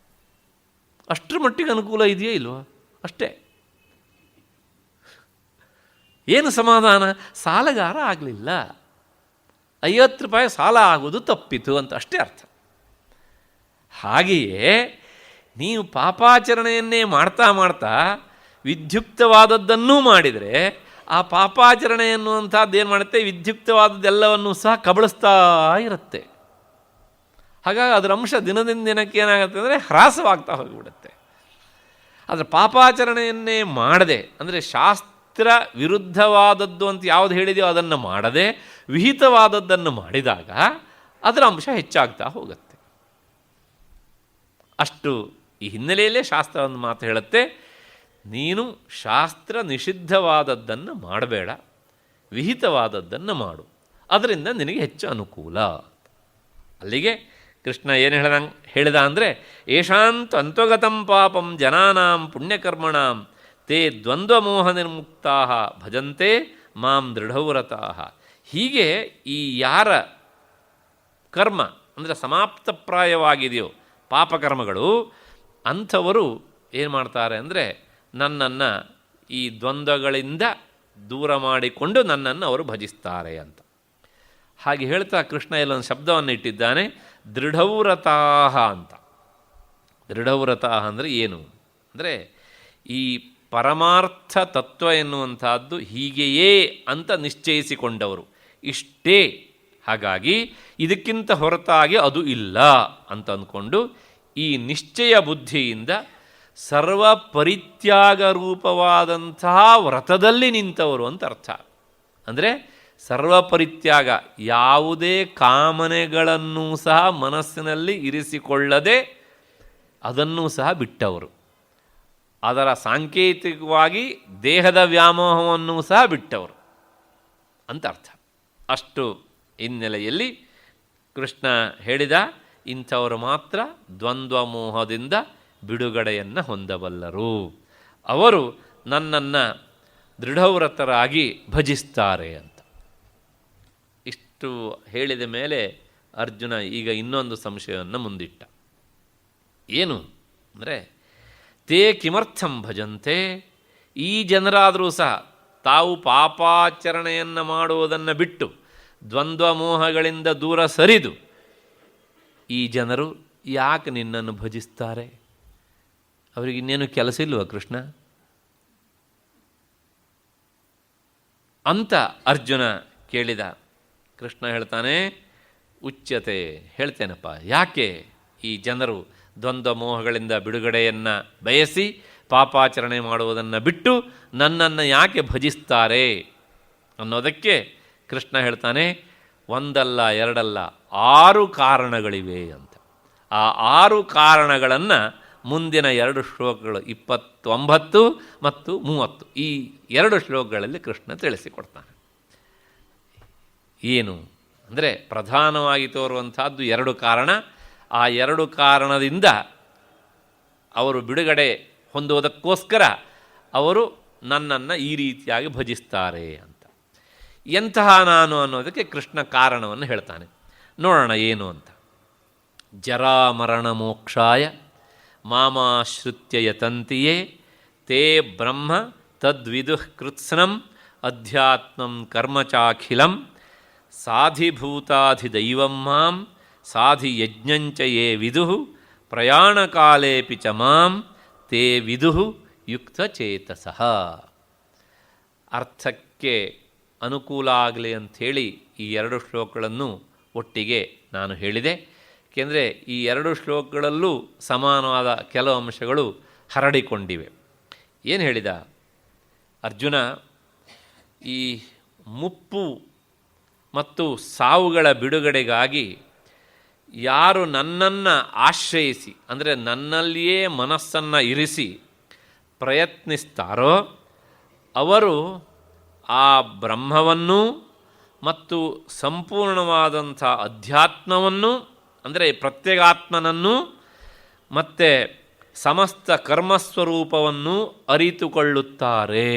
ಅಷ್ಟರ ಮಟ್ಟಿಗೆ ಅನುಕೂಲ ಇದೆಯೇ ಇಲ್ವೋ ಅಷ್ಟೇ. ಏನು ಸಮಾಧಾನ, ಸಾಲಗಾರ ಆಗಲಿಲ್ಲ, 50 ರೂಪಾಯಿ ಸಾಲ ಆಗೋದು ತಪ್ಪಿತು ಅಂತ ಅಷ್ಟೇ ಅರ್ಥ. ಹಾಗೆಯೇ ನೀವು ಪಾಪಾಚರಣೆಯನ್ನೇ ಮಾಡ್ತಾ ಮಾಡ್ತಾ ವಿದ್ಯುಕ್ತವಾದದ್ದನ್ನೂ ಮಾಡಿದರೆ ಆ ಪಾಪಾಚರಣೆ ಎನ್ನುವಂಥದ್ದು ಏನು ಮಾಡುತ್ತೆ, ವಿದ್ಯುಕ್ತವಾದದ್ದೆಲ್ಲವನ್ನೂ ಸಹ ಕಬಳಿಸ್ತಾ ಇರುತ್ತೆ. ಹಾಗಾಗಿ ಅದರ ಅಂಶ ದಿನದಿಂದ ದಿನಕ್ಕೆ ಏನಾಗುತ್ತೆ ಅಂದರೆ ಹ್ರಾಸವಾಗ್ತಾ ಹೋಗಿಬಿಡುತ್ತೆ. ಆದರೆ ಪಾಪಾಚರಣೆಯನ್ನೇ ಮಾಡದೆ, ಅಂದರೆ ಶಾಸ್ತ್ರ ವಿರುದ್ಧವಾದದ್ದು ಅಂತ ಯಾವುದು ಹೇಳಿದೆಯೋ ಅದನ್ನು ಮಾಡದೆ ವಿಹಿತವಾದದ್ದನ್ನು ಮಾಡಿದಾಗ ಅದರ ಅಂಶ ಹೆಚ್ಚಾಗ್ತಾ ಹೋಗುತ್ತೆ. ಅಷ್ಟು ಈ ಹಿನ್ನೆಲೆಯಲ್ಲೇ ಶಾಸ್ತ್ರ ಒಂದು ಮಾತು ಹೇಳುತ್ತೆ, ನೀನು ಶಾಸ್ತ್ರ ನಿಷಿದ್ಧವಾದದ್ದನ್ನು ಮಾಡಬೇಡ, ವಿಹಿತವಾದದ್ದನ್ನು ಮಾಡು, ಅದರಿಂದ ನಿನಗೆ ಹೆಚ್ಚು ಅನುಕೂಲ. ಅಲ್ಲಿಗೆ ಕೃಷ್ಣ ಏನು ಹೇಳಿದ ಅಂದರೆ, ಏಷಾಂತ ಅಂತೋಗತಂ ಪಾಪಂ ಜನಾನಾಂ ಪುಣ್ಯಕರ್ಮಣಾಂ ತೇ ದ್ವಂದ್ವಮೋಹ ನಿರ್ಮುಕ್ತಾ ಭಜಂತೆ ಮಾಂ ದೃಢವ್ರತಾಃ. ಹೀಗೆ ಈ ಯಾರ ಕರ್ಮ ಅಂದರೆ ಸಮಾಪ್ತಪ್ರಾಯವಾಗಿದೆಯೋ ಪಾಪಕರ್ಮಗಳು, ಅಂಥವರು ಏನು ಮಾಡ್ತಾರೆ ಅಂದರೆ ನನ್ನನ್ನು ಈ ದ್ವಂದ್ವಗಳಿಂದ ದೂರ ಮಾಡಿಕೊಂಡು ನನ್ನನ್ನು ಅವರು ಭಜಿಸ್ತಾರೆ ಅಂತ. ಹಾಗೆ ಹೇಳ್ತಾ ಕೃಷ್ಣ ಇಲ್ಲೊಂದು ಶಬ್ದವನ್ನು ಇಟ್ಟಿದ್ದಾನೆ, ದೃಢವ್ರತಾಃ ಅಂತ. ದೃಢವ್ರತಾಃ ಅಂದರೆ ಏನು ಅಂದರೆ ಈ ಪರಮಾರ್ಥ ತತ್ವ ಎನ್ನುವಂಥದ್ದು ಹೀಗೆಯೇ ಅಂತ ನಿಶ್ಚಯಿಸಿಕೊಂಡವರು, ಇಷ್ಟೇ, ಹಾಗಾಗಿ ಇದಕ್ಕಿಂತ ಹೊರತಾಗಿ ಅದು ಇಲ್ಲ ಅಂತ ಅಂದ್ಕೊಂಡು ಈ ನಿಶ್ಚಯ ಬುದ್ಧಿಯಿಂದ ಸರ್ವ ಪರಿತ್ಯಾಗ ರೂಪವಾದಂತಹ ವ್ರತದಲ್ಲಿ ನಿಂತವರು ಅಂತ ಅರ್ಥ. ಅಂದರೆ ಸರ್ವ ಪರಿತ್ಯಾಗ, ಯಾವುದೇ ಕಾಮನೆಗಳನ್ನೂ ಸಹ ಮನಸ್ಸಿನಲ್ಲಿ ಇರಿಸಿಕೊಳ್ಳದೆ ಅದನ್ನೂ ಸಹ ಬಿಟ್ಟವರು. ಅದರ ಸಾಂಕೇತಿಕವಾಗಿ ದೇಹದ ವ್ಯಾಮೋಹವನ್ನು ಸಹ ಬಿಟ್ಟವರು ಅಂತ ಅರ್ಥ. ಅಷ್ಟು ಹಿನ್ನೆಲೆಯಲ್ಲಿ ಕೃಷ್ಣ ಹೇಳಿದ, ಇಂಥವರು ಮಾತ್ರ ದ್ವಂದ್ವ ಮೋಹದಿಂದ ಬಿಡುಗಡೆಯನ್ನು ಹೊಂದಬಲ್ಲರು, ಅವರು ನನ್ನನ್ನು ದೃಢವ್ರತರಾಗಿ ಭಜಿಸ್ತಾರೆ ಅಂತ. ಇಷ್ಟು ಹೇಳಿದ ಮೇಲೆ ಅರ್ಜುನ ಈಗ ಇನ್ನೊಂದು ಸಂಶಯವನ್ನು ಮುಂದಿಟ್ಟ. ಏನು ಅಂದರೆ, ತೇ ಕಿಮರ್ಥಂ ಭಜಂತೆ, ಈ ಜನರಾದರೂ ಸಹ ತಾವು ಪಾಪಾಚರಣೆಯನ್ನು ಮಾಡುವುದನ್ನು ಬಿಟ್ಟು ದ್ವಂದ್ವ ಮೋಹಗಳಿಂದ ದೂರ ಸರಿದು ಈ ಜನರು ಯಾಕೆ ನಿನ್ನನ್ನು ಭಜಿಸ್ತಾರೆ? ಅವರಿಗೆ ಇನ್ನೇನು ಕೆಲಸ ಇಲ್ವ ಕೃಷ್ಣ ಅಂತ ಅರ್ಜುನ ಕೇಳಿದ. ಕೃಷ್ಣ ಹೇಳ್ತಾನೆ, ಉಚ್ಯತೆ, ಹೇಳ್ತೇನಪ್ಪ, ಯಾಕೆ ಈ ಜನರು ದ್ವಂದ್ವ ಮೋಹಗಳಿಂದ ಬಿಡುಗಡೆಯನ್ನು ಬಯಸಿ ಪಾಪಾಚರಣೆ ಮಾಡುವುದನ್ನು ಬಿಟ್ಟು ನನ್ನನ್ನು ಯಾಕೆ ಭಜಿಸ್ತಾರೆ ಅನ್ನೋದಕ್ಕೆ ಕೃಷ್ಣ ಹೇಳ್ತಾನೆ, ಒಂದಲ್ಲ ಎರಡಲ್ಲ 6 ಕಾರಣಗಳಿವೆ ಅಂತ. ಆ 6 ಕಾರಣಗಳನ್ನು ಮುಂದಿನ 2 ಶ್ಲೋಕಗಳು 29 ಮತ್ತು 30 ಈ 2 ಶ್ಲೋಕಗಳಲ್ಲಿ ಕೃಷ್ಣ ತಿಳಿಸಿಕೊಡ್ತಾನೆ. ಏನು ಅಂದರೆ, ಪ್ರಧಾನವಾಗಿ ತೋರುವಂಥದ್ದು 2 ಕಾರಣ. ಆ 2 ಕಾರಣದಿಂದ ಅವರು ಬಿಡುಗಡೆ ಹೊಂದುವುದಕ್ಕೋಸ್ಕರ ಅವರು ನನ್ನನ್ನು ಈ ರೀತಿಯಾಗಿ ಭಜಿಸ್ತಾರೆ ಅಂತ. ಎಂತಹ ನಾನು ಅನ್ನೋದಕ್ಕೆ ಕೃಷ್ಣ ಕಾರಣವನ್ನು ಹೇಳ್ತಾನೆ. ನೋಡೋಣ ಏನು ಅಂತ. ಜರಾಮರಣ ಮೋಕ್ಷಾಯ ಮಾಮಾಶ್ರಿತ್ಯ ಯತಂತಿಯೇ ತೇ ಬ್ರಹ್ಮ ತದ್ವಿದುಃ ಕೃತ್ಸ್ನಂ ಅಧ್ಯಾತ್ಮಂ ಕರ್ಮ ಚಾಖಿಲಂ ಸಾಧಿಭೂತಾಧಿದೈವಂ ಮಾಂ ಸಾಧಿಯಜ್ಞಂಚ ಯೇ ವಿದುಃ ಪ್ರಯಾಣಕಾಲೇಪಿ ಚ ಮಾಂ ತೇ ವಿದುಃ ಯುಕ್ತಚೇತಸಃ. ಅರ್ಥಕ್ಕೆ ಅನುಕೂಲ ಆಗಲಿ ಅಂಥೇಳಿ ಈ 2 ಶ್ಲೋಕಗಳನ್ನು ಒಟ್ಟಿಗೆ ನಾನು ಹೇಳಿದೆ. ಏಕೆಂದರೆ ಈ 2 ಶ್ಲೋಕಗಳಲ್ಲೂ ಸಮಾನವಾದ ಕೆಲವು ಅಂಶಗಳು ಹರಡಿಕೊಂಡಿವೆ. ಏನು ಹೇಳಿದ ಅರ್ಜುನ? ಈ ಮುಪ್ಪು ಮತ್ತು ಸಾವುಗಳ ಬಿಡುಗಡೆಗಾಗಿ ಯಾರು ನನ್ನನ್ನು ಆಶ್ರಯಿಸಿ, ಅಂದರೆ ನನ್ನಲ್ಲಿಯೇ ಮನಸ್ಸನ್ನು ಇರಿಸಿ ಪ್ರಯತ್ನಿಸ್ತಾರೋ ಅವರು ಆ ಬ್ರಹ್ಮವನ್ನು ಮತ್ತು ಸಂಪೂರ್ಣವಾದಂಥ ಅಧ್ಯಾತ್ಮವನ್ನು, ಅಂದರೆ ಪ್ರತ್ಯೇಗಾತ್ಮನನ್ನು ಮತ್ತು ಸಮಸ್ತ ಕರ್ಮಸ್ವರೂಪವನ್ನು ಅರಿತುಕೊಳ್ಳುತ್ತಾರೆ.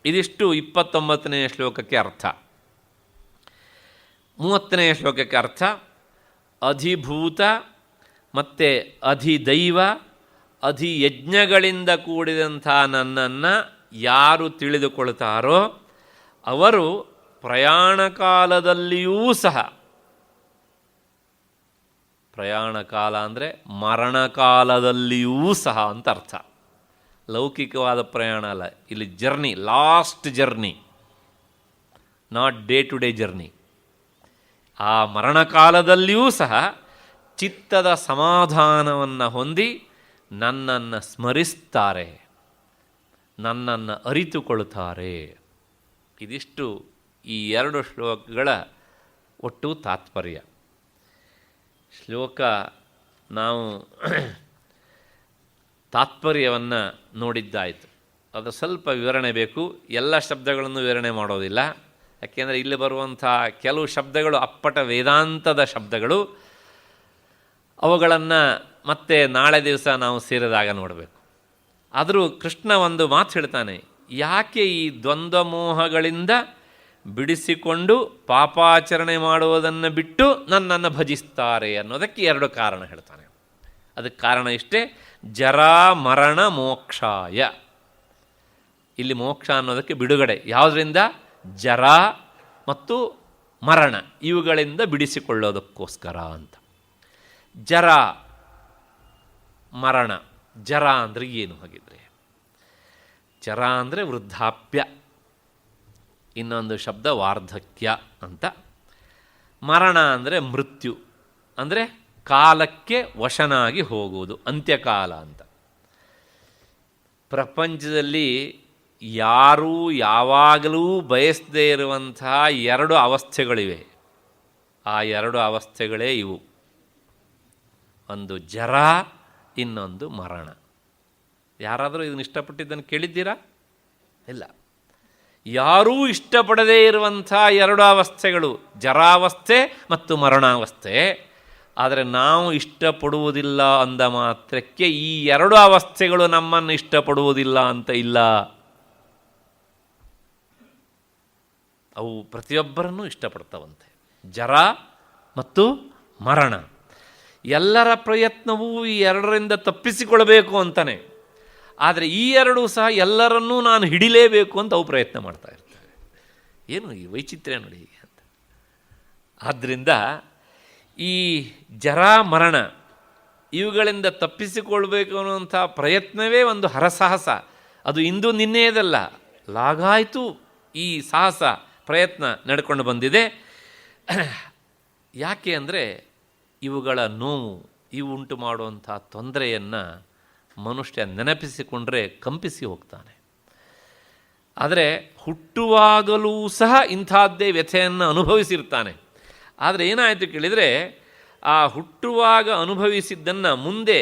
ಇದಿಷ್ಟು 29ನೇ ಶ್ಲೋಕಕ್ಕೆ ಅರ್ಥ. 30ನೇ ಶ್ಲೋಕಕ್ಕೆ ಅರ್ಥ, ಅಧಿಭೂತ ಮತ್ತು ಅಧಿದೈವ ಅಧಿಯಜ್ಞಗಳಿಂದ ಕೂಡಿದಂಥ ನನ್ನನ್ನು ಯಾರು ತಿಳಿದುಕೊಳ್ತಾರೋ ಅವರು ಪ್ರಯಾಣ ಕಾಲದಲ್ಲಿಯೂ ಸಹ, ಪ್ರಯಾಣ ಕಾಲ ಅಂದರೆ ಮರಣಕಾಲದಲ್ಲಿಯೂ ಸಹ ಅಂತ ಅರ್ಥ. ಲೌಕಿಕವಾದ ಪ್ರಯಾಣ ಅಲ್ಲ, ಇಲ್ಲಿ journey, last journey, not day to day journey. ಆ ಮರಣಕಾಲದಲ್ಲಿಯೂ ಸಹ ಚಿತ್ತದ ಸಮಾಧಾನವನ್ನು ಹೊಂದಿ ನನ್ನನ್ನು ಸ್ಮರಿಸ್ತಾರೆ, ನನ್ನನ್ನು ಅರಿತುಕೊಳ್ತಾರೆ. ಇದಿಷ್ಟು ಈ 2 ಶ್ಲೋಕಗಳ ಒಟ್ಟು ತಾತ್ಪರ್ಯ. ಶ್ಲೋಕ ನಾವು ತಾತ್ಪರ್ಯವನ್ನು ನೋಡಿದ್ದಾಯಿತು. ಅದು ಸ್ವಲ್ಪ ವಿವರಣೆ ಬೇಕು. ಎಲ್ಲ ಶಬ್ದಗಳನ್ನು ವಿವರಣೆ ಮಾಡೋದಿಲ್ಲ. ಯಾಕೆಂದರೆ ಇಲ್ಲಿ ಬರುವಂಥ ಕೆಲವು ಶಬ್ದಗಳು ಅಪ್ಪಟ ವೇದಾಂತದ ಶಬ್ದಗಳು. ಅವುಗಳನ್ನು ಮತ್ತೆ ನಾಳೆ ದಿವಸ ನಾವು ಸೇರಿದಾಗ ನೋಡಬೇಕು. ಆದರೂ ಕೃಷ್ಣ ಒಂದು ಮಾತು ಹೇಳ್ತಾನೆ, ಯಾಕೆ ಈ ದ್ವಂದ್ವ ಮೋಹಗಳಿಂದ ಬಿಡಿಸಿಕೊಂಡು ಪಾಪಾಚರಣೆ ಮಾಡುವುದನ್ನು ಬಿಟ್ಟು ನನ್ನನ್ನು ಭಜಿಸ್ತಾರೆ ಅನ್ನೋದಕ್ಕೆ 2 ಕಾರಣ ಹೇಳ್ತಾನೆ. ಅದಕ್ಕೆ ಕಾರಣ ಇಷ್ಟೇ, ಜರಾ ಮರಣ ಮೋಕ್ಷಾಯ. ಇಲ್ಲಿ ಮೋಕ್ಷ ಅನ್ನೋದಕ್ಕೆ ಬಿಡುಗಡೆ ಯಾವುದರಿಂದ? ಜರ ಮತ್ತು ಮರಣ, ಇವುಗಳಿಂದ ಬಿಡಿಸಿಕೊಳ್ಳೋದಕ್ಕೋಸ್ಕರ ಅಂತ. ಜರ ಮರಣ. ಜರ ಅಂದರೆ ಏನು ಹಾಗಿದ್ರೆ? ಜರ ಅಂದರೆ ವೃದ್ಧಾಪ್ಯ, ಇನ್ನೊಂದು ಶಬ್ದ ವಾರ್ಧಕ್ಯ ಅಂತ. ಮರಣ ಅಂದರೆ ಮೃತ್ಯು, ಅಂದರೆ ಕಾಲಕ್ಕೆ ವಶನಾಗಿ ಹೋಗುವುದು, ಅಂತ್ಯಕಾಲ ಅಂತ. ಪ್ರಪಂಚದಲ್ಲಿ ಯಾರೂ ಯಾವಾಗಲೂ ಬಯಸದೇ ಇರುವಂತಹ 2 ಅವಸ್ಥೆಗಳಿವೆ. ಆ 2 ಅವಸ್ಥೆಗಳೇ ಇವು. ಒಂದು ಜರ, ಇನ್ನೊಂದು ಮರಣ. ಯಾರಾದರೂ ಇದನ್ನು ಇಷ್ಟಪಟ್ಟಿದ್ದನ್ನು ಕೇಳಿದ್ದೀರಾ? ಇಲ್ಲ. ಯಾರೂ ಇಷ್ಟಪಡದೇ ಇರುವಂಥ ಎರಡು ಅವಸ್ಥೆಗಳು, ಜರಾವಸ್ಥೆ ಮತ್ತು ಮರಣಾವಸ್ಥೆ. ಆದರೆ ನಾವು ಇಷ್ಟಪಡುವುದಿಲ್ಲ ಅಂದ ಮಾತ್ರಕ್ಕೆ ಈ ಎರಡು ಅವಸ್ಥೆಗಳು ನಮ್ಮನ್ನು ಇಷ್ಟಪಡುವುದಿಲ್ಲ ಅಂತ ಇಲ್ಲ. ಅವು ಪ್ರತಿಯೊಬ್ಬರನ್ನೂ ಇಷ್ಟಪಡ್ತವಂತೆ, ಜರ ಮತ್ತು ಮರಣ. ಎಲ್ಲರ ಪ್ರಯತ್ನವೂ ಈ ಎರಡರಿಂದ ತಪ್ಪಿಸಿಕೊಳ್ಳಬೇಕು ಅಂತಾನೆ. ಆದರೆ ಈ ಎರಡೂ ಸಹ ಎಲ್ಲರನ್ನೂ ನಾನು ಹಿಡಿಲೇಬೇಕು ಅಂತ ಅವು ಪ್ರಯತ್ನ ಮಾಡ್ತಾ ಇರ್ತವೆ. ಏನು ಈ ವೈಚಿತ್ರ್ಯ ನೋಡಿ ಹೀಗೆ ಅಂತ. ಆದ್ದರಿಂದ ಈ ಜರ ಮರಣ ಇವುಗಳಿಂದ ತಪ್ಪಿಸಿಕೊಳ್ಬೇಕು ಅನ್ನುವಂಥ ಪ್ರಯತ್ನವೇ ಒಂದು ಹರಸಾಹಸ. ಅದು ಇಂದು ನಿನ್ನೆಯದಲ್ಲ, ಲಾಗಾಯಿತು ಈ ಸಾಹಸ ಪ್ರಯತ್ನ ನಡ್ಕೊಂಡು ಬಂದಿದೆ. ಯಾಕೆ ಅಂದರೆ ಇವುಗಳ ನೋವು, ಇವು ಉಂಟು ಮಾಡುವಂಥ ತೊಂದರೆಯನ್ನು ಮನುಷ್ಯ ನೆನಪಿಸಿಕೊಂಡ್ರೆ ಕಂಪಿಸಿ ಹೋಗ್ತಾನೆ. ಆದರೆ ಹುಟ್ಟುವಾಗಲೂ ಸಹ ಇಂಥದ್ದೇ ವ್ಯಥೆಯನ್ನು ಅನುಭವಿಸಿರ್ತಾನೆ. ಆದರೆ ಏನಾಯಿತು ಕೇಳಿದರೆ, ಆ ಹುಟ್ಟುವಾಗ ಅನುಭವಿಸಿದ್ದನ್ನು ಮುಂದೆ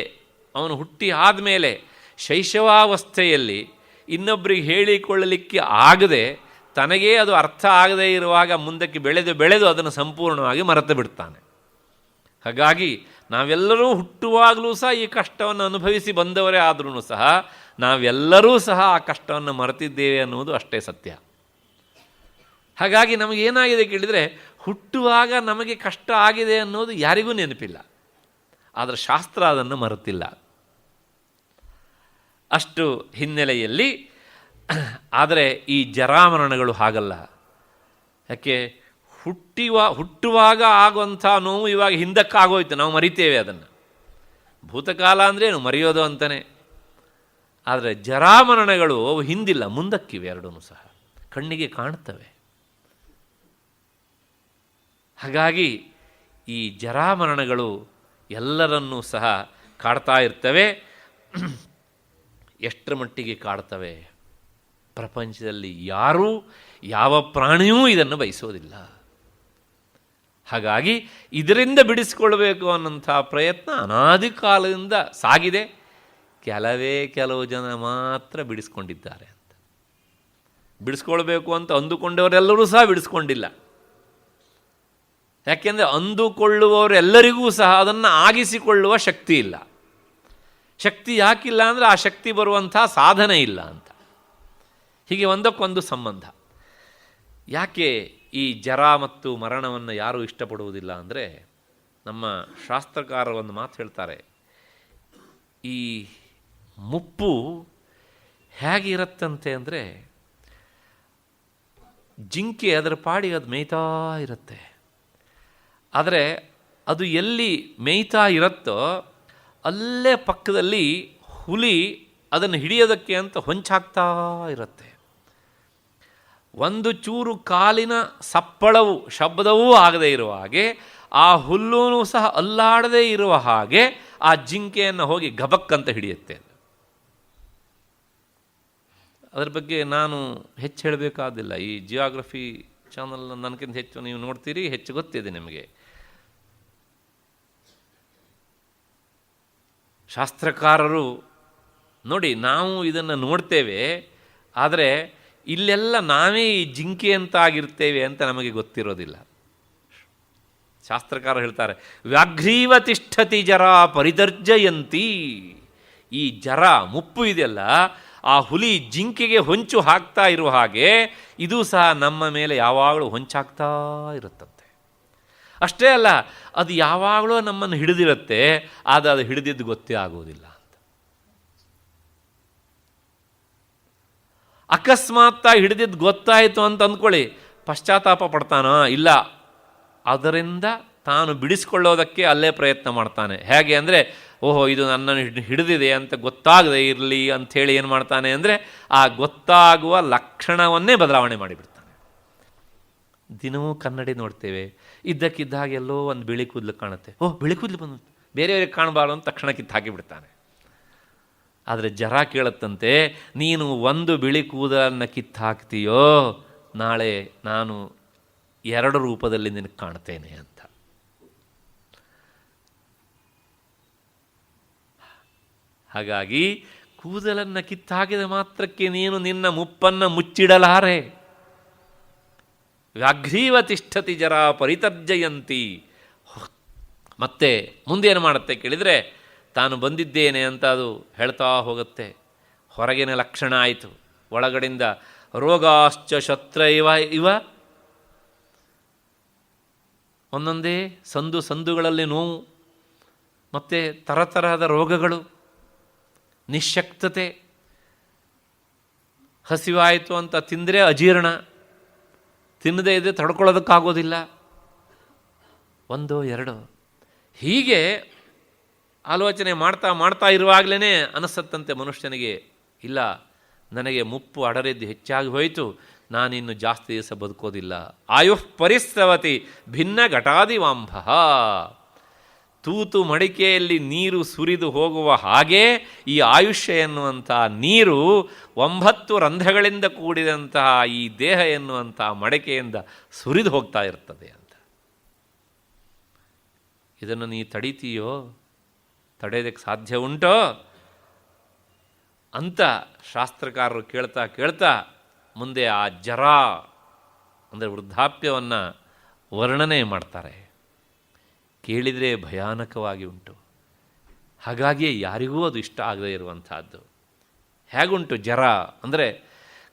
ಅವನು ಹುಟ್ಟಿ ಆದಮೇಲೆ ಶೈಶವಾವಸ್ಥೆಯಲ್ಲಿ ಇನ್ನೊಬ್ಬರಿಗೆ ಹೇಳಿಕೊಳ್ಳಲಿಕ್ಕೆ ಆಗದೆ, ತನಗೇ ಅದು ಅರ್ಥ ಆಗದೇ ಇರುವಾಗ ಮುಂದಕ್ಕೆ ಬೆಳೆದು ಅದನ್ನು ಸಂಪೂರ್ಣವಾಗಿ ಮರೆತು ಬಿಡ್ತಾನೆ. ಹಾಗಾಗಿ ನಾವೆಲ್ಲರೂ ಹುಟ್ಟುವಾಗಲೂ ಸಹ ಈ ಕಷ್ಟವನ್ನು ಅನುಭವಿಸಿ ಬಂದವರೇ ಆದ್ರೂ ಸಹ ನಾವೆಲ್ಲರೂ ಸಹ ಆ ಕಷ್ಟವನ್ನು ಮರೆತಿದ್ದೇವೆ ಅನ್ನುವುದು ಅಷ್ಟೇ ಸತ್ಯ. ಹಾಗಾಗಿ ನಮಗೇನಾಗಿದೆ ಕೇಳಿದರೆ, ಹುಟ್ಟುವಾಗ ನಮಗೆ ಕಷ್ಟ ಆಗಿದೆ ಅನ್ನೋದು ಯಾರಿಗೂ ನೆನಪಿಲ್ಲ. ಆದರೆ ಶಾಸ್ತ್ರ ಅದನ್ನು ಮರೆತಿಲ್ಲ. ಅಷ್ಟು ಹಿನ್ನೆಲೆಯಲ್ಲಿ ಆದರೆ ಈ ಜರಾಮರಣಗಳು ಹಾಗಲ್ಲ. ಯಾಕೆ? ಹುಟ್ಟುವಾಗ ಆಗುವಂಥ ನೋವು ಇವಾಗ ಹಿಂದಕ್ಕಾಗೋಯ್ತು, ನಾವು ಮರಿತೇವೆ ಅದನ್ನು. ಭೂತಕಾಲ ಅಂದ್ರೇನು? ಮರೆಯೋದು ಅಂತಲೇ. ಆದರೆ ಜರಾಮರಣಗಳು ಅವು ಹಿಂದಿಲ್ಲ, ಮುಂದಕ್ಕಿವೆ. ಎರಡೂ ಸಹ ಕಣ್ಣಿಗೆ ಕಾಣ್ತವೆ. ಹಾಗಾಗಿ ಈ ಜರಾಮರಣಗಳು ಎಲ್ಲರನ್ನೂ ಸಹ ಕಾಡ್ತಾ ಇರ್ತವೆ. ಎಷ್ಟರ ಮಟ್ಟಿಗೆ ಕಾಡ್ತವೆ? ಪ್ರಪಂಚದಲ್ಲಿ ಯಾರೂ, ಯಾವ ಪ್ರಾಣಿಯೂ ಇದನ್ನು ಬಯಸೋದಿಲ್ಲ. ಹಾಗಾಗಿ ಇದರಿಂದ ಬಿಡಿಸಿಕೊಳ್ಬೇಕು ಅನ್ನೋಂಥ ಪ್ರಯತ್ನ ಅನಾದಿ ಕಾಲದಿಂದ ಸಾಗಿದೆ. ಕೆಲವು ಜನ ಮಾತ್ರ ಬಿಡಿಸ್ಕೊಂಡಿದ್ದಾರೆ ಅಂತ. ಬಿಡಿಸ್ಕೊಳ್ಬೇಕು ಅಂತ ಅಂದುಕೊಂಡವರೆಲ್ಲರೂ ಸಹ ಬಿಡಿಸ್ಕೊಂಡಿಲ್ಲ. ಯಾಕೆಂದರೆ ಅಂದುಕೊಳ್ಳುವವರೆಲ್ಲರಿಗೂ ಸಹ ಅದನ್ನು ಆಗಿಸಿಕೊಳ್ಳುವ ಶಕ್ತಿ ಇಲ್ಲ. ಶಕ್ತಿ ಯಾಕಿಲ್ಲ ಅಂದರೆ ಆ ಶಕ್ತಿ ಬರುವಂಥ ಸಾಧನೆ ಇಲ್ಲ ಅಂತ. ಹೀಗೆ ಒಂದಕ್ಕೊಂದು ಸಂಬಂಧ. ಯಾಕೆ ಈ ಜರ ಮತ್ತು ಮರಣವನ್ನು ಯಾರೂ ಇಷ್ಟಪಡುವುದಿಲ್ಲ ಅಂದರೆ, ನಮ್ಮ ಶಾಸ್ತ್ರಕಾರರು ಒಂದು ಮಾತು ಹೇಳ್ತಾರೆ. ಈ ಮುಪ್ಪು ಹೇಗಿರುತ್ತಂತೆ ಅಂದರೆ, ಜಿಂಕೆ ಅದರ ಪಾಡಿಗೆ ಅದು ಮೇಯ್ತಾ ಇರುತ್ತೆ. ಆದರೆ ಅದು ಎಲ್ಲಿ ಮೇಯ್ತಾ ಇರುತ್ತೋ ಅಲ್ಲೇ ಪಕ್ಕದಲ್ಲಿ ಹುಲಿ ಅದನ್ನು ಹಿಡಿಯೋದಕ್ಕೆ ಅಂತ ಹೊಂಚಾಗ್ತಾ ಇರುತ್ತೆ. ಒಂದು ಚೂರು ಕಾಲಿನ ಸಪ್ಪಳವು, ಶಬ್ದವೂ ಆಗದೇ ಇರುವ ಹಾಗೆ, ಆ ಹುಲ್ಲೂ ಸಹ ಅಲ್ಲಾಡದೇ ಇರುವ ಹಾಗೆ ಆ ಜಿಂಕೆಯನ್ನು ಹೋಗಿ ಗಬಕ್ಕಂತ ಹಿಡಿಯುತ್ತೆ. ಅದರ ಬಗ್ಗೆ ನಾನು ಹೆಚ್ಚು ಹೇಳಬೇಕಾದಿಲ್ಲ. ಈ ಜಿಯೋಗ್ರಫಿ ಚಾನಲ್ ನನಗಿಂತ ಹೆಚ್ಚು ನೀವು ನೋಡ್ತೀರಿ, ಹೆಚ್ಚು ಗೊತ್ತಿದೆ ನಿಮಗೆ. ಶಾಸ್ತ್ರಕಾರರು ನೋಡಿ, ನಾವು ಇದನ್ನು ನೋಡ್ತೇವೆ, ಆದರೆ ಇಲ್ಲೆಲ್ಲ ನಾವೇ ಈ ಜಿಂಕೆ ಅಂತ ಆಗಿರ್ತೇವೆ ಅಂತ ನಮಗೆ ಗೊತ್ತಿರೋದಿಲ್ಲ. ಶಾಸ್ತ್ರಕಾರ ಹೇಳ್ತಾರೆ, ವ್ಯಾಘ್ರೀವ ತಿಷ್ಠತಿ ಜರ ಪರಿದರ್ಜಯಂತಿ. ಈ ಜರ, ಮುಪ್ಪು ಇದೆಯಲ್ಲ, ಆ ಹುಲಿ ಜಿಂಕೆಗೆ ಹೊಂಚು ಹಾಕ್ತಾ ಇರುವ ಹಾಗೆ ಇದು ಸಹ ನಮ್ಮ ಮೇಲೆ ಯಾವಾಗಲೂ ಹೊಂಚಾಗ್ತಾ ಇರುತ್ತಂತೆ. ಅಷ್ಟೇ ಅಲ್ಲ, ಅದು ಯಾವಾಗಲೂ ನಮ್ಮನ್ನು ಹಿಡಿದಿರುತ್ತೆ, ಆದರೆ ಅದು ಹಿಡಿದಿದ್ದು ಗೊತ್ತೇ ಆಗುವುದಿಲ್ಲ ಅಂತ. ಅಕಸ್ಮಾತ್ತಾಗಿ ಹಿಡಿದಿದ್ದು ಗೊತ್ತಾಯಿತು ಅಂತ ಅಂದ್ಕೊಳ್ಳಿ, ಪಶ್ಚಾತ್ತಾಪ ಪಡ್ತಾನೋ? ಇಲ್ಲ, ಅದರಿಂದ ತಾನು ಬಿಡಿಸ್ಕೊಳ್ಳೋದಕ್ಕೆ ಅಲ್ಲೇ ಪ್ರಯತ್ನ ಮಾಡ್ತಾನೆ. ಹೇಗೆ ಅಂದರೆ, ಓಹೋ ಇದು ನನ್ನನ್ನು ಹಿಡಿದಿದೆ ಅಂತ ಗೊತ್ತಾಗದೇ ಇರಲಿ ಅಂಥೇಳಿ ಏನು ಮಾಡ್ತಾನೆ ಅಂದರೆ, ಆ ಗೊತ್ತಾಗುವ ಲಕ್ಷಣವನ್ನೇ ಬದಲಾವಣೆ ಮಾಡಿಬಿಡ್ತಾನೆ. ದಿನವೂ ಕನ್ನಡಿ ನೋಡ್ತೇವೆ, ಇದ್ದಕ್ಕಿದ್ದ ಹಾಗೆ ಎಲ್ಲೋ ಒಂದು ಬಿಳಿ ಕೂದಲು ಕಾಣುತ್ತೆ. ಓಹ್ ಬಿಳಿ ಕೂದಲು ಬಂದು ಬೇರೆಯವ್ರಿಗೆ ಕಾಣಬಾರ್ದು ಅಂತ ತಕ್ಷಣ ಕಿತ್ತು ಹಾಕಿಬಿಡ್ತಾನೆ. ಆದರೆ ಜರ ಕೇಳುತ್ತಂತೆ, ನೀನು ಒಂದು ಬಿಳಿ ಕೂದಲನ್ನು ಕಿತ್ತು ಹಾಕ್ತೀಯೋ, ನಾಳೆ ನಾನು 2 ರೂಪದಲ್ಲಿ ನಿನಗೆ ಕಾಣ್ತೇನೆ ಅಂತ. ಹಾಗಾಗಿ ಕೂದಲನ್ನು ಕಿತ್ತಾಕಿದ ಮಾತ್ರಕ್ಕೆ ನೀನು ನಿನ್ನ ಮುಪ್ಪನ್ನು ಮುಚ್ಚಿಡಲಾರೆ. ವ್ಯಾಘ್ರೀವ ತಿಷ್ಠತಿ ಜರಾ ಪರಿತರ್ಜಯಂತಿ. ಮತ್ತೆ ಮುಂದೇನು ಮಾಡುತ್ತೆ ಕೇಳಿದರೆ, ತಾನು ಬಂದಿದ್ದೇನೆ ಅಂತ ಅದು ಹೇಳ್ತಾ ಹೋಗುತ್ತೆ. ಹೊರಗಿನ ಲಕ್ಷಣ ಆಯಿತು, ಒಳಗಡೆಯಿಂದ ರೋಗಾಶ್ಚ ಶತ್ರ ಇವ ಒಂದೊಂದೇ ಸಂದುಗಳಲ್ಲಿ ನೋವು, ಮತ್ತು ತರತರಹದ ರೋಗಗಳು, ನಿಶ್ಶಕ್ತತೆ, ಹಸಿವಾಯಿತು ಅಂತ ತಿಂದರೆ ಅಜೀರ್ಣ, ತಿನ್ನದೇ ಇದ್ದರೆ ತಡ್ಕೊಳ್ಳೋದಕ್ಕಾಗೋದಿಲ್ಲ, ಒಂದೋ ಎರಡೋ. ಹೀಗೆ ಆಲೋಚನೆ ಮಾಡ್ತಾ ಇರುವಾಗಲೇ ಅನಿಸತ್ತಂತೆ ಮನುಷ್ಯನಿಗೆ, ಇಲ್ಲ ನನಗೆ ಮುಪ್ಪು ಅಡರಿದ್ದು ಹೆಚ್ಚಾಗಿ ಹೋಯಿತು, ನಾನಿನ್ನು ಜಾಸ್ತಿ ದಿವಸ ಬದುಕೋದಿಲ್ಲ. ಆಯುಃ ಪರಿಸ್ರವತಿ ಭಿನ್ನ ಘಟಾದಿವಾಂಭ. ತೂತು ಮಡಿಕೆಯಲ್ಲಿ ನೀರು ಸುರಿದು ಹೋಗುವ ಹಾಗೆ ಈ ಆಯುಷ್ಯ ಎನ್ನುವಂಥ ನೀರು 9 ರಂಧ್ರಗಳಿಂದ ಕೂಡಿದಂತಹ ಈ ದೇಹ ಎನ್ನುವಂಥ ಮಡಿಕೆಯಿಂದ ಸುರಿದು ಹೋಗ್ತಾ ಇರ್ತದೆ ಅಂತ. ಇದನ್ನು ನೀ ತಡೀತೀಯೋ, ತಡೆಯೋದಕ್ಕೆ ಸಾಧ್ಯ ಉಂಟೋ ಅಂತ ಶಾಸ್ತ್ರಕಾರರು ಕೇಳ್ತಾ ಮುಂದೆ ಆ ಜರಾ ಅಂದರೆ ವೃದ್ಧಾಪ್ಯವನ್ನು ವರ್ಣನೆ ಮಾಡ್ತಾರೆ. ಕೇಳಿದರೆ ಭಯಾನಕವಾಗಿ ಉಂಟು. ಹಾಗಾಗಿ ಯಾರಿಗೂ ಅದು ಇಷ್ಟ ಆಗದೇ ಇರುವಂಥದ್ದು. ಹೇಗುಂಟು ಜರ ಅಂದರೆ,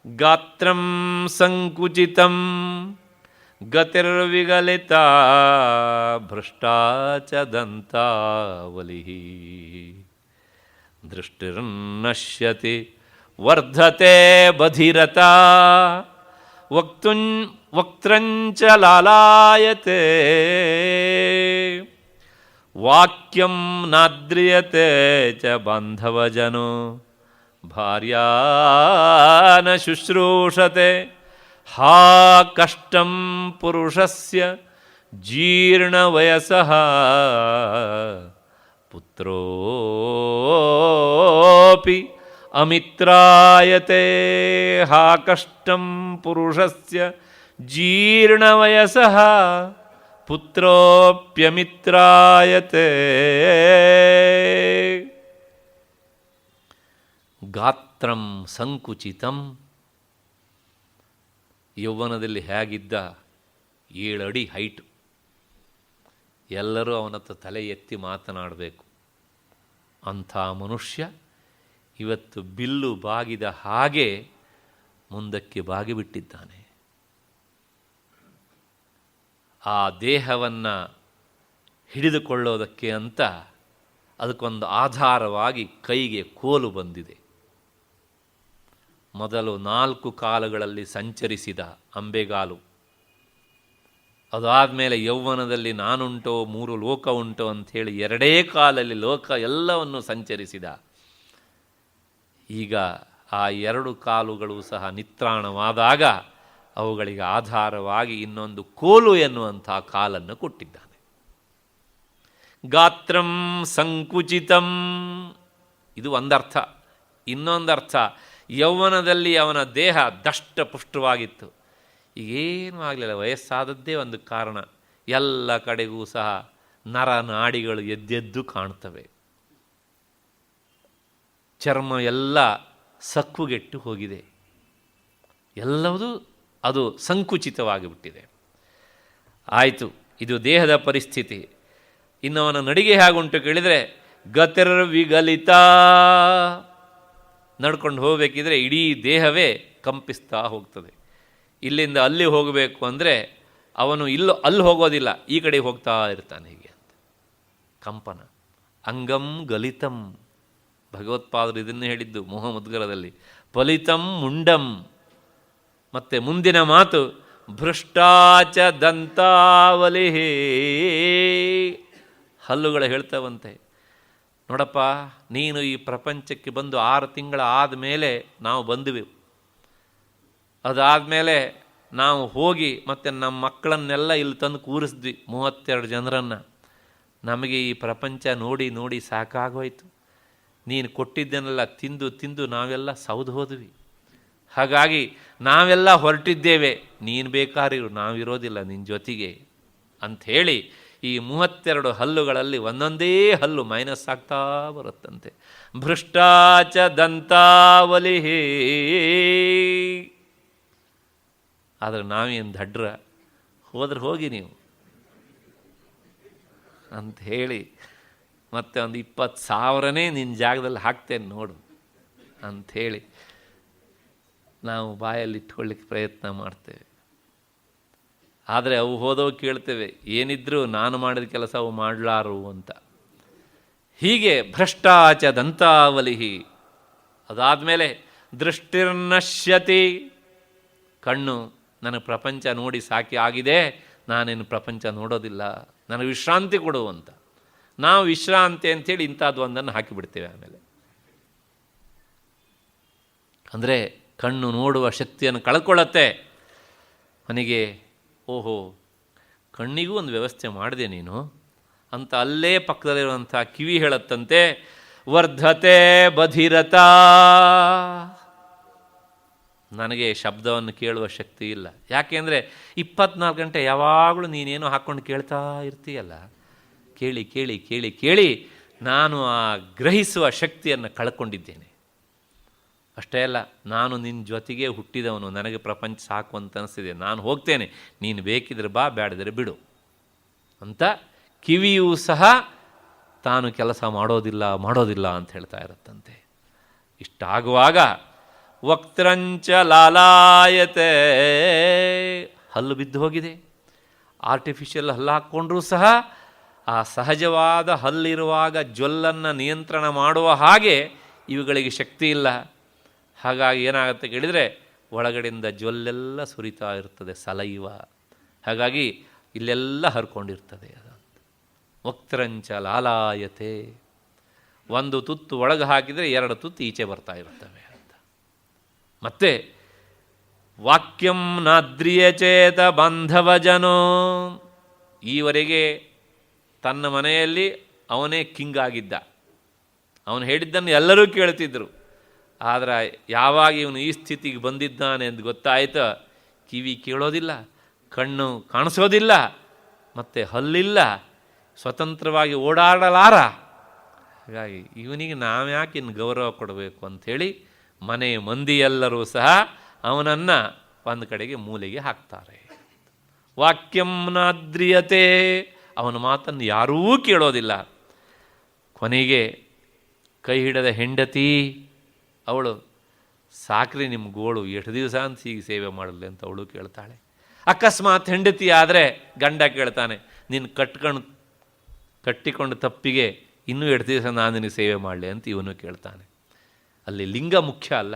ಗಾತ್ರಂ ಸಂಕುಚಿತಂ ಗತಿರ್ವಿಗಲಿತ ಭೃಷ್ಟಾಚ ದಂತಾವಲಿ ದೃಷ್ಟಿರ್ನಶ್ಯತಿ ವರ್ಧತೆ ಬಧಿರತ ವಕ್ತೃಂಚ ಲಾಲಾಯತೆ ವಾಕ್ಯಂ ನಾದ್ರಿಯತೆ ಚ ಬಾಂಧವಜನೋ ಭಾರ್ಯಾ ನ ಶುಶ್ರೂಷತೆ. ಹಾ ಕಷ್ಟಂ ಪುರುಷಸ್ಯ ಜೀರ್ಣವಯಸಃ ಪುತ್ರೋಪಿ ಅಮಿತ್ರಾಯತೆ. ಹಾ ಕಷ್ಟಂ ಪುರುಷಸ್ಯ ಜೀರ್ಣವಯಸಃ ಪುತ್ರೋಪ್ಯಮಿತ್ರಾಯತೆ. ಗಾತ್ರಂ ಸಂಕುಚಿತಂ. ಯೌವನದಲ್ಲಿ ಹೇಗಿದ್ದ 7 ಅಡಿ ಹೈಟು, ಎಲ್ಲರೂ ಅವನತ್ತ ತಲೆ ಎತ್ತಿ ಮಾತನಾಡಬೇಕು ಅಂಥ ಮನುಷ್ಯ ಇವತ್ತು ಬಿಲ್ಲು ಬಾಗಿದ ಹಾಗೆ ಮುಂದಕ್ಕೆ ಬಾಗಿಬಿಟ್ಟಿದ್ದಾನೆ. ಆ ದೇಹವನ್ನು ಹಿಡಿದುಕೊಳ್ಳೋದಕ್ಕೆ ಅಂತ ಅದಕ್ಕೊಂದು ಆಧಾರವಾಗಿ ಕೈಗೆ ಕೋಲು ಬಂದಿದೆ. ಮೊದಲು 4 ಕಾಲುಗಳಲ್ಲಿ ಸಂಚರಿಸಿದ ಅಂಬೆಗಾಲು, ಅದಾದಮೇಲೆ ಯೌವನದಲ್ಲಿ ನಾನುಂಟೋ 3 ಲೋಕ ಉಂಟೋ ಅಂಥೇಳಿ 2 ಕಾಲಲ್ಲಿ ಲೋಕ ಎಲ್ಲವನ್ನು ಸಂಚರಿಸಿದ. ಈಗ ಆ 2 ಕಾಲುಗಳು ಸಹ ನಿತ್ರಾಣವಾದಾಗ ಅವುಗಳಿಗೆ ಆಧಾರವಾಗಿ ಇನ್ನೊಂದು ಕೋಲು ಎನ್ನುವಂಥ ಕಾಲನ್ನು ಕೊಟ್ಟಿದ್ದಾನೆ. ಗಾತ್ರಂ ಸಂಕುಚಿತಂ, ಇದು ಒಂದರ್ಥ. ಇನ್ನೊಂದರ್ಥ, ಯೌವನದಲ್ಲಿ ಅವನ ದೇಹ ದಷ್ಟಪುಷ್ಟವಾಗಿತ್ತು. ಈಗೇನೂ ಆಗಲಿಲ್ಲ, ವಯಸ್ಸಾದದ್ದೇ ಒಂದು ಕಾರಣ. ಎಲ್ಲ ಕಡೆಗೂ ಸಹ ನರನಾಡಿಗಳು ಎದ್ದೆದ್ದು ಕಾಣ್ತವೆ, ಚರ್ಮ ಎಲ್ಲ ಸಕ್ಕುಗೆಟ್ಟು ಹೋಗಿದೆ, ಎಲ್ಲವೂ ಅದು ಸಂಕುಚಿತವಾಗಿಬಿಟ್ಟಿದೆ. ಆಯಿತು, ಇದು ದೇಹದ ಪರಿಸ್ಥಿತಿ. ಇನ್ನು ಅವನ ನಡಿಗೆ ಹೇಗುಂಟು ಕೇಳಿದರೆ, ಗತಿರ್ವಿಗಲಿತ. ನಡ್ಕೊಂಡು ಹೋಗಬೇಕಿದ್ರೆ ಇಡೀ ದೇಹವೇ ಕಂಪಿಸ್ತಾ ಹೋಗ್ತದೆ. ಇಲ್ಲಿಂದ ಅಲ್ಲಿ ಹೋಗಬೇಕು ಅಂದರೆ ಅವನು ಅಲ್ಲಿ ಹೋಗೋದಿಲ್ಲ, ಈ ಕಡೆ ಹೋಗ್ತಾ ಇರ್ತಾನೆ ಹೀಗೆ ಅಂತ. ಕಂಪನ. ಅಂಗಂ ಗಲಿತಂ. ಭಗವತ್ಪಾದರು ಇದನ್ನೇ ಹೇಳಿದ್ದು ಮೋಹಮುದ್ಗರದಲ್ಲಿ. ಫಲಿತಂ ಮುಂಡಂ. ಮತ್ತು ಮುಂದಿನ ಮಾತು, ಭೃಷ್ಟಾಚ ದಂತಾವಲಿ. ಹಲ್ಲುಗಳು ಹೇಳ್ತಾವಂತೆ, ನೋಡಪ್ಪ, ನೀನು ಈ ಪ್ರಪಂಚಕ್ಕೆ ಬಂದು 6 ತಿಂಗಳ ಆದಮೇಲೆ ನಾವು ಬಂದುವೆವು. ಅದಾದಮೇಲೆ ನಾವು ಹೋಗಿ ಮತ್ತು ನಮ್ಮ ಮಕ್ಕಳನ್ನೆಲ್ಲ ಇಲ್ಲಿ ತಂದು ಕೂರಿಸಿದ್ವಿ, 32 ಜನರನ್ನು. ನಮಗೆ ಈ ಪ್ರಪಂಚ ನೋಡಿ ನೋಡಿ ಸಾಕಾಗೋಯ್ತು. ನೀನು ಕೊಟ್ಟಿದ್ದನ್ನೆಲ್ಲ ತಿಂದು ತಿಂದು ನಾವೆಲ್ಲ ಸೌದು ಹೋದ್ವಿ. ಹಾಗಾಗಿ ನಾವೆಲ್ಲ ಹೊರಟಿದ್ದೇವೆ, ನೀನು ಬೇಕಾರಿರು, ನಾವಿರೋದಿಲ್ಲ ನಿನ್ನ ಜೊತೆಗೆ ಅಂಥೇಳಿ ಈ 32 ಹಲ್ಲುಗಳಲ್ಲಿ ಒಂದೊಂದೇ ಹಲ್ಲು ಮೈನಸ್ ಆಗ್ತಾ ಬರುತ್ತಂತೆ. ಭೃಷ್ಟಾಚ ದಂತಾವಲಿ. ಆದರೆ ನಾವೇನು ದಡ್ರ, ಹೋದ್ರೆ ಹೋಗಿ ನೀವು ಅಂತ ಹೇಳಿ ಮತ್ತೆ ಒಂದು 20,000ನೇ ನಿನ್ನ ಜಾಗದಲ್ಲಿ ಹಾಕ್ತೇನೆ ನೋಡು ಅಂಥೇಳಿ ನಾವು ಬಾಯಲ್ಲಿ ಇಟ್ಕೊಳ್ಳಿಕ್ಕೆ ಪ್ರಯತ್ನ ಮಾಡ್ತೇವೆ. ಆದರೆ ಅವು ಹೋದವು ಕೇಳ್ತೇವೆ, ಏನಿದ್ರೂ ನಾನು ಮಾಡಿದ ಕೆಲಸ ಅವು ಮಾಡಲಾರು ಅಂತ. ಹೀಗೆ ಭ್ರಷ್ಟಾಚ ದಂತಾವಲಿಹಿ. ಅದಾದಮೇಲೆ ದೃಷ್ಟಿರ್ನಶ್ಯತಿ. ಕಣ್ಣು ನನಗೆ ಪ್ರಪಂಚ ನೋಡಿ ಸಾಕಿ ಆಗಿದೆ, ನಾನೇನು ಪ್ರಪಂಚ ನೋಡೋದಿಲ್ಲ, ನನಗೆ ವಿಶ್ರಾಂತಿ ಕೊಡು ಅಂತ. ನಾವು ವಿಶ್ರಾಂತಿ ಅಂಥೇಳಿ ಇಂಥದ್ದು ಒಂದನ್ನು ಹಾಕಿಬಿಡ್ತೇವೆ. ಆಮೇಲೆ ಅಂದರೆ ಕಣ್ಣು ನೋಡುವ ಶಕ್ತಿಯನ್ನು ಕಳ್ಕೊಳ್ಳುತ್ತೆ. ನನಗೆ ಓಹೋ ಕಣ್ಣಿಗೂ ಒಂದು ವ್ಯವಸ್ಥೆ ಮಾಡಿದೆ ನೀನು ಅಂತ ಅಲ್ಲೇ ಪಕ್ಕದಲ್ಲಿರುವಂಥ ಕಿವಿ ಹೇಳತ್ತಂತೆ, ವರ್ಧತೆ ಬಧಿರತಾ. ನನಗೆ ಶಬ್ದವನ್ನು ಕೇಳುವ ಶಕ್ತಿ ಇಲ್ಲ. ಯಾಕೆಂದರೆ 24 ಗಂಟೆ ಯಾವಾಗಲೂ ನೀನೇನೋ ಹಾಕ್ಕೊಂಡು ಕೇಳ್ತಾ ಇರ್ತೀಯಲ್ಲ, ಕೇಳಿ ಕೇಳಿ ಕೇಳಿ ಕೇಳಿ ನಾನು ಆ ಗ್ರಹಿಸುವ ಶಕ್ತಿಯನ್ನು ಕಳ್ಕೊಂಡಿದ್ದೇನೆ. ಅಷ್ಟೇ ಅಲ್ಲ, ನಾನು ನಿನ್ನ ಜೊತೆಗೆ ಹುಟ್ಟಿದವನು, ನನಗೆ ಪ್ರಪಂಚ ಸಾಕು ಅಂತ ಅನಿಸ್ತಿದೆ, ನಾನು ಹೋಗ್ತೇನೆ, ನೀನು ಬೇಕಿದ್ರೆ ಬಾ, ಬೇಡದರೆ ಬಿಡು ಅಂತ ಕಿವಿಯೂ ಸಹ ತಾನು ಕೆಲಸ ಮಾಡೋದಿಲ್ಲ ಅಂತ ಹೇಳ್ತಾ ಇರುತ್ತಂತೆ. ಇಷ್ಟಾಗುವಾಗ ವಕ್ತ್ರಂಚ ಲಾಲಾಯತೆ. ಹಲ್ಲು ಬಿದ್ದು ಹೋಗಿದೆ. ಆರ್ಟಿಫಿಷಿಯಲ್ ಹಲ್ಲು ಹಾಕ್ಕೊಂಡ್ರೂ ಸಹ ಆ ಸಹಜವಾದ ಹಲ್ಲಿರುವಾಗ ಜೊಲ್ಲನ್ನು ನಿಯಂತ್ರಣ ಮಾಡುವ ಹಾಗೆ ಇವುಗಳಿಗೆ ಶಕ್ತಿ ಇಲ್ಲ. ಹಾಗಾಗಿ ಏನಾಗುತ್ತೆ ಕೇಳಿದರೆ ಒಳಗಡೆಯಿಂದ ಜೊಲ್ಲೆಲ್ಲ ಸುರಿತಾ ಇರ್ತದೆ, ಸಲೈವ. ಹಾಗಾಗಿ ಇಲ್ಲೆಲ್ಲ ಹರ್ಕೊಂಡಿರ್ತದೆ. ಅದು ವಕ್ತ್ರಂಚ ಲಾಲಾಯತೆ. ಒಂದು ತುತ್ತು ಒಳಗೆ ಹಾಕಿದರೆ 2 ತುತ್ತು ಈಚೆ ಬರ್ತಾ ಇರ್ತವೆ ಅಂತ. ಮತ್ತೆ ವಾಕ್ಯಂ ನಾದ್ರಿಯಚೇತ ಬಾಂಧವಜನೋ. ಈವರೆಗೆ ತನ್ನ ಮನೆಯಲ್ಲಿ ಅವನೇ ಕಿಂಗ್ ಆಗಿದ್ದ, ಅವನು ಹೇಳಿದ್ದನ್ನು ಎಲ್ಲರೂ ಕೇಳ್ತಿದ್ದರು. ಆದರೆ ಯಾವಾಗ ಇವನು ಈ ಸ್ಥಿತಿಗೆ ಬಂದಿದ್ದಾನೆ ಅಂತ ಗೊತ್ತಾಯ್ತು, ಕಿವಿ ಕೇಳೋದಿಲ್ಲ, ಕಣ್ಣು ಕಾಣಿಸೋದಿಲ್ಲ, ಮತ್ತು ಹಲ್ಲಿಲ್ಲ, ಸ್ವತಂತ್ರವಾಗಿ ಓಡಾಡಲಾರ. ಹಾಗಾಗಿ ಇವನಿಗೆ ನಾವ್ಯಾಕೆ ಇನ್ನು ಗೌರವ ಕೊಡಬೇಕು ಅಂಥೇಳಿ ಮನೆ ಮಂದಿಯೆಲ್ಲರೂ ಸಹ ಅವನನ್ನು ಒಂದು ಕಡೆಗೆ ಮೂಲೆಗೆ ಹಾಕ್ತಾರೆ. ವಾಕ್ಯಂ ನಾದ್ರಿಯತೆ. ಅವನ ಮಾತನ್ನು ಯಾರೂ ಕೇಳೋದಿಲ್ಲ. ಕೊನೆಗೆ ಕೈ ಹಿಡದ ಹೆಂಡತಿ ಅವಳು, ಸಾಕ್ರಿ ನಿಮ್ಮ ಗೋಳು, ಎಷ್ಟು ದಿವಸ ಅಂತ ಹೀಗೆ ಸೇವೆ ಮಾಡಲಿ ಅಂತ ಅವಳು ಕೇಳ್ತಾಳೆ. ಅಕಸ್ಮಾತ್ ಹೆಂಡತಿ ಆದರೆ ಗಂಡ ಕೇಳ್ತಾನೆ, ನೀನು ಕಟ್ಟಿಕೊಂಡು ತಪ್ಪಿಗೆ ಇನ್ನೂ 2 ದಿವಸ ನಾನು ನಿನಗೆ ಸೇವೆ ಮಾಡಲಿ ಅಂತ ಇವನು ಕೇಳ್ತಾನೆ. ಅಲ್ಲಿ ಲಿಂಗ ಮುಖ್ಯ ಅಲ್ಲ,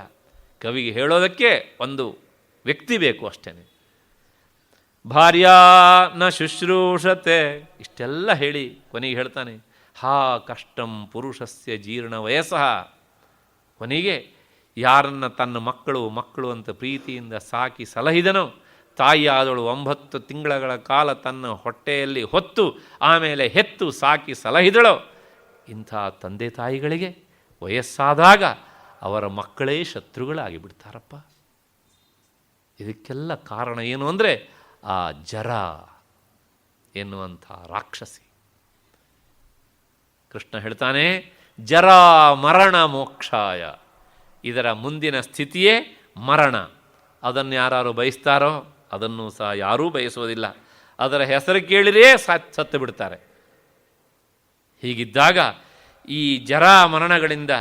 ಕವಿಗೆ ಹೇಳೋದಕ್ಕೆ ಒಂದು ವ್ಯಕ್ತಿ ಬೇಕು ಅಷ್ಟೇ. ಭಾರ್ಯಾ ನ ಶುಶ್ರೂಷತೆ. ಇಷ್ಟೆಲ್ಲ ಹೇಳಿ ಕೊನೆಗೆ ಹೇಳ್ತಾನೆ, ಹಾ ಕಷ್ಟಂ ಪುರುಷಸ್ಯ ಜೀರ್ಣ ವಯಸ್ಸಃ. ಕೊನೆಗೆ ಯಾರನ್ನ ತನ್ನ ಮಕ್ಕಳು ಅಂತ ಪ್ರೀತಿಯಿಂದ ಸಾಕಿ ಸಲಹಿದನೋ, ತಾಯಿಯಾದವಳು 9 ತಿಂಗಳ ಕಾಲ ತನ್ನ ಹೊಟ್ಟೆಯಲ್ಲಿ ಹೊತ್ತು ಆಮೇಲೆ ಹೆತ್ತು ಸಾಕಿ ಸಲಹಿದಳೋ, ಇಂಥ ತಂದೆ ತಾಯಿಗಳಿಗೆ ವಯಸ್ಸಾದಾಗ ಅವರ ಮಕ್ಕಳೇ ಶತ್ರುಗಳಾಗಿ ಬಿಡ್ತಾರಪ್ಪ. ಇದಕ್ಕೆಲ್ಲ ಕಾರಣ ಏನು ಅಂದರೆ ಆ ಜರ ಎನ್ನುವಂಥ ರಾಕ್ಷಸಿ. ಕೃಷ್ಣ ಹೇಳ್ತಾನೆ, ಜರಾ ಮರಣ ಮೋಕ್ಷಾಯ. ಇದರ ಮುಂದಿನ ಸ್ಥಿತಿಯೇ ಮರಣ. ಅದನ್ನು ಯಾರು ಬಯಸ್ತಾರೋ ಅದನ್ನು ಸಹ ಯಾರೂ ಬಯಸೋದಿಲ್ಲ. ಅದರ ಹೆಸರು ಕೇಳಿರೇ ಸತ್ತು ಬಿಡ್ತಾರೆ. ಹೀಗಿದ್ದಾಗ ಈ ಜರಾ ಮರಣಗಳಿಂದ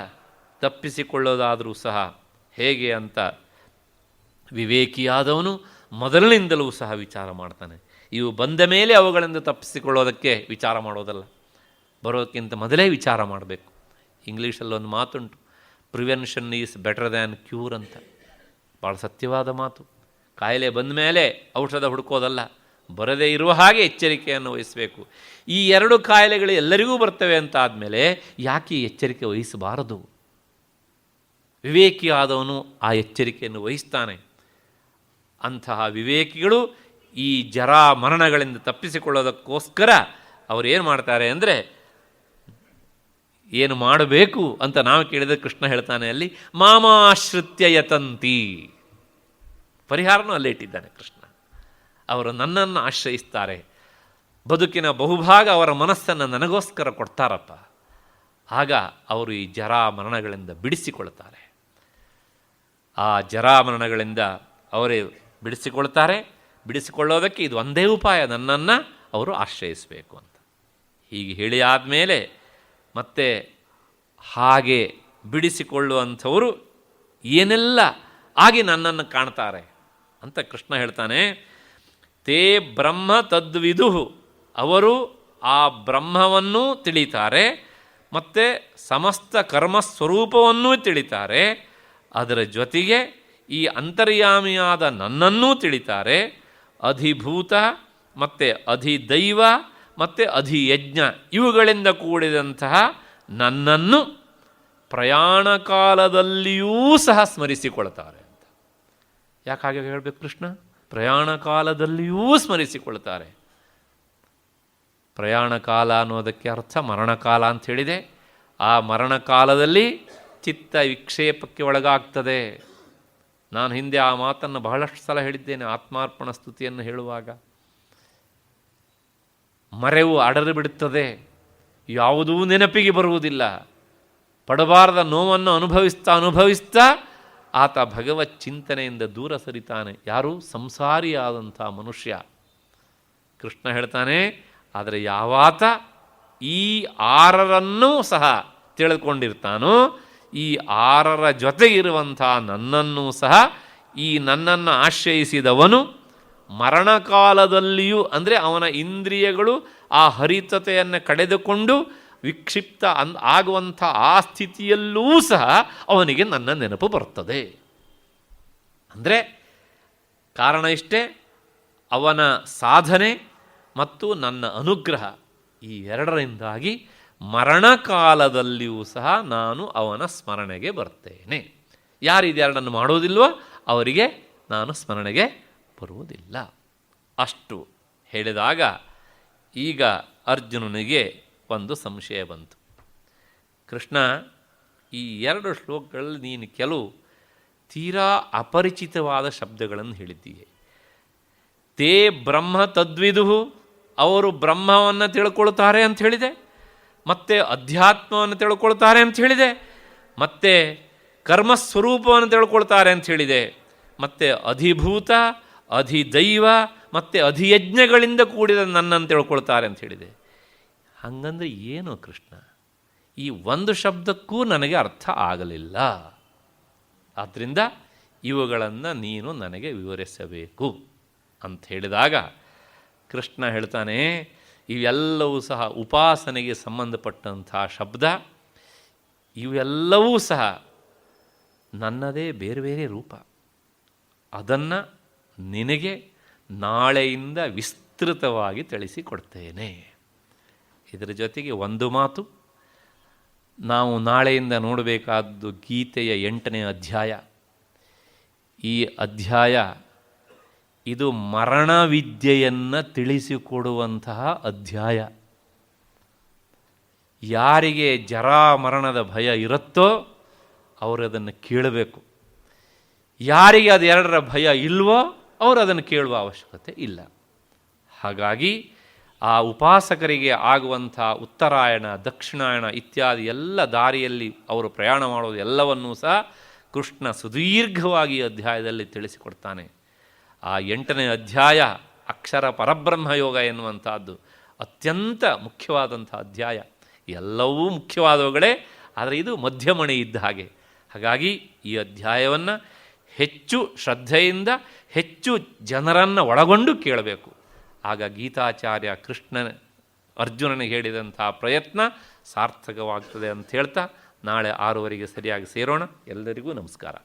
ತಪ್ಪಿಸಿಕೊಳ್ಳೋದಾದರೂ ಸಹ ಹೇಗೆ ಅಂತ ವಿವೇಕಿಯಾದವನು ಮೊದಲಿನಿಂದಲೂ ಸಹ ವಿಚಾರ ಮಾಡ್ತಾನೆ. ಇವು ಬಂದ ಮೇಲೆ ಅವುಗಳಿಂದ ತಪ್ಪಿಸಿಕೊಳ್ಳೋದಕ್ಕೆ ವಿಚಾರ ಮಾಡೋದಲ್ಲ, ಬರೋದಕ್ಕಿಂತ ಮೊದಲೇ ವಿಚಾರ ಮಾಡಬೇಕು. ಇಂಗ್ಲೀಷಲ್ಲೊಂದು ಮಾತುಂಟು, prevention is better than cure ಅಂತ. ಭಾಳ ಸತ್ಯವಾದ ಮಾತು. ಕಾಯಿಲೆ ಬಂದ ಮೇಲೆ ಔಷಧ ಹುಡುಕೋದಲ್ಲ, ಬರದೇ ಇರುವ ಹಾಗೆ ಎಚ್ಚರಿಕೆಯನ್ನು ವಹಿಸಬೇಕು. ಈ 2 ಕಾಯಿಲೆಗಳು ಎಲ್ಲರಿಗೂ ಬರ್ತವೆ ಅಂತ ಆದಮೇಲೆ ಯಾಕೆ ಎಚ್ಚರಿಕೆ ವಹಿಸಬಾರದು? ವಿವೇಕಿಯಾದವನು ಆ ಎಚ್ಚರಿಕೆಯನ್ನು ವಹಿಸ್ತಾನೆ. ಅಂತಹ ವಿವೇಕಿಗಳು ಈ ಜರಾ ಮರಣಗಳಿಂದ ತಪ್ಪಿಸಿಕೊಳ್ಳೋದಕ್ಕೋಸ್ಕರ ಅವರೇನು ಮಾಡ್ತಾರೆ ಅಂದರೆ, ಏನು ಮಾಡಬೇಕು ಅಂತ ನಾವು ಕೇಳಿದರೆ ಕೃಷ್ಣ ಹೇಳ್ತಾನೆ ಅಲ್ಲಿ, ಮಾಮಾಶ್ರಿತ್ಯ ಯತಂತಿ. ಪರಿಹಾರನೂ ಅಲ್ಲೇ ಇಟ್ಟಿದ್ದಾನೆ ಕೃಷ್ಣ. ಅವರು ನನ್ನನ್ನು ಆಶ್ರಯಿಸ್ತಾರೆ. ಬದುಕಿನ ಬಹುಭಾಗ ಅವರ ಮನಸ್ಸನ್ನು ನನಗೋಸ್ಕರ ಕೊಡ್ತಾರಪ್ಪ. ಆಗ ಅವರು ಈ ಜರಾ ಮರಣಗಳಿಂದ ಬಿಡಿಸಿಕೊಳ್ತಾರೆ. ಆ ಜರಾ ಮರಣಗಳಿಂದ ಅವರೇ ಬಿಡಿಸಿಕೊಳ್ತಾರೆ. ಬಿಡಿಸಿಕೊಳ್ಳೋದಕ್ಕೆ ಇದು ಒಂದೇ ಉಪಾಯ, ನನ್ನನ್ನು ಅವರು ಆಶ್ರಯಿಸಬೇಕು ಅಂತ. ಹೀಗೆ ಹೇಳಿ ಆದಮೇಲೆ ಮತ್ತೆ ಹಾಗೆ ಬಿಡಿಸಿಕೊಳ್ಳುವಂಥವರು ಏನೆಲ್ಲ ಆಗಿ ನನ್ನನ್ನು ಕಾಣ್ತಾರೆ ಅಂತ ಕೃಷ್ಣ ಹೇಳ್ತಾನೆ. ತೇ ಬ್ರಹ್ಮ ತದ್ವಿದು, ಅವರು ಆ ಬ್ರಹ್ಮವನ್ನೂ ತಿಳಿತಾರೆ, ಮತ್ತು ಸಮಸ್ತ ಕರ್ಮಸ್ವರೂಪವನ್ನೂ ತಿಳಿತಾರೆ. ಅದರ ಜೊತೆಗೆ ಈ ಅಂತರ್ಯಾಮಿಯಾದ ನನ್ನನ್ನೂ ತಿಳಿತಾರೆ. ಅಧಿಭೂತ ಮತ್ತು ಅಧಿದೈವ ಮತ್ತು ಅಧಿಯಜ್ಞ ಇವುಗಳಿಂದ ಕೂಡಿದಂತಹ ನನ್ನನ್ನು ಪ್ರಯಾಣ ಕಾಲದಲ್ಲಿಯೂ ಸಹ ಸ್ಮರಿಸಿಕೊಳ್ತಾರೆ ಅಂತ. ಯಾಕೆ ಹಾಗೆ ಹೇಳಬೇಕು ಕೃಷ್ಣ? ಪ್ರಯಾಣ ಕಾಲದಲ್ಲಿಯೂ ಸ್ಮರಿಸಿಕೊಳ್ತಾರೆ. ಪ್ರಯಾಣ ಕಾಲ ಅನ್ನೋದಕ್ಕೆ ಅರ್ಥ ಮರಣಕಾಲ ಅಂತ ಹೇಳಿದೆ. ಆ ಮರಣಕಾಲದಲ್ಲಿ ಚಿತ್ತ ವಿಕ್ಷೇಪಕ್ಕೆ ಒಳಗಾಗ್ತದೆ. ನಾನು ಹಿಂದೆ ಆ ಮಾತನ್ನು ಬಹಳಷ್ಟು ಸಲ ಹೇಳಿದ್ದೇನೆ ಆತ್ಮಾರ್ಪಣ ಸ್ತುತಿಯನ್ನು ಹೇಳುವಾಗ. ಮರೆವು ಅಡರು ಬಿಡುತ್ತದೆ, ಯಾವುದೂ ನೆನಪಿಗೆ ಬರುವುದಿಲ್ಲ. ಪಡಬಾರದ ನೋವನ್ನು ಅನುಭವಿಸ್ತಾ ಆತ ಭಗವತ್ ಚಿಂತನೆಯಿಂದ ದೂರ ಸರಿತಾನೆ. ಯಾರು? ಸಂಸಾರಿಯಾದಂಥ ಮನುಷ್ಯ. ಕೃಷ್ಣ ಹೇಳ್ತಾನೆ, ಆದರೆ ಯಾವಾತ ಈ ಆರರನ್ನೂ ಸಹ ತಿಳಿದುಕೊಂಡಿರ್ತಾನೋ, ಈ ಆರರ ಜೊತೆಗಿರುವಂಥ ನನ್ನನ್ನೂ ಸಹ, ಈ ನನ್ನನ್ನು ಆಶ್ರಯಿಸಿದವನು ಮರಣಕಾಲದಲ್ಲಿಯೂ, ಅಂದರೆ ಅವನ ಇಂದ್ರಿಯಗಳು ಆ ಹರಿತತೆಯನ್ನು ಕಳೆದುಕೊಂಡು ವಿಕ್ಷಿಪ್ತ ಆಗುವಂಥ ಆ ಸ್ಥಿತಿಯಲ್ಲೂ ಸಹ ಅವನಿಗೆ ನನ್ನ ನೆನಪು ಬರ್ತದೆ. ಅಂದರೆ ಕಾರಣ ಇಷ್ಟೇ, ಅವನ ಸಾಧನೆ ಮತ್ತು ನನ್ನ ಅನುಗ್ರಹ ಈ ಎರಡರಿಂದಾಗಿ ಮರಣಕಾಲದಲ್ಲಿಯೂ ಸಹ ನಾನು ಅವನ ಸ್ಮರಣೆಗೆ ಬರ್ತೇನೆ. ಯಾರು ಇದೆರಡನ್ನು ಮಾಡೋದಿಲ್ವೋ ಅವರಿಗೆ ನಾನು ಸ್ಮರಣೆಗೆ ಬರುವುದಿಲ್ಲ. ಅಷ್ಟು ಹೇಳಿದಾಗ ಈಗ ಅರ್ಜುನನಿಗೆ ಒಂದು ಸಂಶಯ ಬಂತು. ಕೃಷ್ಣ, ಈ ಎರಡು ಶ್ಲೋಕಗಳಲ್ಲಿ ನೀನು ಕೆಲವು ತೀರಾ ಅಪರಿಚಿತವಾದ ಶಬ್ದಗಳನ್ನು ಹೇಳಿದ್ದೀಯೆ. ತೇ ಬ್ರಹ್ಮ ತದ್ವಿದು, ಅವರು ಬ್ರಹ್ಮವನ್ನು ತಿಳ್ಕೊಳ್ತಾರೆ ಅಂತ ಹೇಳಿದೆ, ಮತ್ತು ಅಧ್ಯಾತ್ಮವನ್ನು ತಿಳ್ಕೊಳ್ತಾರೆ ಅಂತ ಹೇಳಿದೆ, ಮತ್ತು ಕರ್ಮಸ್ವರೂಪವನ್ನು ತಿಳ್ಕೊಳ್ತಾರೆ ಅಂತ ಹೇಳಿದೆ, ಮತ್ತು ಅಧಿಭೂತ ಅಧಿದೈವ ಮತ್ತು ಅಧಿಯಜ್ಞಗಳಿಂದ ಕೂಡಿದ ನನ್ನನ್ನು ತಿಳ್ಕೊಳ್ತಾರೆ ಅಂತ ಹೇಳಿದೆ. ಹಂಗಂದ್ರೆ ಏನು ಕೃಷ್ಣ? ಈ ಒಂದು ಶಬ್ದಕ್ಕೂ ನನಗೆ ಅರ್ಥ ಆಗಲಿಲ್ಲ. ಆದ್ದರಿಂದ ಇವುಗಳನ್ನು ನೀನು ನನಗೆ ವಿವರಿಸಬೇಕು ಅಂತ ಹೇಳಿದಾಗ ಕೃಷ್ಣ ಹೇಳ್ತಾನೆ, ಇವೆಲ್ಲವೂ ಸಹ ಉಪಾಸನೆಗೆ ಸಂಬಂಧಪಟ್ಟಂಥ ಶಬ್ದ. ಇವೆಲ್ಲವೂ ಸಹ ನನ್ನದೇ ಬೇರೆ ಬೇರೆ ರೂಪ. ಅದನ್ನು ನಿನಗೆ ನಾಳೆಯಿಂದ ವಿಸ್ತೃತವಾಗಿ ತಿಳಿಸಿಕೊಡ್ತೇನೆ. ಇದರ ಜೊತೆಗೆ ಒಂದು ಮಾತು, ನಾವು ನಾಳೆಯಿಂದ ನೋಡಬೇಕಾದ್ದು ಗೀತೆಯ 8ನೇ ಅಧ್ಯಾಯ. ಈ ಅಧ್ಯಾಯ ಇದು ಮರಣ ವಿದ್ಯೆಯನ್ನು ತಿಳಿಸಿಕೊಡುವಂತಹ ಅಧ್ಯಾಯ. ಯಾರಿಗೆ ಜರಾ ಮರಣದ ಭಯ ಇರುತ್ತೋ ಅವರು ಅದನ್ನು ಕೇಳಬೇಕು. ಯಾರಿಗೆ ಅದೆರಡರ ಭಯ ಇಲ್ವೋ ಅವರು ಅದನ್ನು ಕೇಳುವ ಅವಶ್ಯಕತೆ ಇಲ್ಲ. ಹಾಗಾಗಿ ಆ ಉಪಾಸಕರಿಗೆ ಆಗುವಂಥ ಉತ್ತರಾಯಣ, ದಕ್ಷಿಣಾಯಣ ಇತ್ಯಾದಿ ಎಲ್ಲ ದಾರಿಯಲ್ಲಿ ಅವರು ಪ್ರಯಾಣ ಮಾಡೋದು ಎಲ್ಲವನ್ನೂ ಸಹ ಕೃಷ್ಣ ಸುದೀರ್ಘವಾಗಿ ಅಧ್ಯಾಯದಲ್ಲಿ ತಿಳಿಸಿಕೊಡ್ತಾನೆ. ಆ 8ನೇ ಅಧ್ಯಾಯ ಅಕ್ಷರ ಪರಬ್ರಹ್ಮಯೋಗ ಎನ್ನುವಂಥದ್ದು ಅತ್ಯಂತ ಮುಖ್ಯವಾದಂಥ ಅಧ್ಯಾಯ. ಎಲ್ಲವೂ ಮುಖ್ಯವಾದವುಗಳೇ, ಆದರೆ ಇದು ಮಧ್ಯಮಣಿ ಇದ್ದ ಹಾಗೆ. ಹಾಗಾಗಿ ಈ ಅಧ್ಯಾಯವನ್ನು ಹೆಚ್ಚು ಶ್ರದ್ಧೆಯಿಂದ ಹೆಚ್ಚು ಜನರನ್ನು ಒಳಗೊಂಡು ಕೇಳಬೇಕು. ಆಗ ಗೀತಾಚಾರ್ಯ ಅರ್ಜುನನಿಗೆ ಹೇಳಿದಂಥ ಪ್ರಯತ್ನ ಸಾರ್ಥಕವಾಗ್ತದೆ ಅಂತ ಹೇಳ್ತಾ ನಾಳೆ 6:15 ಸರಿಯಾಗಿ ಸೇರೋಣ. ಎಲ್ಲರಿಗೂ ನಮಸ್ಕಾರ.